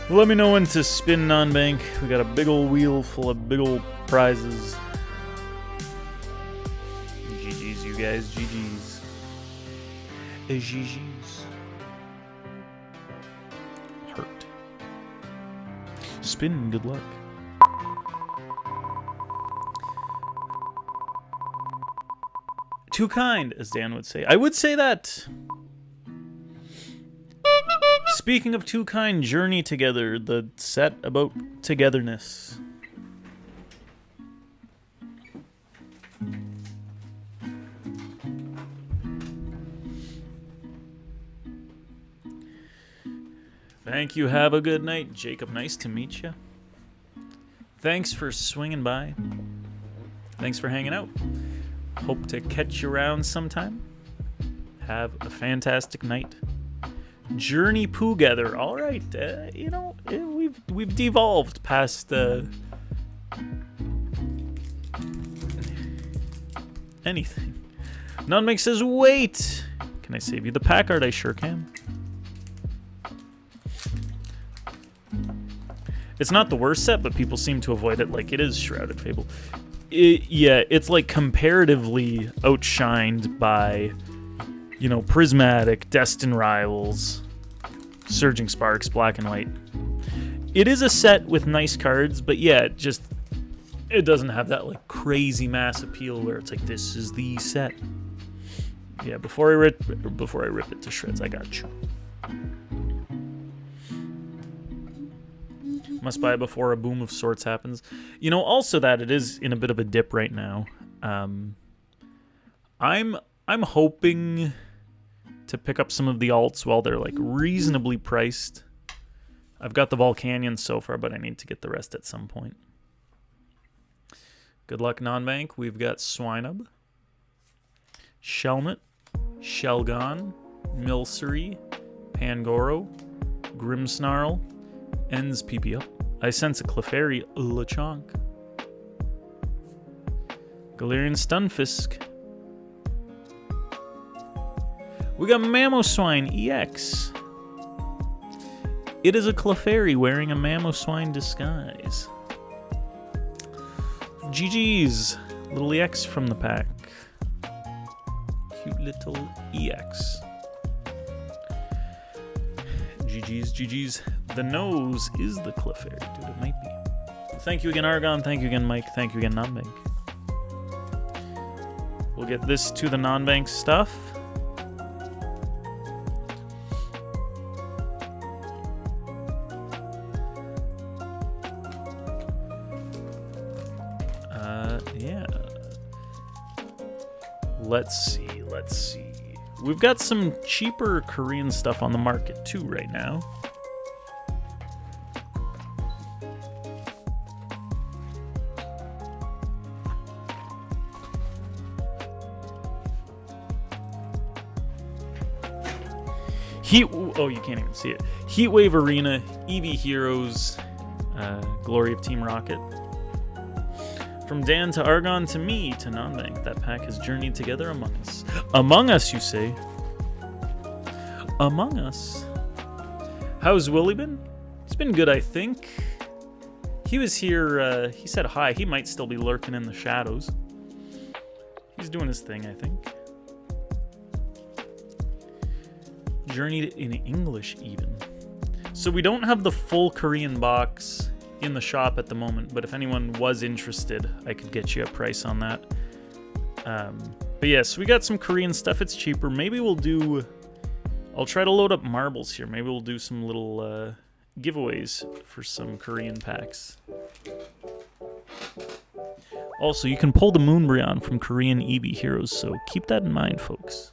A: Let me know when to spin Nonbank. We got a big old wheel full of big old prizes. GG's, you guys. GG's. GG's. Hurt. Spin, good luck. Too kind, as Dan would say. I would say that. Speaking of too kind, Journey Together, the set about togetherness. Thank you. Have a good night, Jacob. Nice to meet you. Thanks for swinging by. Thanks for hanging out. Hope to catch you around sometime. Have a fantastic night. Journey Poogether. All right, you know, we've devolved past anything. Nonbank says, wait. Can I save you the Packard? I sure can. It's not the worst set, but people seem to avoid it like it is Shrouded Fable. Yeah, it's like comparatively outshined by, you know, Prismatic, Destined Rivals, Surging Sparks, Black and White. It is a set with nice cards, but yeah, it doesn't have that like crazy mass appeal where it's like, this is the set. Yeah, before I rip it to shreds, I got you. Must buy before a boom of sorts happens. You know, also that it is in a bit of a dip right now. I'm hoping to pick up some of the alts while they're like reasonably priced. I've got the Volcanion so far, but I need to get the rest at some point. Good luck, Nonbank. We've got Swinub, Shelmet, Shelgon, Milcery, Pangoro, Grimmsnarl, Ends PP up. I sense a Clefairy, Lechonk. Galarian Stunfisk. We got Mamoswine EX. It is a Clefairy wearing a Mamoswine disguise. GG's. Little EX from the pack. Cute little EX. GG's. The nose is the Clefairy, dude. It might be. Thank you again, Argon. Thank you again, Mike. Thank you again, Nonbank. We'll get this to the non-bank stuff. Yeah. Let's see. We've got some cheaper Korean stuff on the market too right now. Oh, you can't even see it. Heatwave Arena, Eevee Heroes, Glory of Team Rocket. From Dan to Argon to me to Nonbank, that pack has journeyed together among us. Among us, you say? Among us. How's Willie been? He's been good, I think. He was here, he said hi. He might still be lurking in the shadows. He's doing his thing, I think. Journeyed in English, even. So we don't have the full Korean box in the shop at the moment, but if anyone was interested, I could get you a price on that. But yes, we got some Korean stuff. It's cheaper. Maybe we'll do... I'll try to load up marbles here. Maybe we'll do some little giveaways for some Korean packs. Also, you can pull the Moonbryon from Korean Eevee Heroes, so keep that in mind, folks.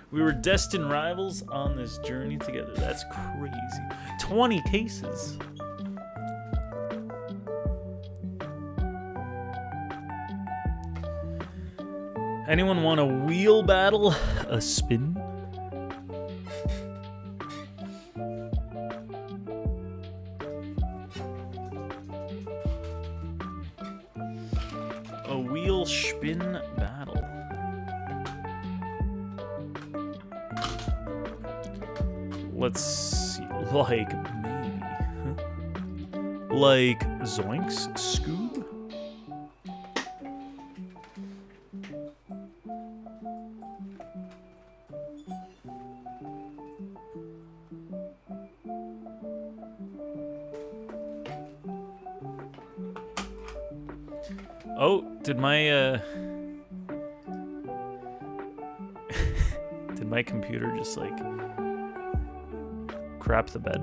A: We were destined rivals on this journey together. That's crazy. 20 cases. Anyone want a wheel battle? A spin? A wheel spin battle. Let's see, like maybe, like Zoinks, Scoob? Oh, did my, did my computer just like crap the bed?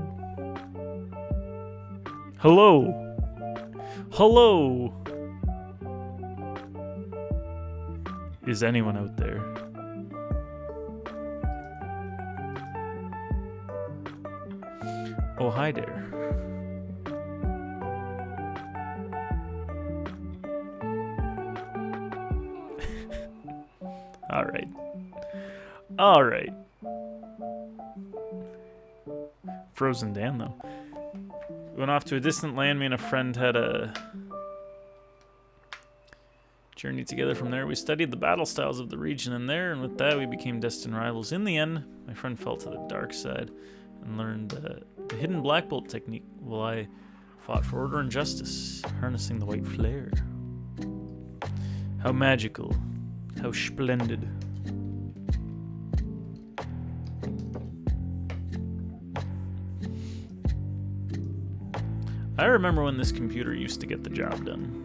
A: Hello? Hello? Is anyone out there? Oh, hi there. All right. All right. Frozen Dan, though. We went off to a distant land. Me and a friend had a journey together from there. We studied the battle styles of the region and there, and with that we became destined rivals. In the end, my friend fell to the dark side and learned the hidden Black Bolt technique while I fought for order and justice, harnessing the white flare. How magical. How splendid. I remember when this computer used to get the job done.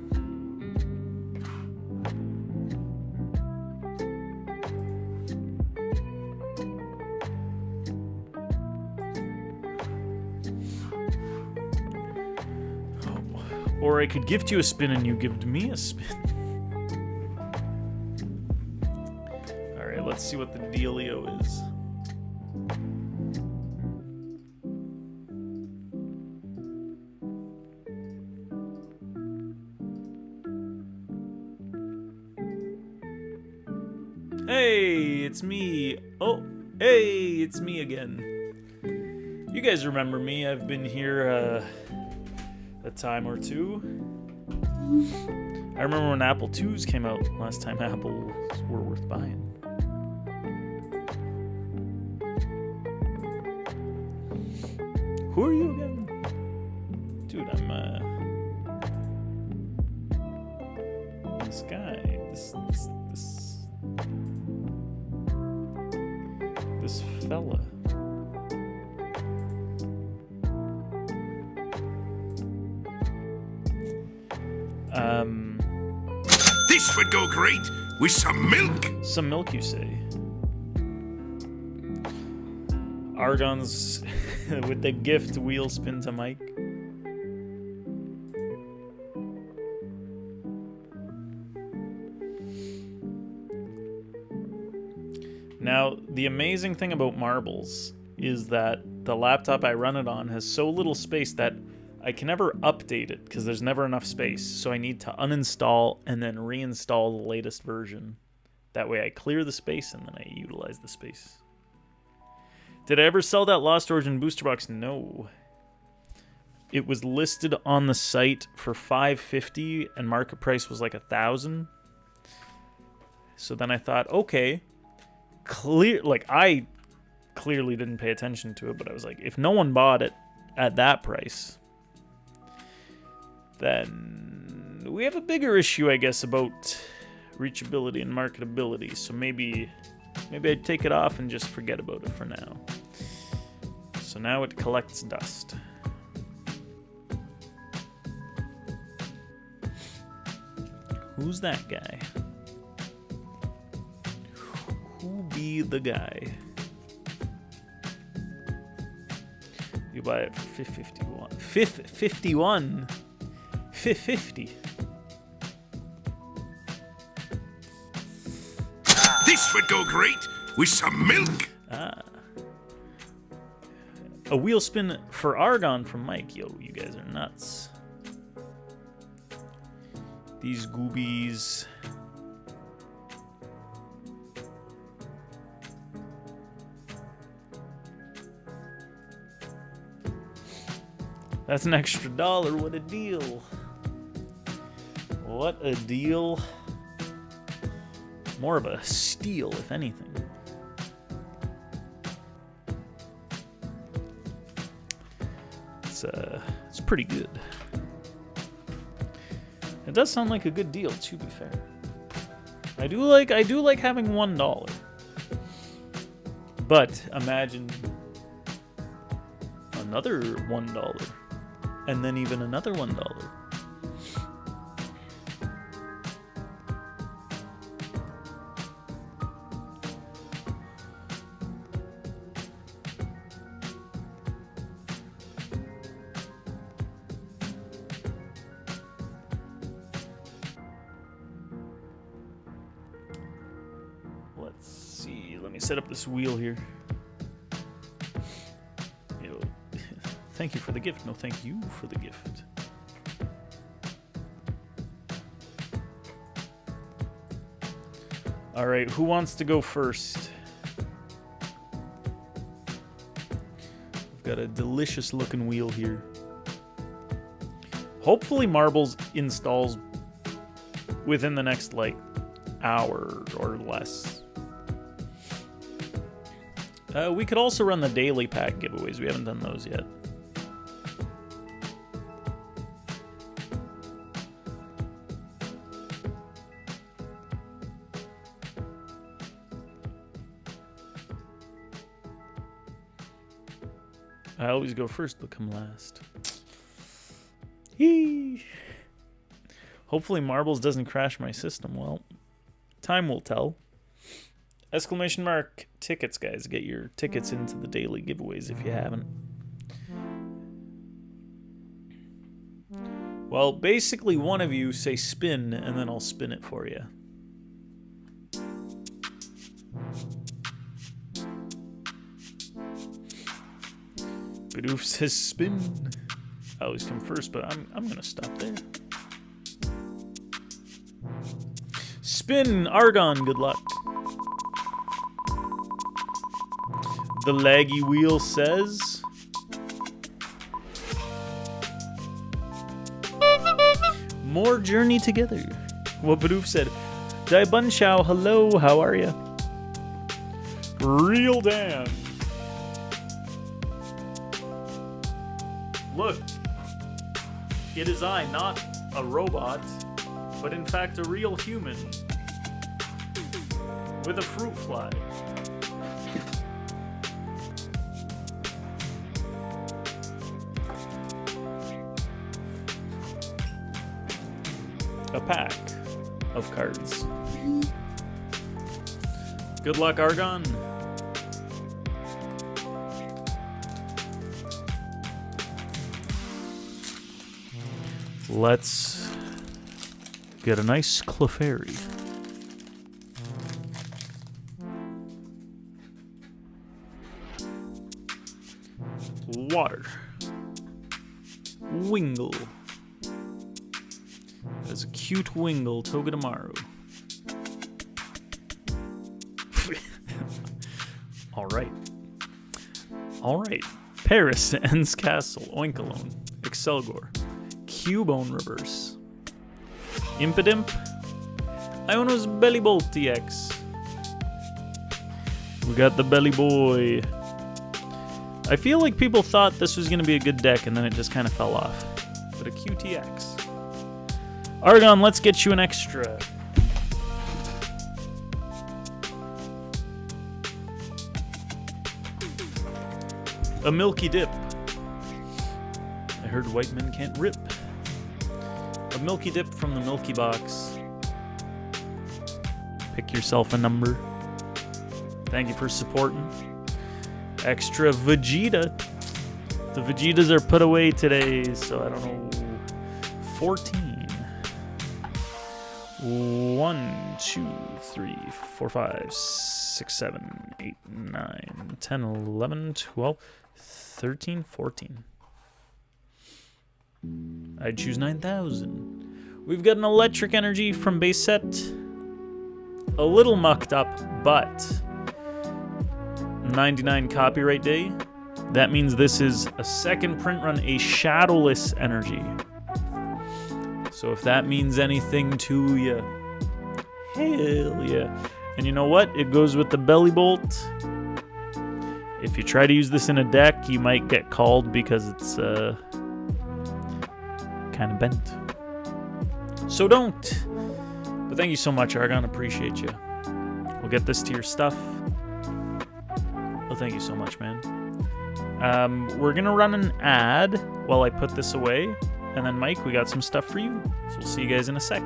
A: Or I could gift you a spin and you give me a spin. Alright, let's see what the dealio is. Hey, it's me. Oh, hey, it's me again. You guys remember me. I've been here a time or two. I remember when Apple IIs came out last time Apples were worth buying. Who are you again? Dude, I'm this guy. This fella.
E: This would go great with some milk.
A: Some milk, you say? Argon's with the gift wheel spin to Mike. Now, the amazing thing about marbles is that the laptop I run it on has so little space that I can never update it because there's never enough space. So I need to uninstall and then reinstall the latest version. That way I clear the space and then I utilize the space. Did I ever sell that Lost Origin booster box? No. It was listed on the site for $550 and market price was like $1,000. So then I thought, okay, I clearly didn't pay attention to it, but I was like, if no one bought it at that price, then we have a bigger issue, I guess, about reachability and marketability. So maybe I'd take it off and just forget about it for now. So now it collects dust. Who's that guy? Who be the guy? You buy it for $551. $551. $550.
E: This would go great with some milk.
A: A wheel spin for Argon from Mike. Yo, you guys are nuts. These goobies. That's an extra $1. What a deal. What a deal. More of a steal, if anything. It's pretty good. It does sound like a good deal, to be fair. I do like having $1. But imagine another $1. And then even another $1. Let's see. Let me set up this wheel here. Thank you for the gift. No, thank you for the gift. All right, who wants to go first? We've got a delicious looking wheel here. Hopefully Marbles installs within the next, like, hour or less. We could also run the daily pack giveaways. We haven't done those yet. I always go first, but come last. Yee. Hopefully Marbles doesn't crash my system. Well, time will tell. Exclamation mark tickets, guys. Get your tickets into the daily giveaways if you haven't. Well, basically one of you say spin, and then I'll spin it for you. Bidoof says spin. I always come first, but I'm gonna stop there. Spin, Argon, good luck. The laggy wheel says... more journey together. What Bidoof said. Dai Bunchow, hello, how are ya? Real Dan. Look, it is I, not a robot, but in fact a real human with a fruit fly. A pack of cards. Good luck, Argon. Let's get a nice Clefairy. Water. Wingle. That's a cute Wingle, Togedemaru. Alright. Alright. Paris, Ends Castle, Oinkalone, Excelgor, Cubone Reverse, Impidimp, Iono's Bellybolt TX. We got the Belly Boy. I feel like people thought this was going to be a good deck and then it just kind of fell off. But a QTX. Argon, let's get you an extra. A Milky Dip. I heard white men can't rip. A Milky Dip from the Milky Box. Pick yourself a number. Thank you for supporting. Extra Vegeta. The Vegetas are put away today, so I don't know. 14. 1, 2, 3, 4, 5, 6, 7, 8, 9, 10, 11, 12, 13, 14. I'd choose 9,000. We've got an Electric Energy from base set. A little mucked up, but 99 copyright day. That means this is a second print run, a Shadowless Energy. So if that means anything to you, hell yeah. And you know what? It goes with the Belly Bolt. If you try to use this in a deck, you might get called because it's kind of bent. So don't. But thank you so much, Argon. Appreciate you. We'll get this to your stuff. Well, thank you so much, man. We're going to run an ad while I put this away. And then, Mike, we got some stuff for you. So we'll see you guys in a sec.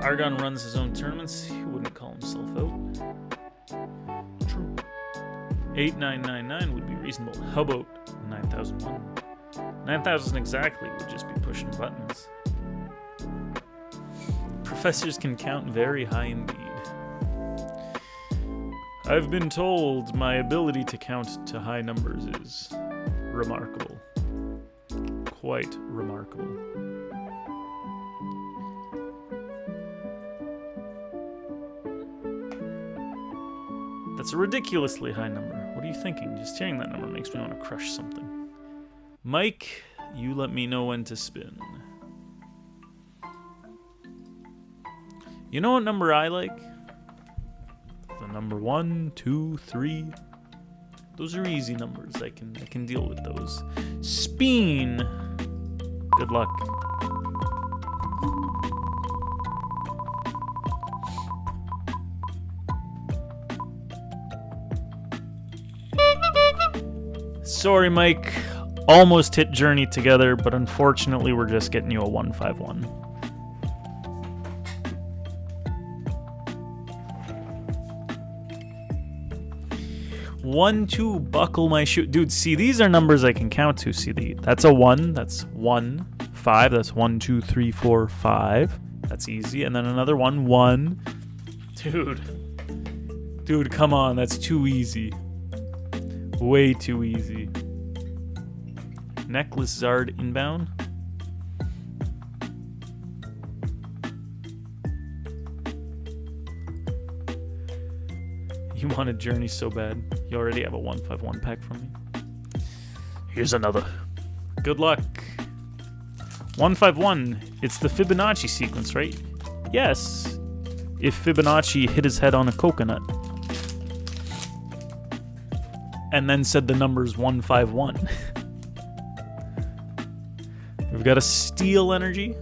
A: Argon runs his own tournaments. He wouldn't call himself out. True. 8999 would be reasonable. How about 9001? 9000 exactly would just be pushing buttons. Professors can count very high indeed. I've been told my ability to count to high numbers is remarkable. Quite remarkable. That's a ridiculously high number. What are you thinking? Just hearing that number makes me want to crush something. Mike, you let me know when to spin. You know what number I like? The number 1, 2, 3. Those are easy numbers. I can deal with those. Spin. Good luck. Sorry, Mike. Almost hit Journey together, but unfortunately we're just getting you a 151. 1, 2, buckle my shoe. Dude, see, these are numbers I can count to. See, that's a 1. That's 1. 5. That's 1, 2, 3, 4, 5. That's easy. And then another 1. 1. Dude, come on. That's too easy. Way too easy. Necklace Zard inbound. You wanted Journey so bad. You already have a 151 pack from me. Here's another. Good luck. 151. It's the Fibonacci sequence, right? Yes. If Fibonacci hit his head on a coconut. And then said the number's 151. We've got a Steel Energy.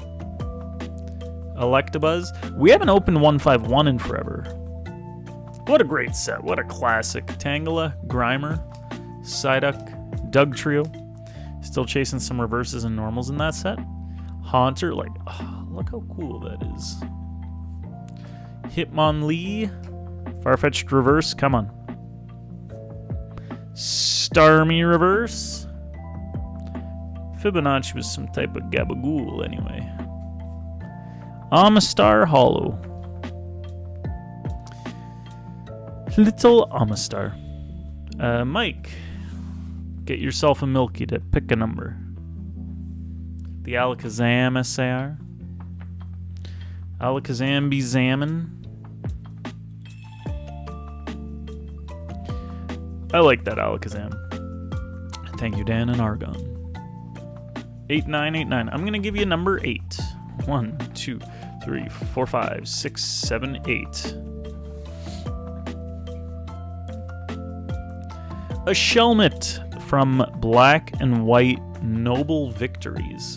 A: Electabuzz. We haven't opened 151 in forever. What a great set. What a classic. Tangela, Grimer, Psyduck, Dugtrio. Still chasing some reverses and normals in that set. Haunter, like, oh, look how cool that is. Hitmonlee, Farfetch'd reverse, come on. Starmie reverse. Fibonacci was some type of gabagool anyway. Amistar Hollow. Little Amistar. Mike, get yourself a Milky to pick a number. The Alakazam SAR. Alakazam be Zamin. I like that Alakazam. Thank you, Dan and Argon. 8989. I'm going to give you number 8. 1, 2, 3, 4, 5, 6, 7, 8. A Shelmet from Black and White Noble Victories.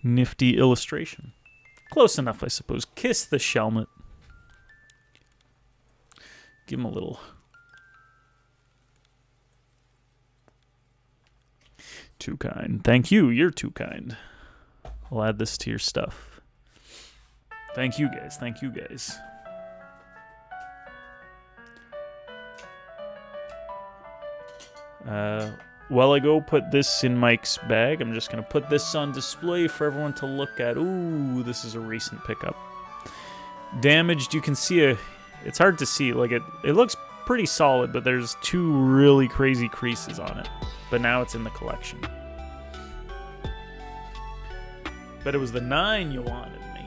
A: Nifty illustration. Close enough, I suppose. Kiss the Shelmet. Give him a little. Too kind. Thank you. You're too kind. I'll add this to your stuff. Thank you, guys. Thank you, guys. While I go put this in Mike's bag, I'm just going to put this on display for everyone to look at. Ooh, this is a recent pickup. Damaged, you can see it's hard to see. Like it looks pretty solid, but there's 2 really crazy creases on it. But now it's in the collection. But it was the 9 you wanted, mate.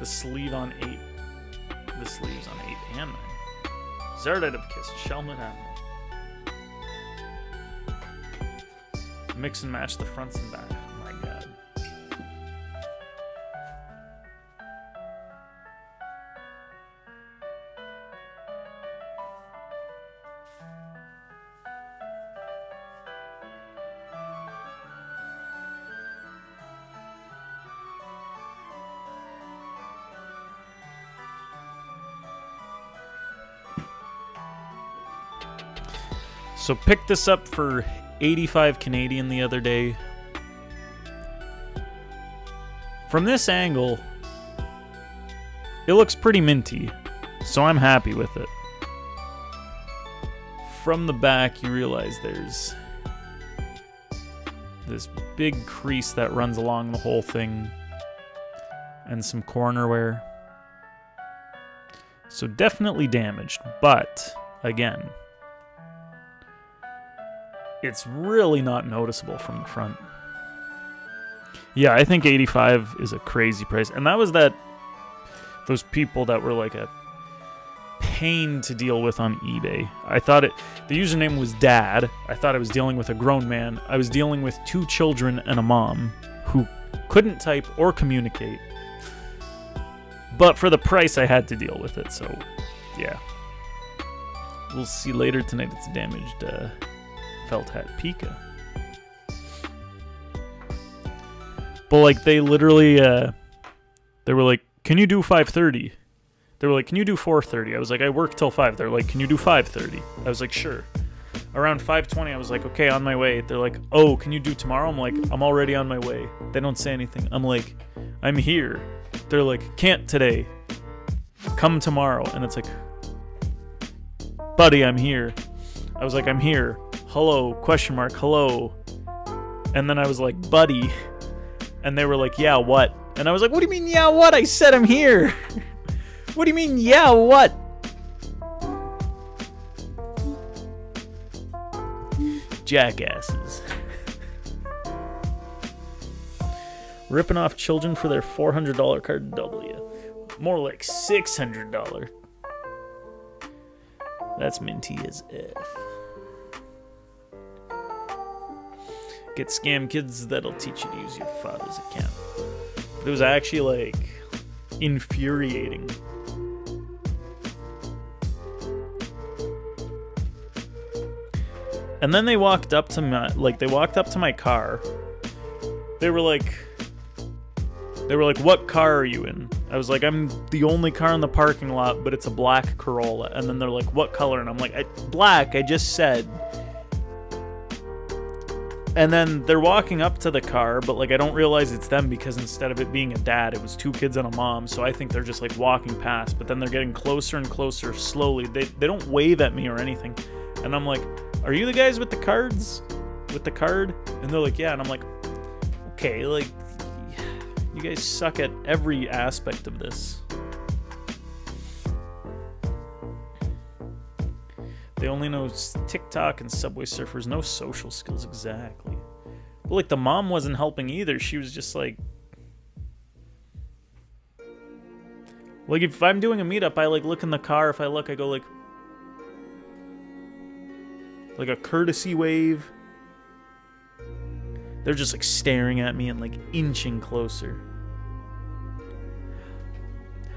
A: The sleeve on 8. The sleeves on 8 and 9. Zardite of Kiss, Shelmet Admiral. Mix and match the fronts and back. Oh my god. So picked this up for 85 Canadian the other day. From this angle, it looks pretty minty, so I'm happy with it. From the back, you realize there's this big crease that runs along the whole thing and some corner wear. So definitely damaged, but again, it's really not noticeable from the front. Yeah, I think 85 is a crazy price. And that was those people that were like pain to deal with on eBay. I thought the username was Dad. I thought I was dealing with a grown man. I was dealing with 2 children and a mom who couldn't type or communicate. But for the price, I had to deal with it, so yeah. We'll see later tonight it's a damaged felt hat Pika. But like they literally, they were like, can you do 5:30? They were like, can you do 4:30? I was like, I work till 5. They're like, can you do 5:30? I was like, sure. Around 5:20, I was like, okay, on my way. They're like, oh, can you do tomorrow? I'm like, I'm already on my way. They don't say anything. I'm like, I'm here. They're like, can't today. Come tomorrow. And it's like, buddy, I'm here. I was like, I'm here. Hello, question mark, hello. And then I was like, buddy. And they were like, yeah, what? And I was like, what do you mean, yeah, what? I said I'm here. What do you mean, yeah, what? Jackasses. Ripping off children for their $400 card W. More like $600. That's minty as F. Get scam kids that'll teach you to use your father's account. But it was actually like infuriating. And then they walked up to my car. They were like, what car are you in? I was like, I'm the only car in the parking lot, but it's a black Corolla. And then they're like, what color? And I'm like, black, I just said. And then they're walking up to the car, but like I don't realize it's them because instead of it being a dad, it was 2 kids and a mom. So I think they're just like walking past, but then they're getting closer and closer slowly. They don't wave at me or anything. And I'm like, are you the guys with the cards? With the card? And they're like, yeah. And I'm like, okay, like, you guys suck at every aspect of this. They only know TikTok and Subway Surfers, no social skills exactly. But like the mom wasn't helping either. She was just like if I'm doing a meetup, I like look in the car. If I look, I go like a courtesy wave. They're just like staring at me and like inching closer.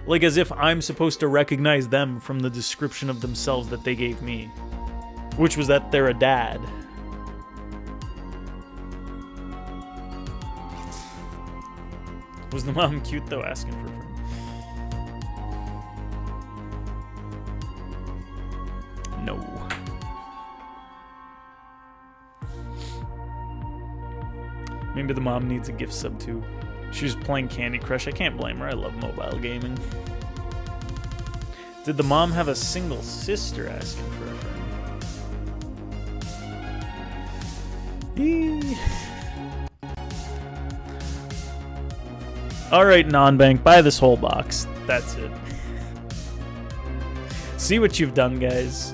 A: Like as if I'm supposed to recognize them from the description of themselves that they gave me. Which was that they're a dad. Was the mom cute though, asking for a friend? No. Maybe the mom needs a gift sub too. She was playing Candy Crush. I can't blame her. I love mobile gaming. Did the mom have a single sister asking for a friend? Alright, non-bank. Buy this whole box. That's it. See what you've done, guys.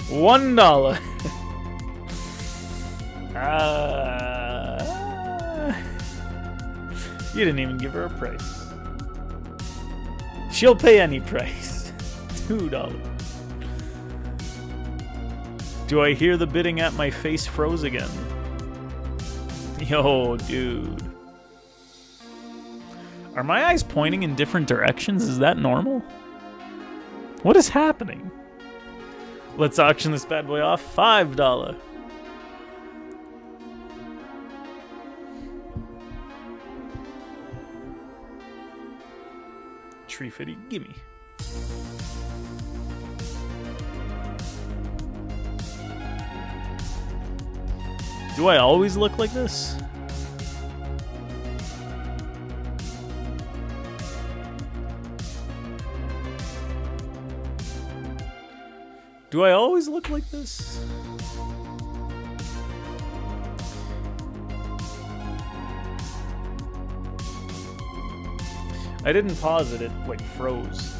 A: $1. You didn't even give her a price. She'll pay any price. $2. Do I hear the bidding at my face froze again? Yo, dude. Are my eyes pointing in different directions? Is that normal? What is happening? Let's auction this bad boy off. $5. Tree fitty, gimme. Do I always look like this? Do I always look like this? I didn't pause it, it like froze.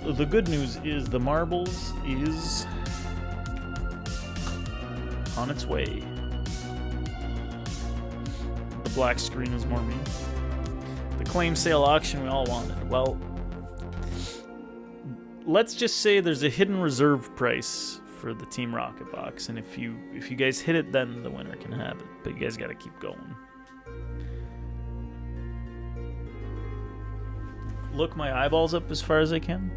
A: The good news is the marbles is on its way. The black screen is more me. The claim sale auction we all wanted. Well, let's just say there's a hidden reserve price for the Team Rocket box, and if you guys hit it, then the winner can have it. But you guys got to keep going. Look my eyeballs up as far as I can.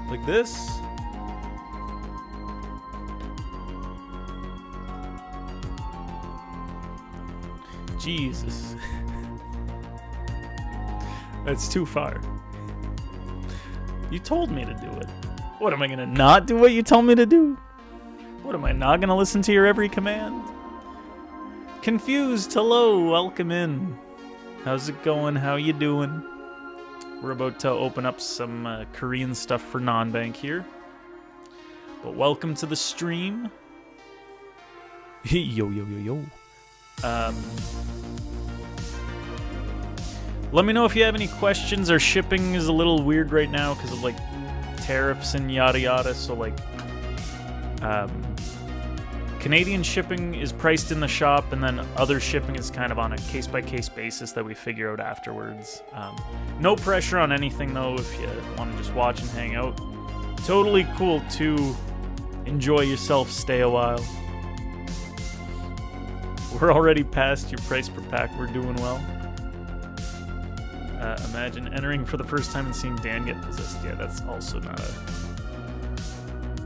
A: Like this. Jesus. That's too far. You told me to do it. What, am I gonna not do what you told me to do? What, am I not gonna listen to your every command? Confused, hello, welcome in. How's it going? How you doing? We're about to open up some Korean stuff for non-bank here. But welcome to the stream. Yo, yo, yo, yo. Let me know if you have any questions. Our shipping is a little weird right now because of like tariffs and yada yada. So like Canadian shipping is priced in the shop, and then other shipping is kind of on a case-by-case basis that we figure out afterwards. No pressure on anything though. If you want to just watch and hang out, totally cool to enjoy yourself, stay a while. We're already past your price per pack. We're doing well. Imagine entering for the first time and seeing Dan get possessed. Yeah, that's also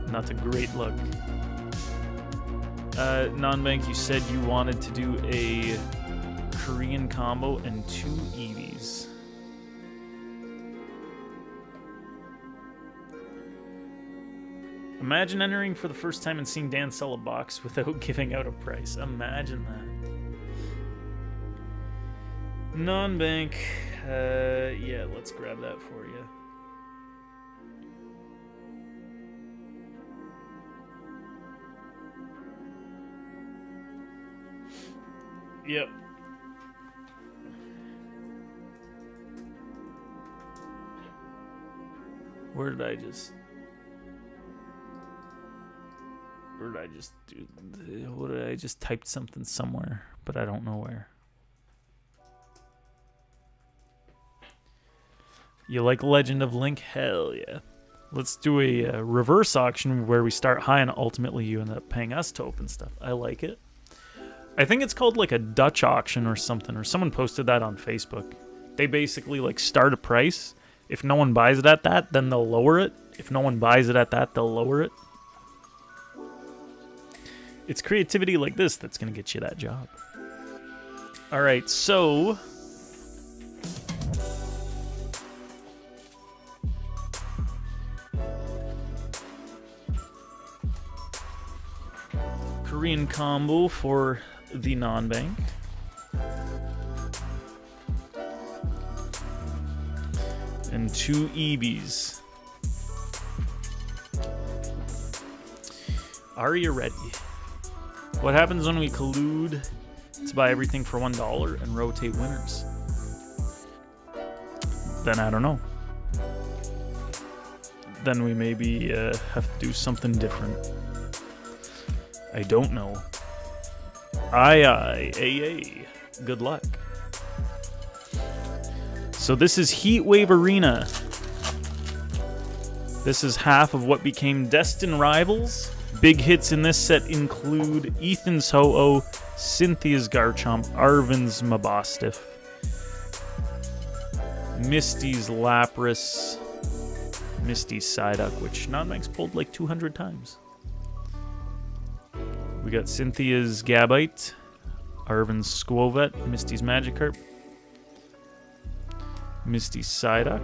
A: not a great look. Non-bank, you said you wanted to do a Korean combo and 2 EVs. Imagine entering for the first time and seeing Dan sell a box without giving out a price. Imagine that. Non-bank, yeah, let's grab that for you. Yep. Where did I just do? What did I just typed something somewhere, but I don't know where. You like Legend of Link? Hell yeah. Let's do a reverse auction where we start high and ultimately you end up paying us to open stuff. I like it. I think it's called like a Dutch auction or something, or someone posted that on Facebook. They basically like start a price. If no one buys it at that, then they'll lower it. If no one buys it at that, they'll lower it. It's creativity like this that's going to get you that job. All right, so Korean combo for the non-bank. And 2 EBs. Are you ready? What happens when we collude to buy everything for $1 and rotate winners? Then I don't know. Then we maybe have to do something different. I don't know. Aye. Good luck. So this is Heatwave Arena. This is half of what became Destin Rivals. Big hits in this set include Ethan's Ho-Oh, Cynthia's Garchomp, Arvin's Mabostiff, Misty's Lapras, Misty's Psyduck, which non-Max pulled like 200 times. We got Cynthia's Gabite, Arvin's Squovet, Misty's Magikarp, Misty's Psyduck.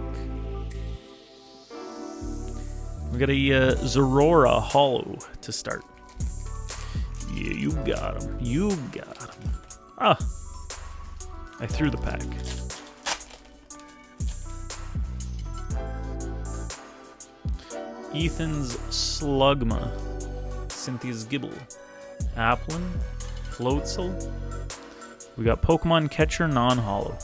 A: We got a Zorora Hollow to start. Yeah, you got him. You got him. Ah, I threw the pack. Ethan's Slugma, Cynthia's Gibble, Applin, Floatzel. We got Pokemon Catcher non-hollow.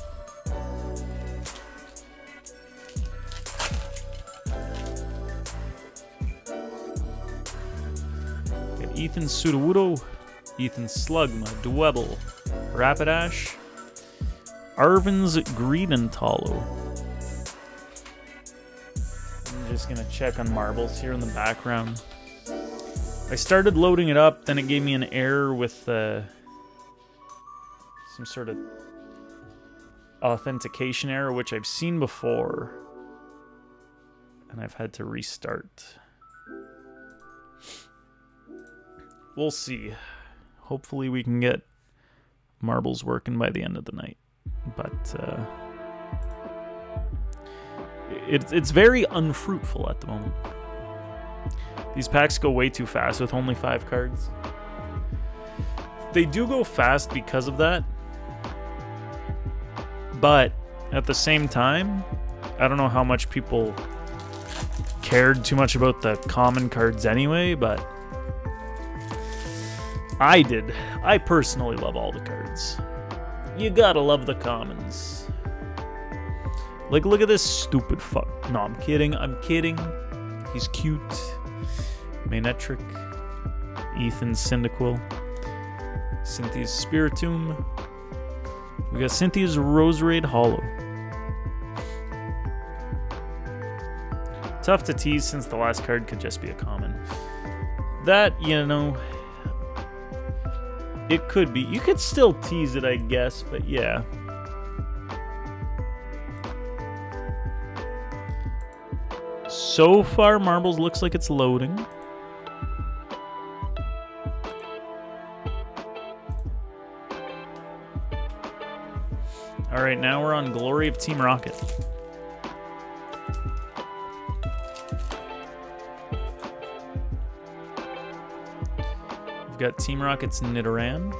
A: Ethan Sudowoodo, Ethan Slugma, Dwebble, Rapidash, Arvin's Greedentalo. I'm just gonna check on marbles here in the background. I started loading it up, then it gave me an error with some sort of authentication error, which I've seen before. And I've had to restart. We'll see. Hopefully we can get marbles working by the end of the night. But it's very unfruitful at the moment. These packs go way too fast with only 5 cards. They do go fast because of that. But at the same time, I don't know how much people cared too much about the common cards anyway, but I did. I personally love all the cards. You gotta love the commons. Like, look at this stupid fuck. No, I'm kidding. I'm kidding. He's cute. Manectric. Ethan Cyndaquil. Cynthia's Spiritomb. We got Cynthia's Roserade Hollow. Tough to tease since the last card could just be a common. That, you know, it could be. You could still tease it, I guess, but yeah. So far, Marbles looks like it's loading. Alright, now we're on Glory of Team Rocket. We've got Team Rocket's Nidoran,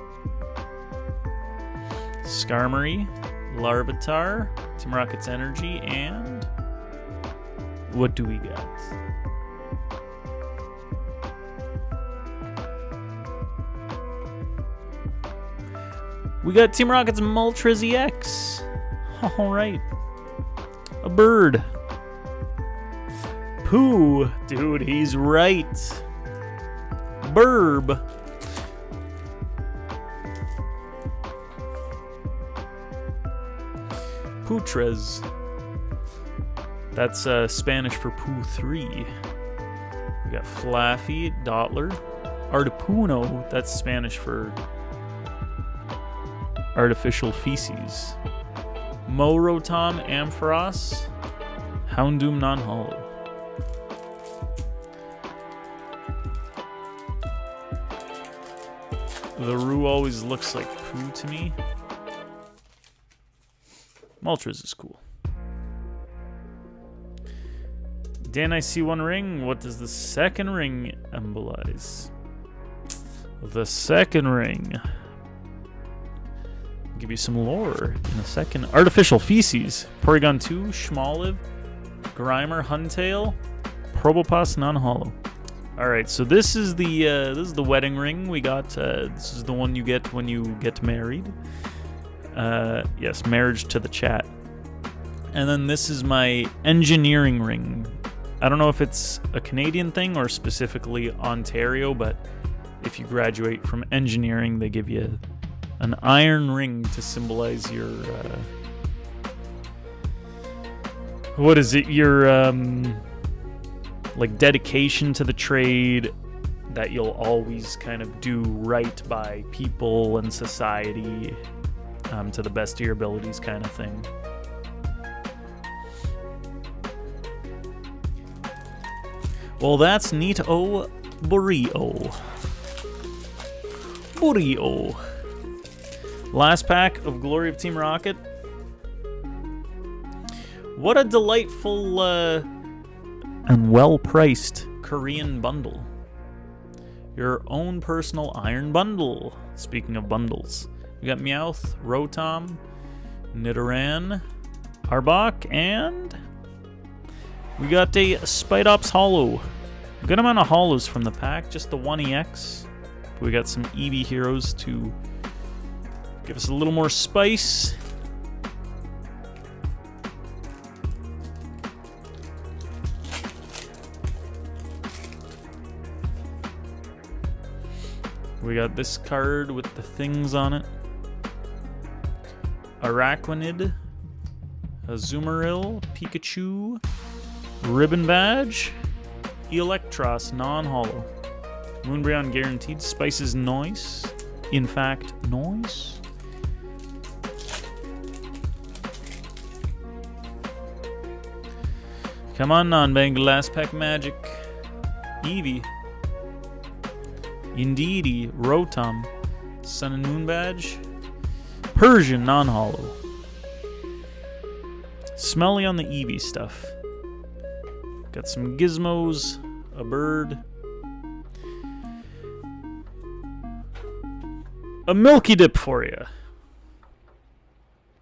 A: Skarmory, Larvitar, Team Rocket's Energy, and what do we got? We got Team Rocket's Moltres EX. Alright. A bird. Pooh. Dude, he's right. Burb. Putres. That's Spanish for Pooh 3. We got Flaffy, Dottler. Artipuno. That's Spanish for artificial feces. Morotom, Ampharos, Houndoom non-hollow. The Roo always looks like poo to me. Moltres is cool. Dan, I see one ring. What does the second ring embolize? The second ring. Give you some lore in a second. Artificial Feces. Porygon 2, Schmoliv, Grimer, Huntail, Probopass non-hollow. Alright, so this is the wedding ring we got. This is the one you get when you get married. Yes, marriage to the chat. And then this is my engineering ring. I don't know if it's a Canadian thing or specifically Ontario, but if you graduate from engineering, they give you an iron ring to symbolize your what is it? Your like dedication to the trade, that you'll always kind of do right by people and society to the best of your abilities, kind of thing. Well, that's neat. Oh, Burrito. Burrito. Last pack of Glory of Team Rocket. What a delightful and well-priced Korean bundle. Your own personal iron bundle. Speaking of bundles. We got Meowth, Rotom, Nidoran, Arbok, and we got a Spidops Hollow. Good amount of hollows from the pack, just the one EX. We got some Eevee heroes to give us a little more spice. We got this card with the things on it. Araquanid, Azumarill, Pikachu, Ribbon Badge, Electros, non-holo. Moonbreon guaranteed. Spices Noise. In fact, Noise. Come on, non-bank. Last pack magic. Eevee. Indeedee. Rotom. Sun and Moon Badge. Persian, non-holo. Smelly on the Eevee stuff. Got some gizmos. A bird. A Milky Dip for you.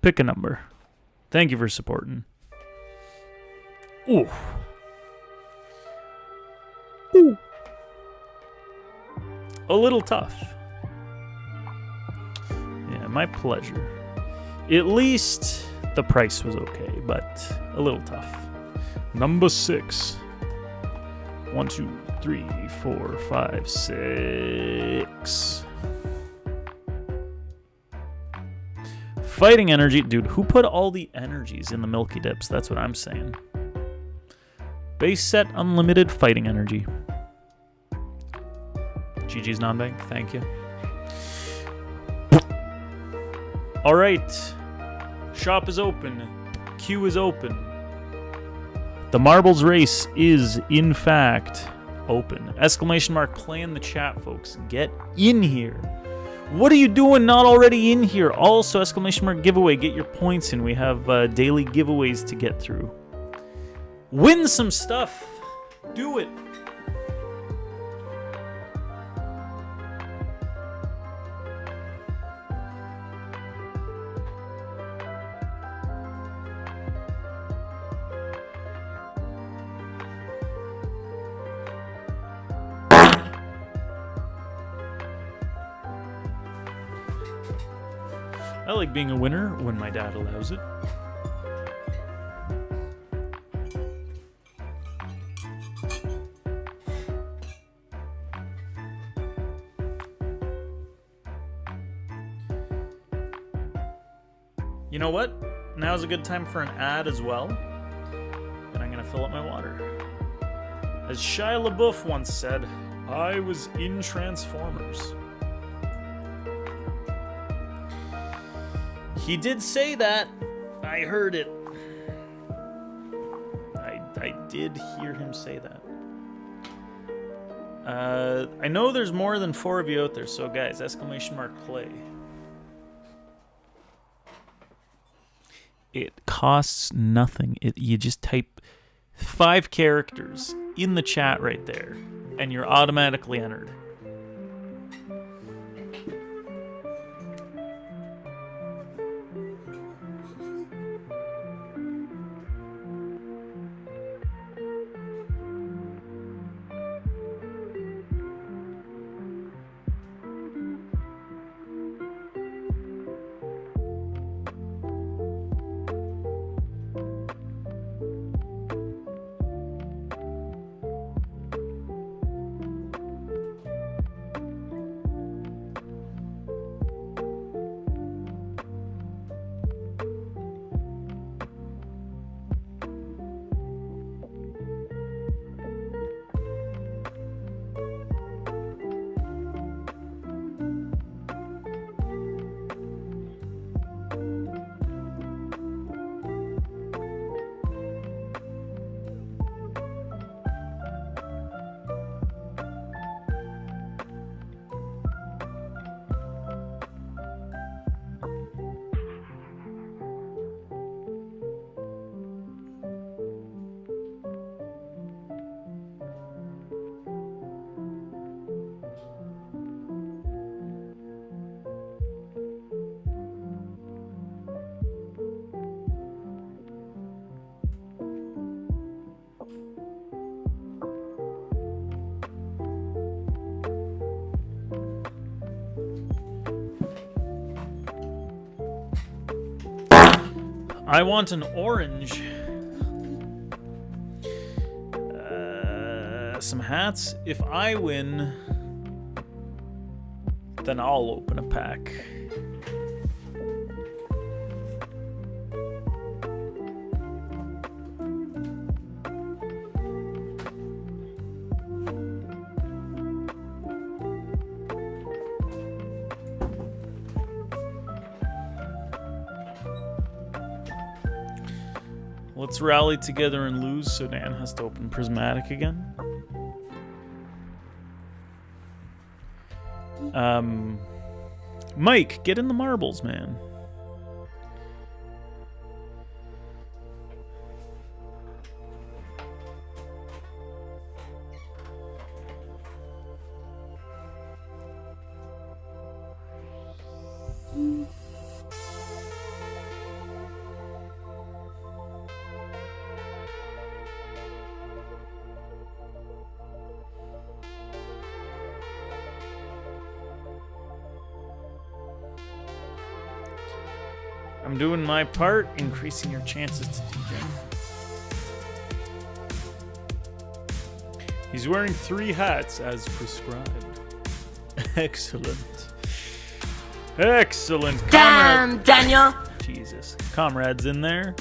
A: Pick a number. Thank you for supporting. Ooh. Ooh. A little tough. Yeah, my pleasure. At least the price was okay, but a little tough. Number 6. 1, 2, 3, 4, 5, 6. Fighting energy. Dude, who put all the energies in the Milky Dips? That's what I'm saying. Base set unlimited fighting energy. GG's non-bank. Thank you. All right. Shop is open. Queue is open. The marbles race is, in fact, open. Exclamation mark play in the chat, folks. Get in here. What are you doing not already in here? Also, exclamation mark giveaway. Get your points in. We have daily giveaways to get through. Win some stuff. Do it. I like being a winner when my dad allows it. You know what? Now's a good time for an ad as well. And I'm gonna fill up my water. As Shia LaBeouf once said, I was in Transformers. He did say that. I heard it. I did hear him say that. I know there's more than 4 of you out there, so guys, exclamation mark play. It costs nothing. You just type 5 characters in the chat right there, and you're automatically entered. I want an orange. Some hats. If I win, Then I'll open a pack. Let's rally together and lose so Dan has to open Prismatic again. Mike, get in the marbles, man. I'm doing my part, increasing your chances to degen. He's wearing 3 hats as prescribed. Excellent. Excellent.
F: Damn, Daniel!
A: Jesus. Comrades in there.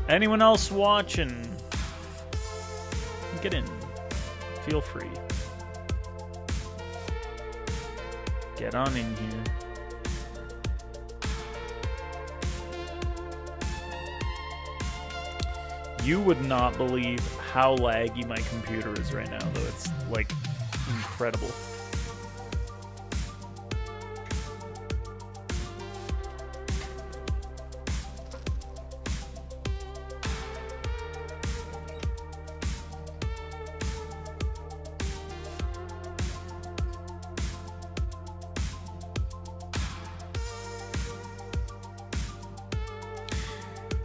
A: Anyone else watching? Get in. Feel free. Get on in here. You would not believe how laggy my computer is right now, though. It's, like, incredible.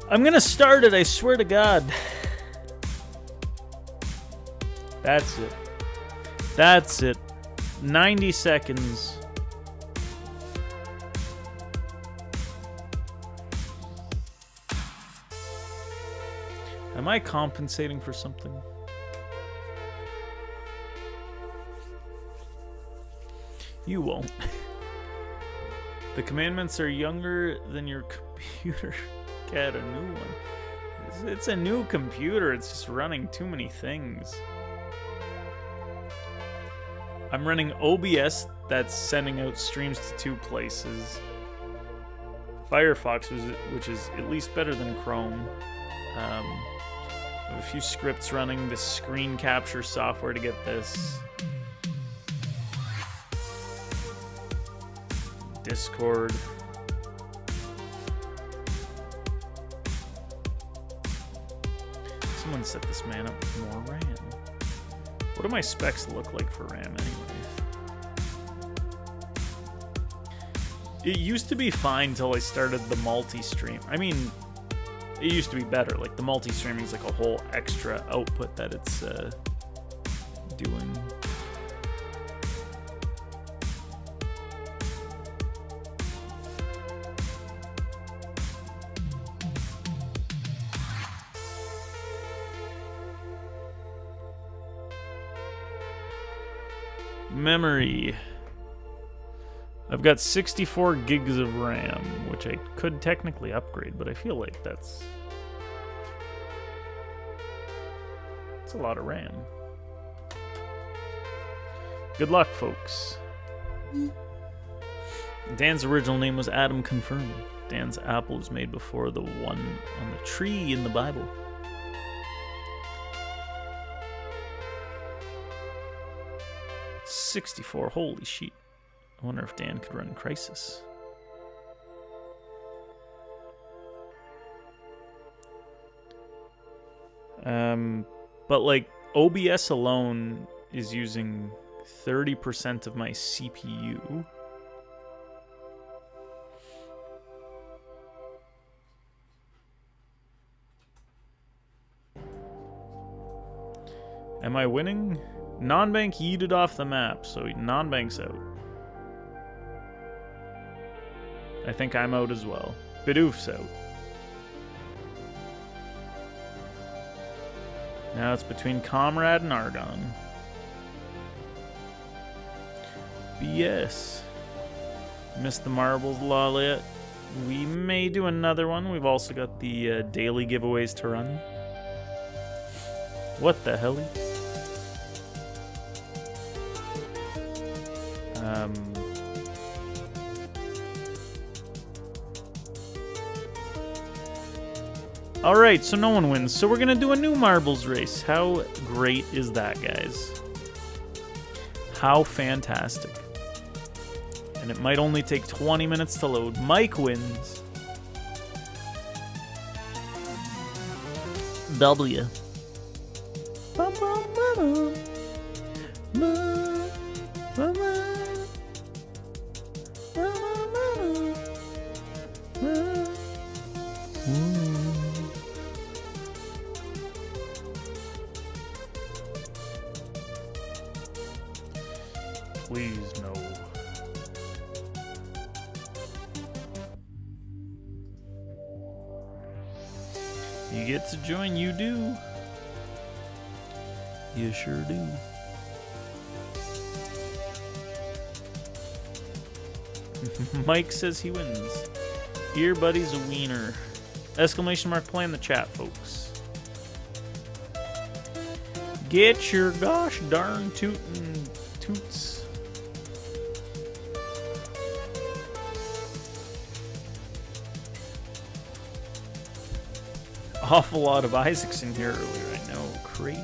A: I'm gonna start it, I swear to God. That's it. That's it. 90 seconds. Am I compensating for something? You won't. The commandments are younger than your computer. Get a new one. It's a new computer. It's just running too many things. I'm running OBS that's sending out streams to 2 places. Firefox, which is at least better than Chrome. I have a few scripts running, this screen capture software to get this. Discord. Someone set this man up with more RAM. What do my specs look like for RAM anyway? It used to be fine till I started the multi-stream. I mean, it used to be better. Like, the multi-streaming is like a whole extra output that it's doing. Memory. I've got 64 gigs of RAM, which I could technically upgrade, but I feel like that's a lot of RAM. Good luck, folks. Dan's original name was Adam Confirmed. Dan's apple was made before the one on the tree in the Bible. $64, holy shit. I wonder if Dan could run Crisis. But like, OBS alone is using 30% of my CPU. Am I winning? Non-bank yeeted off the map, so non-bank's out. I think I'm out as well. Bidoof's out. Now it's between Comrade and Argon. BS. Missed the marbles, Lollet. We may do another one. We've also got the daily giveaways to run. What the hell? Alright, so no one wins. So we're gonna do a new marbles race. How great is that, guys? How fantastic. And it might only take 20 minutes to load. Mike wins. W. Please, no. You get to join, you do. You sure do. Mike says he wins. Ear buddy's a wiener. Exclamation mark play in the chat, folks. Get your gosh darn tootin' toots. Awful lot of Isaacs in here earlier, I know. Crazy.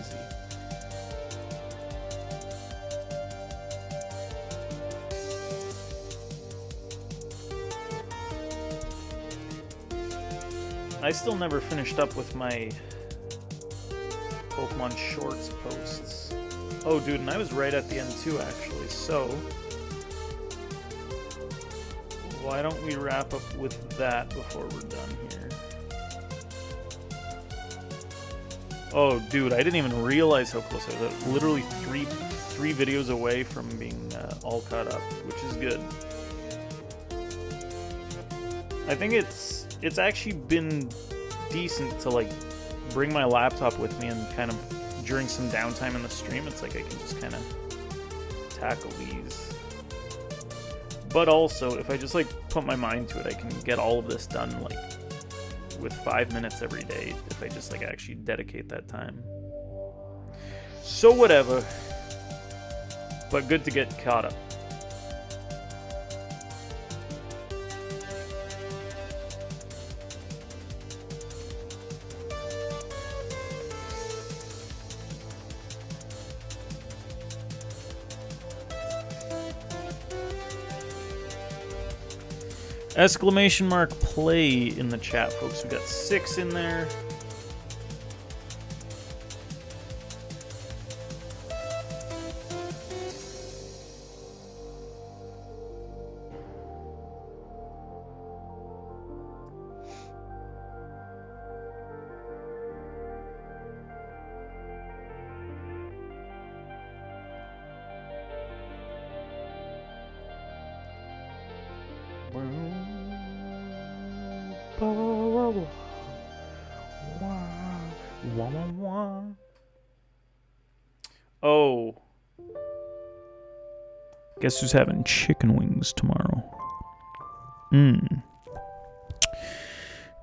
A: I still never finished up with my Pokemon Shorts posts. Oh, dude, and I was right at the end too, actually. So, why don't we wrap up with that before we're done here? Oh, dude, I didn't even realize how close I was. Literally three videos away from being all caught up, which is good. I think it's actually been decent to like bring my laptop with me and kind of during some downtime in the stream, it's like I can just kind of tackle these. But also, if I just like put my mind to it, I can get all of this done like with 5 minutes every day if I just like actually dedicate that time. So whatever. But good to get caught up. Exclamation mark play in the chat, folks. We got 6 in there. Oh. Guess who's having chicken wings tomorrow?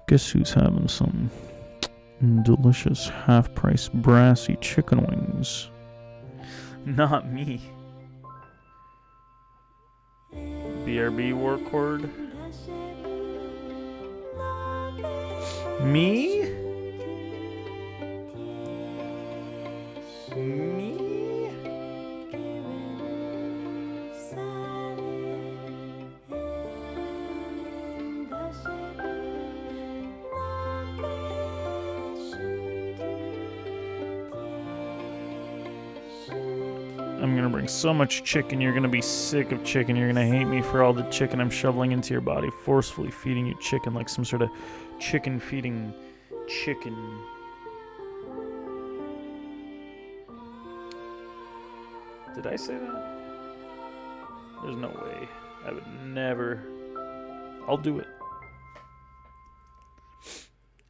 A: Guess who's having some delicious half-price brassy chicken wings? Not me. BRB Warcord. Me? Me? I'm gonna bring so much chicken, you're gonna be sick of chicken. You're gonna hate me for all the chicken I'm shoveling into your body, forcefully feeding you chicken like some sort of chicken feeding chicken. Did I say that? There's no way. I would never. I'll do it.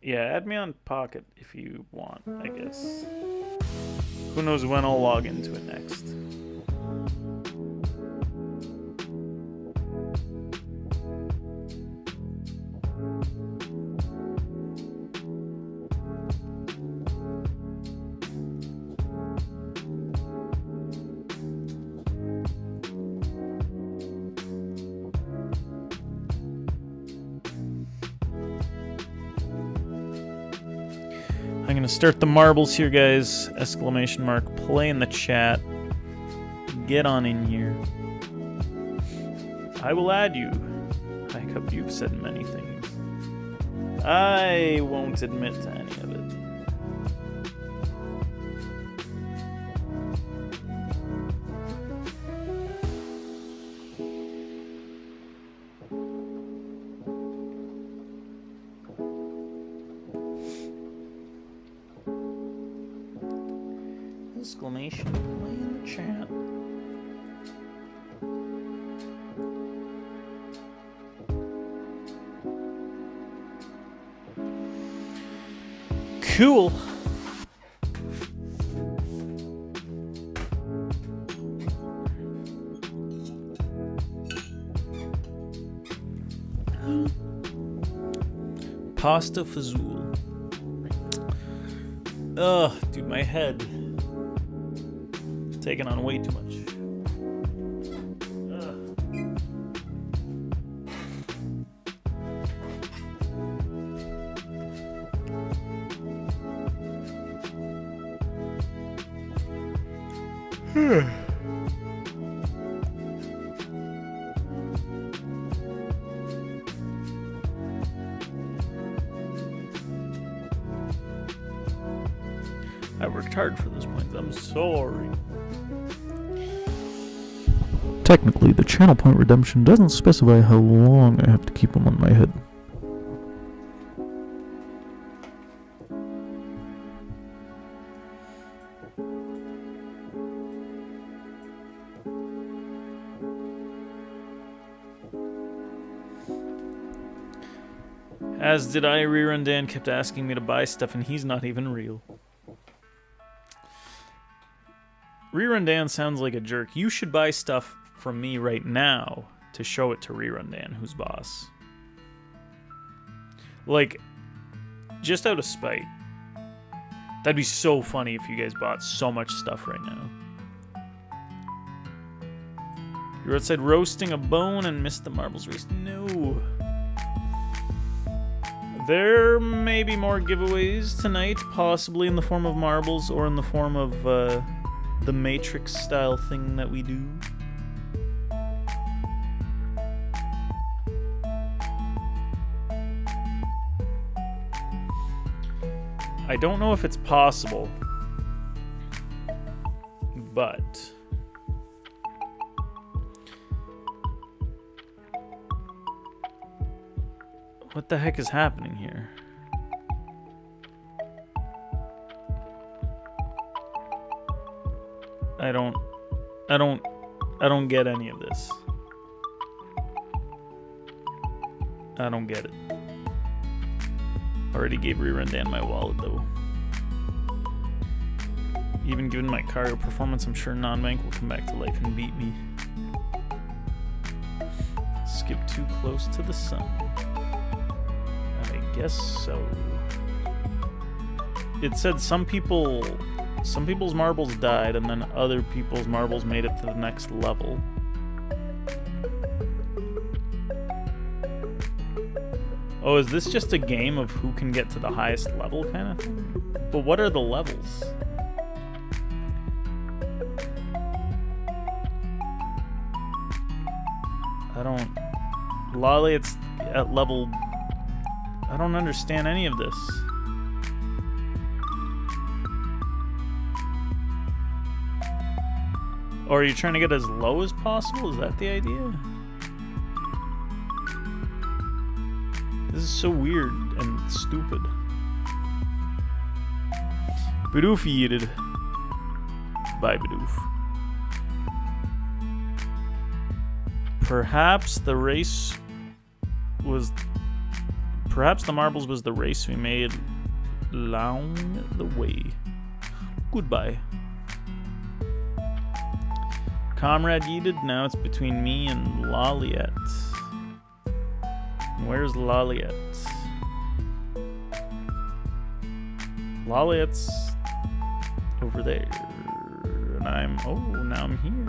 A: Yeah, add me on Pocket if you want, I guess. Who knows when I'll log into it next. I'm gonna start the marbles here, guys. Exclamation mark. Play in the chat. Get on in here. I will add you. I hope you've said many things. I won't admit to any of it. Exclamation play in the chat. Cool. Pasta fazool. Ugh, dude, my head. Taking on way too much. I worked hard for this point. I'm sorry.
F: Technically, the channel point redemption doesn't specify how long I have to keep them on my head.
A: As did I. Rerun Dan kept asking me to buy stuff, and he's not even real. Rerun Dan sounds like a jerk. You should buy stuff from me right now to show it to Rerun Dan, who's boss. Like, just out of spite. That'd be so funny if you guys bought so much stuff right now. You're outside roasting a bone and missed the marbles race. No. There may be more giveaways tonight, possibly in the form of marbles or in the form of the Matrix style thing that we do. I don't know if it's possible, but what the heck is happening here? I don't get any of this. I don't get it. Already gave Rerun Dan my wallet though. Even given my cargo performance, I'm sure Non-Bank will come back to life and beat me. Skip too close to the sun. I guess so. It said some people's marbles died and then other people's marbles made it to the next level. Oh, is this just a game of who can get to the highest level kind of thing? But what are the levels? I don't... Lolly, it's at level... I don't understand any of this. Or are you trying to get as low as possible? Is that the idea? This is so weird and stupid. Bidoof yeeted. Bye, Bidoof. Perhaps the race was... Perhaps the marbles was the race we made along the way. Goodbye. Comrade yeeted. Now it's between me and Loliet. Where's Loliet? Loliet's over there. And now I'm here.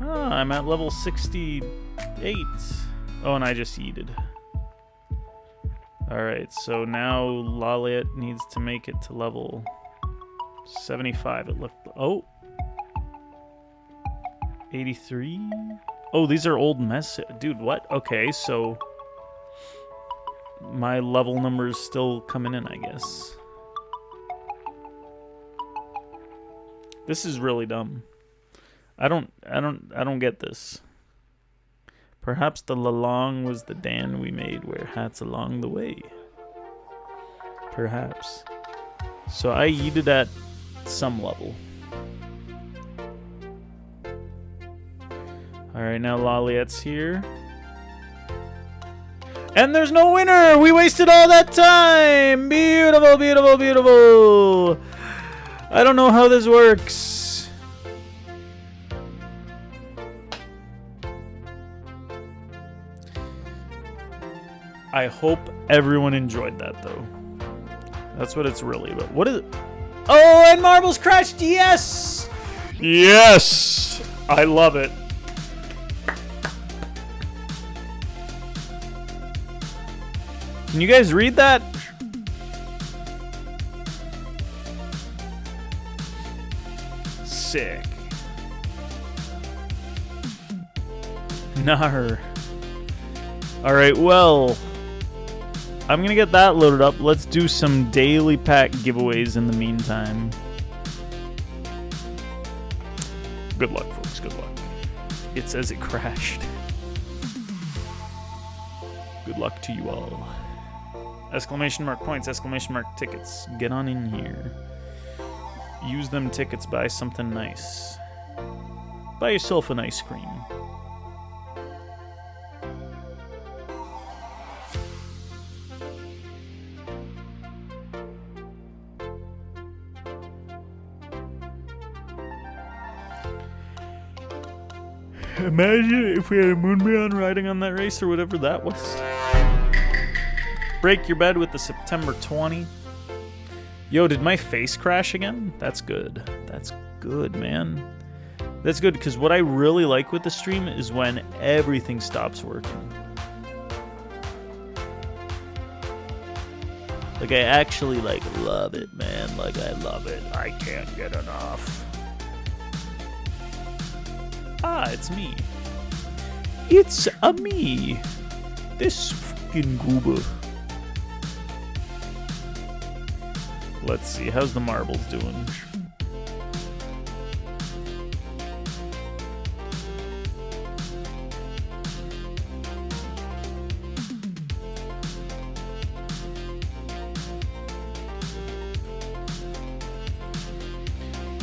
A: Ah, I'm at level 68. Oh, and I just yeeted. Alright, so now Laliet needs to make it to level 75. It looked... Oh! 83? Oh, these are old mess... Dude, what? Okay, so... My level number's still coming in, I guess. This is really dumb. I don't get this. Perhaps the Lalong was the Dan we made, wear hats along the way. Perhaps. So I yeeted at some level. Alright, now Laliet's here. And there's no winner! We wasted all that time! Beautiful, beautiful, beautiful! I don't know how this works. I hope everyone enjoyed that, though. That's what it's really about. What is it? Oh, and marbles crashed! Yes! Yes! I love it. Can you guys read that? Sick. Nar. Alright, well... I'm gonna get that loaded up. Let's do some daily pack giveaways in the meantime. Good luck, folks. Good luck. It says it crashed. Good luck to you all. Exclamation mark points, exclamation mark tickets. Get on in here. Use them tickets, buy something nice. Buy yourself an ice cream. Imagine if we had a Moonbeyond riding on that race or whatever that was. Break your bed with the September 20. Yo, did my face crash again? That's good. That's good, man. That's good, because what I really like with the stream is when everything stops working. Like, I actually, like, love it, man. Like, I love it. I can't get enough. Ah, it's me. It's a me. This fucking goober. Let's see, how's the marbles doing?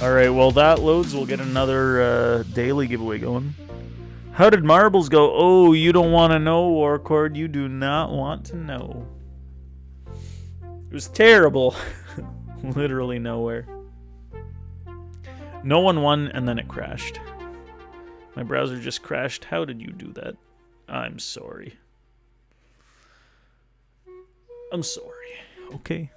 A: Alright, well that loads, we'll get another daily giveaway going. How did marbles go? Oh, you don't want to know, Warcord. You do not want to know. It was terrible. Literally nowhere. No one won, and then it crashed. My browser just crashed. How did you do that? I'm sorry. I'm sorry. Okay.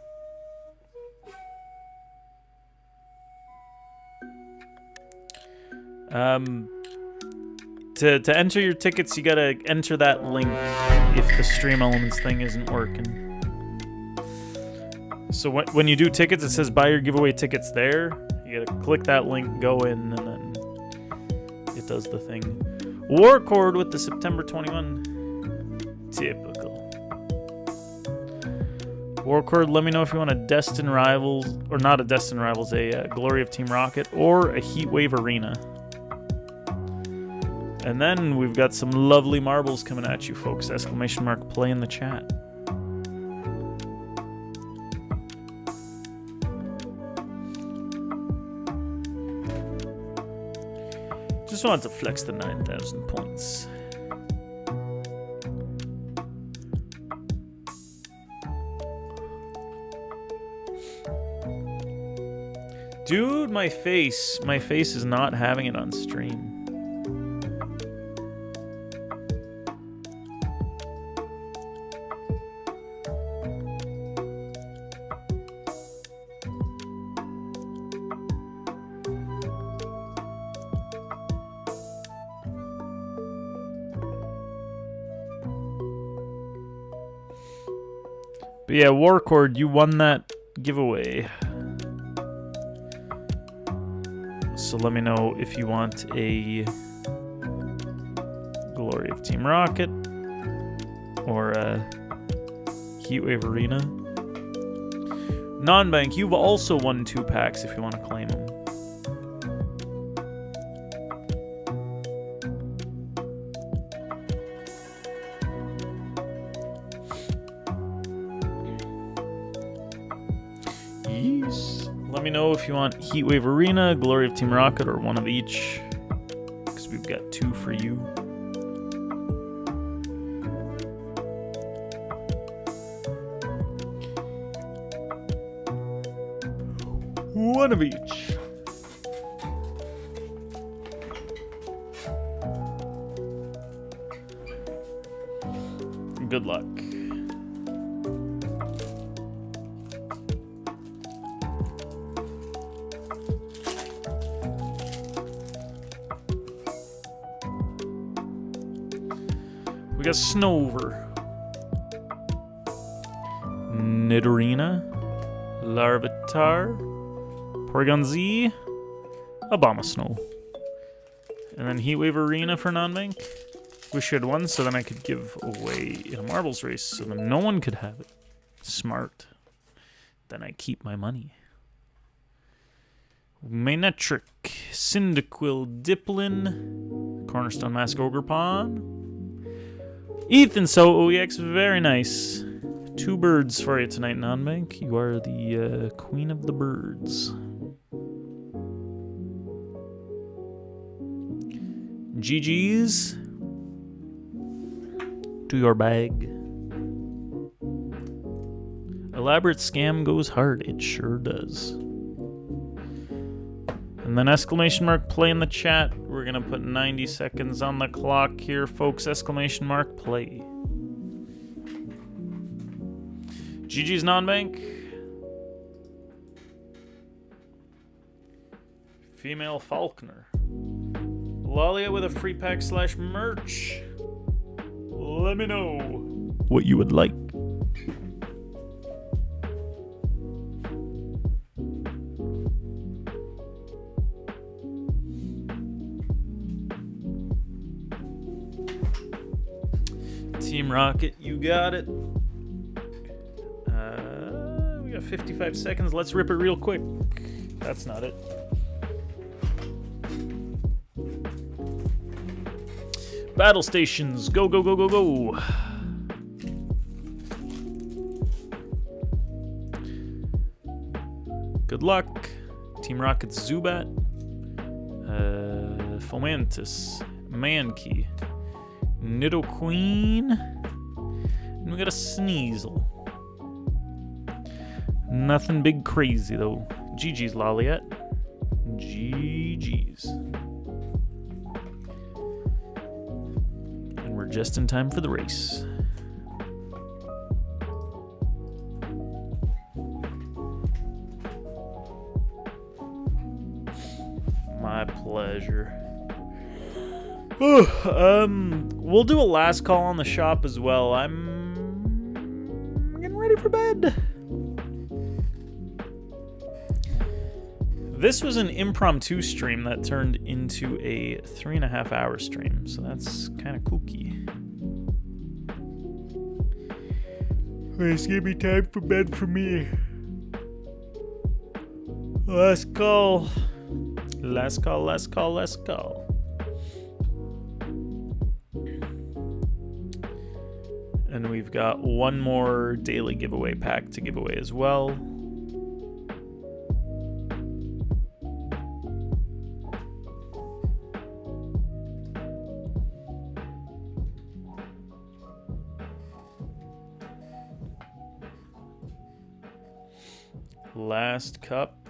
A: To enter your tickets, you gotta enter that link if the Stream Elements thing isn't working. So when you do tickets, it says buy your giveaway tickets there. You gotta click that link, go in, and then it does the thing. Warcord with the September 21. Typical. Warcord, let me know if you want a Destin Rivals, or not a Destin Rivals, a Glory of Team Rocket, or a Heatwave Arena. And then we've got some lovely marbles coming at you, folks. Exclamation mark play in the chat. Just wanted to flex the 9,000 points. Dude, my face is not having it on stream. But yeah, Warcord, you won that giveaway. So let me know if you want a Glory of Team Rocket or a Heatwave Arena. Non-Bank, you've also won 2 packs if you want to claim them. Yes. Let me know if you want Heatwave Arena, Glory of Team Rocket, or one of each. Because we've got 2 for you. One of each. Good luck. We got Snover, Nidorina, Larvitar, Porygon Z, Abomasnow, and then Heatwave Arena for non-bank. Wish you had one so then I could give away in a marbles race so then no one could have it. Smart. Then I keep my money. Manectric, Cyndaquil, Diplin, Cornerstone Mask Ogerpon, Ethan So OEX, very nice. 2 birds for you tonight, non-bank. You are the queen of the birds. GG's to your bag. Elaborate scam goes hard. It sure does. And then exclamation mark play in the chat. We're going to put 90 seconds on the clock here, folks. Exclamation mark play. GG's non-bank. Female Falconer. Lalia with a free pack / merch. Let me know what you would like. Team Rocket, you got it. We got 55 seconds. Let's rip it real quick. That's not it. Battle stations, go, go, go, go, go. Good luck. Team Rocket's Zubat, Fomantis, Mankey, Nidoqueen, and we got a Sneasel. Nothing big crazy though. GG's Loliet. GG's. And we're just in time for the race. My pleasure. We'll do a last call on the shop as well. I'm getting ready for bed. This was an impromptu stream that turned into a 3.5 hour stream, so that's kind of kooky. It's gonna be time for bed for me. Last call. Last call, last call, last call. And we've got one more daily giveaway pack to give away as well. Last cup.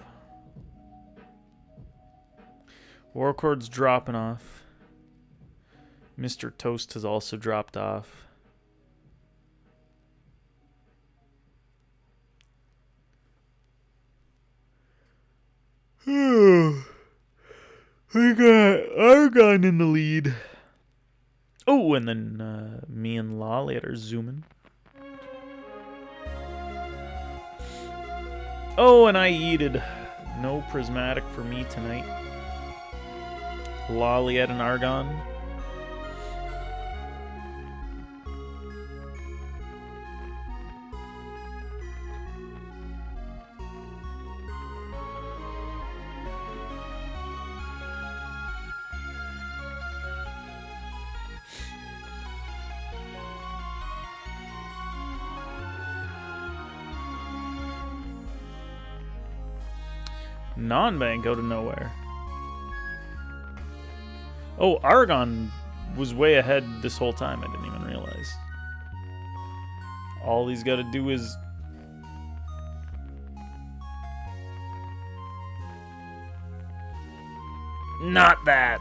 A: Warcord's dropping off. Mr. Toast has also dropped off. We got Argon in the lead. Oh, and then me and Lolly are zooming. Oh, and I yeeted. No prismatic for me tonight. Lolliet and Argon. Non-bank out of nowhere. Oh, Argon was way ahead this whole time. I didn't even realize. All he's got to do is... Not that.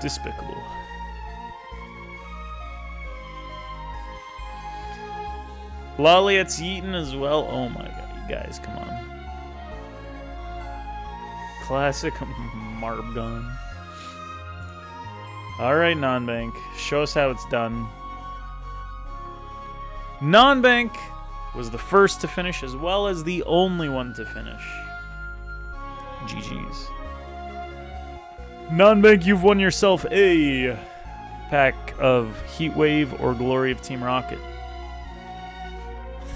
A: Despicable. Lolliet's eaten as well. Oh my god, you guys, come on. Classic Marbgon. Alright, Non-Bank. Show us how it's done. Non-Bank was the first to finish as well as the only one to finish. GG's. Non-Bank, you've won yourself a pack of Heatwave or Glory of Team Rocket.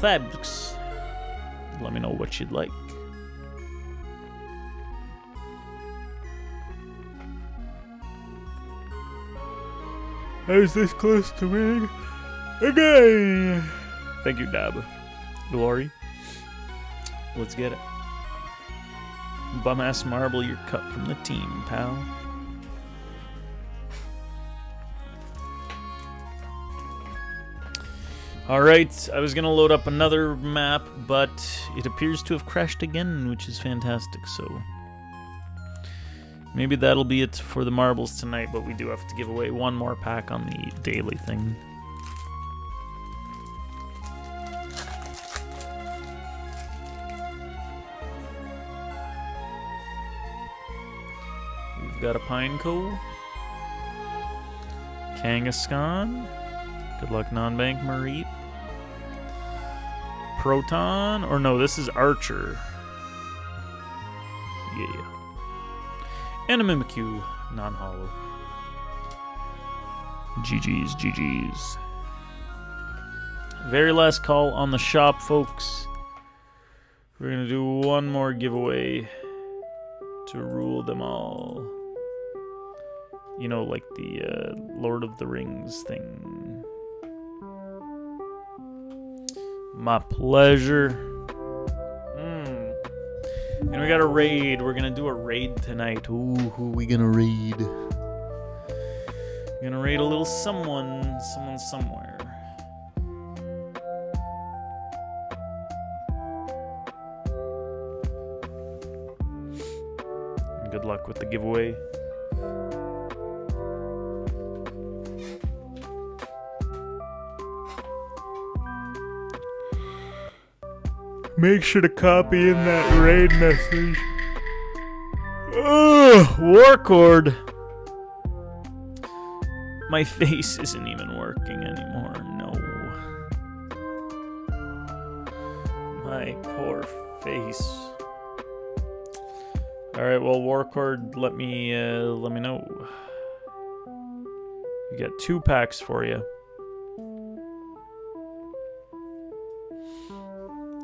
A: Thanks. Let me know what you'd like. I was this close to winning again. Thank you, Dab. Glory. Let's get it. Bum-ass Marble, you're cut from the team, pal. Alright, I was going to load up another map, but it appears to have crashed again, which is fantastic, so... Maybe that'll be it for the marbles tonight, but we do have to give away one more pack on the daily thing. We've got a Pineco. Kangaskhan. Good luck, Non-Bank Mareep. Proton, or no, this is Archer. Yeah. And a Mimikyu, non-hollow. GG's, GG's. Very last call on the shop, folks. We're gonna do one more giveaway to rule them all. You know, like the Lord of the Rings thing. My pleasure. And we got a raid. We're gonna do a raid tonight. Ooh, who are we gonna raid? We're gonna raid a little someone somewhere. Good luck with the giveaway. Make sure to copy in that raid message. Ugh, Warcord. My face isn't even working anymore. No. My poor face. All right, well, Warcord, let me know. You got 2 packs for you.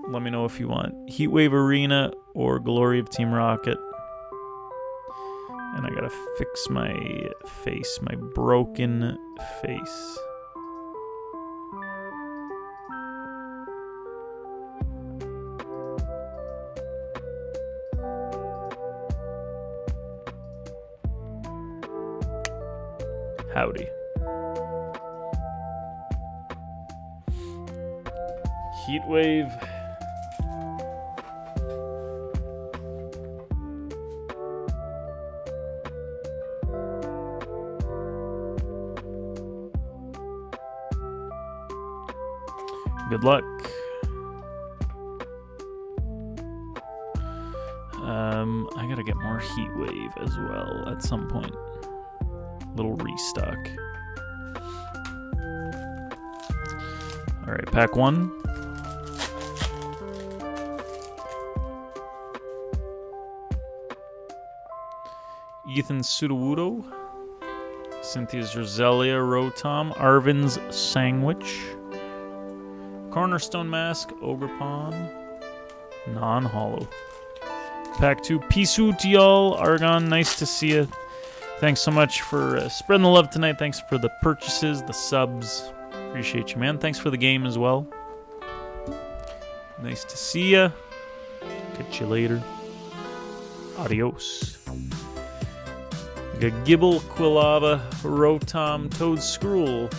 A: Let me know if you want Heatwave Arena or Glory of Team Rocket. And I gotta fix my face, my broken face. Howdy. Heatwave. Good luck. I gotta get more Heatwave as well at some point. Little restock. Alright, pack 1. Ethan Sudowoodo. Cynthia's Roselia Rotom. Arvin's Sandwich. Cornerstone Mask. Ogerpon. Non-hollow. Pack 2. Peace out, y'all. Argon, nice to see you. Thanks so much for spreading the love tonight. Thanks for the purchases, the subs. Appreciate you, man. Thanks for the game as well. Nice to see ya. Catch you later. Adios. We got Gibble, Quilava, Rotom, Toad Skrull,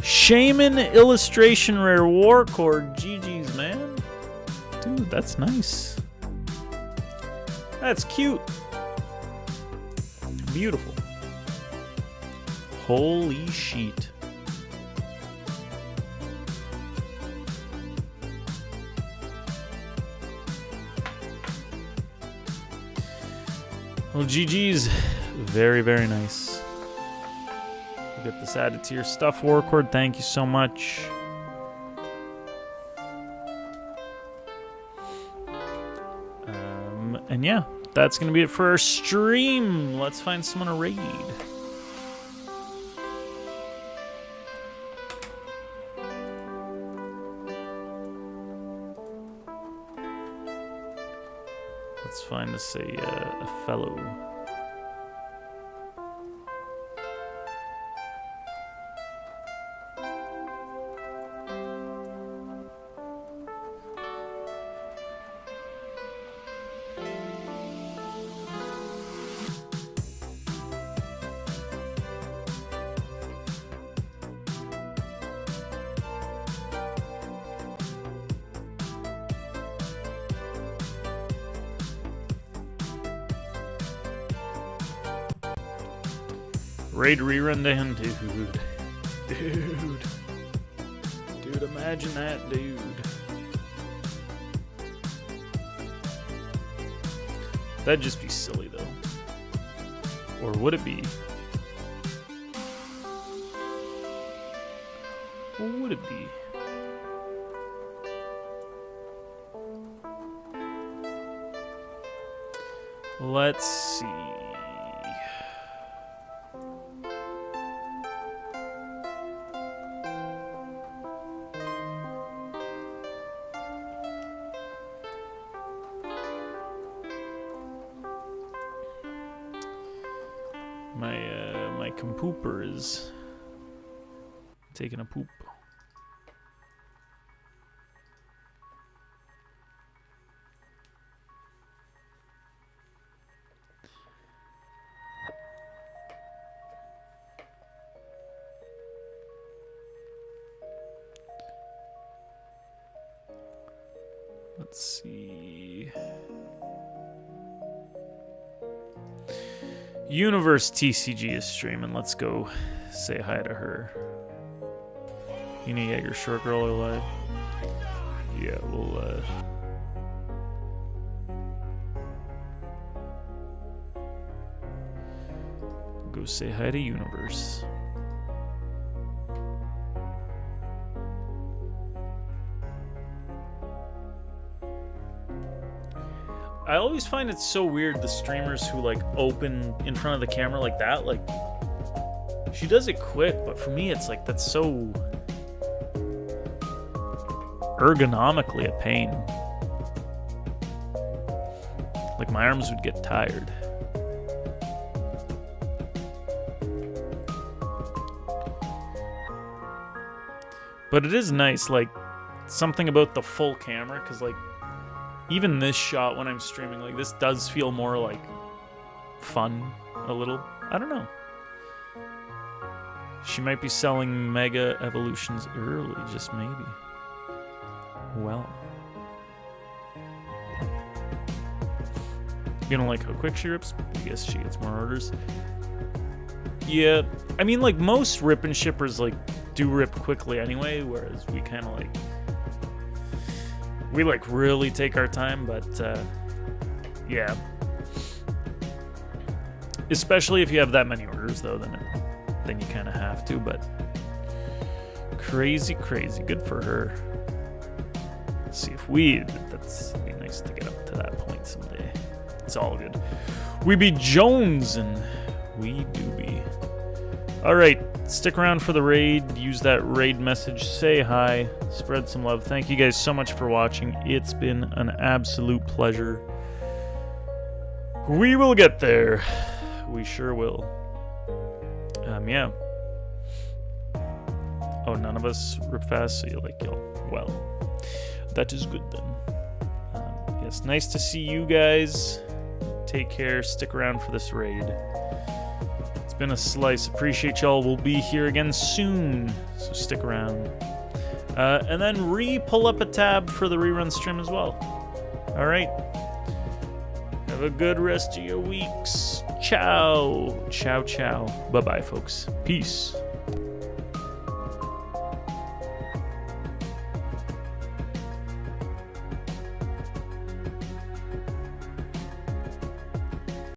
A: Shaman Illustration Rare Warcord. GG's, man. Dude, that's nice. That's cute. Beautiful. Holy sheet. Well, GG's. Very, very nice. We'll get this added to your stuff, Warcord. Thank you so much. And yeah, that's going to be it for our stream. Let's find someone to raid. Let's find us a fellow. Raid rerun to him, dude. Dude, imagine that, dude. That'd just be silly, though. Or would it be? Or would it be? Let's see. My compooper is taking a poop. Let's see. Universe TCG is streaming. Let's go say hi to her. Ina Yeager, short girl alive. Yeah, we'll go say hi to Universe. I always find it so weird, the streamers who like open in front of the camera like that. Like, she does it quick, but for me it's like that's so ergonomically a pain. Like my arms would get tired. But it is nice, like something about the full camera, because like even this shot when I'm streaming, like this does feel more like fun a little. I don't know. She might be selling Mega Evolutions early, just maybe. Well. You don't like how quick she rips? I guess she gets more orders. Yeah, I mean like most rip and shippers like do rip quickly anyway, whereas we kind of like we like really take our time, but yeah. Especially if you have that many orders though, then you kind of have to, but Crazy, crazy. Good for her. Let's see if we... That's be nice to get up to that point someday. It's all good. We be Jones, and we do be. Alright, stick around for the raid. Use that raid message. Say hi. Spread some love. Thank you guys so much for watching. It's been an absolute pleasure. We will get there. We sure will. Yeah. Oh, none of us rip fast, so you like y'all. Well, that is good then. Yes, nice to see you guys. Take care. Stick around for this raid. It's been a slice. Appreciate y'all. We'll be here again soon, so stick around. And then pull up a tab for the rerun stream as well. All right. Have a good rest of your weeks. Ciao. Ciao, ciao. Bye-bye, folks. Peace.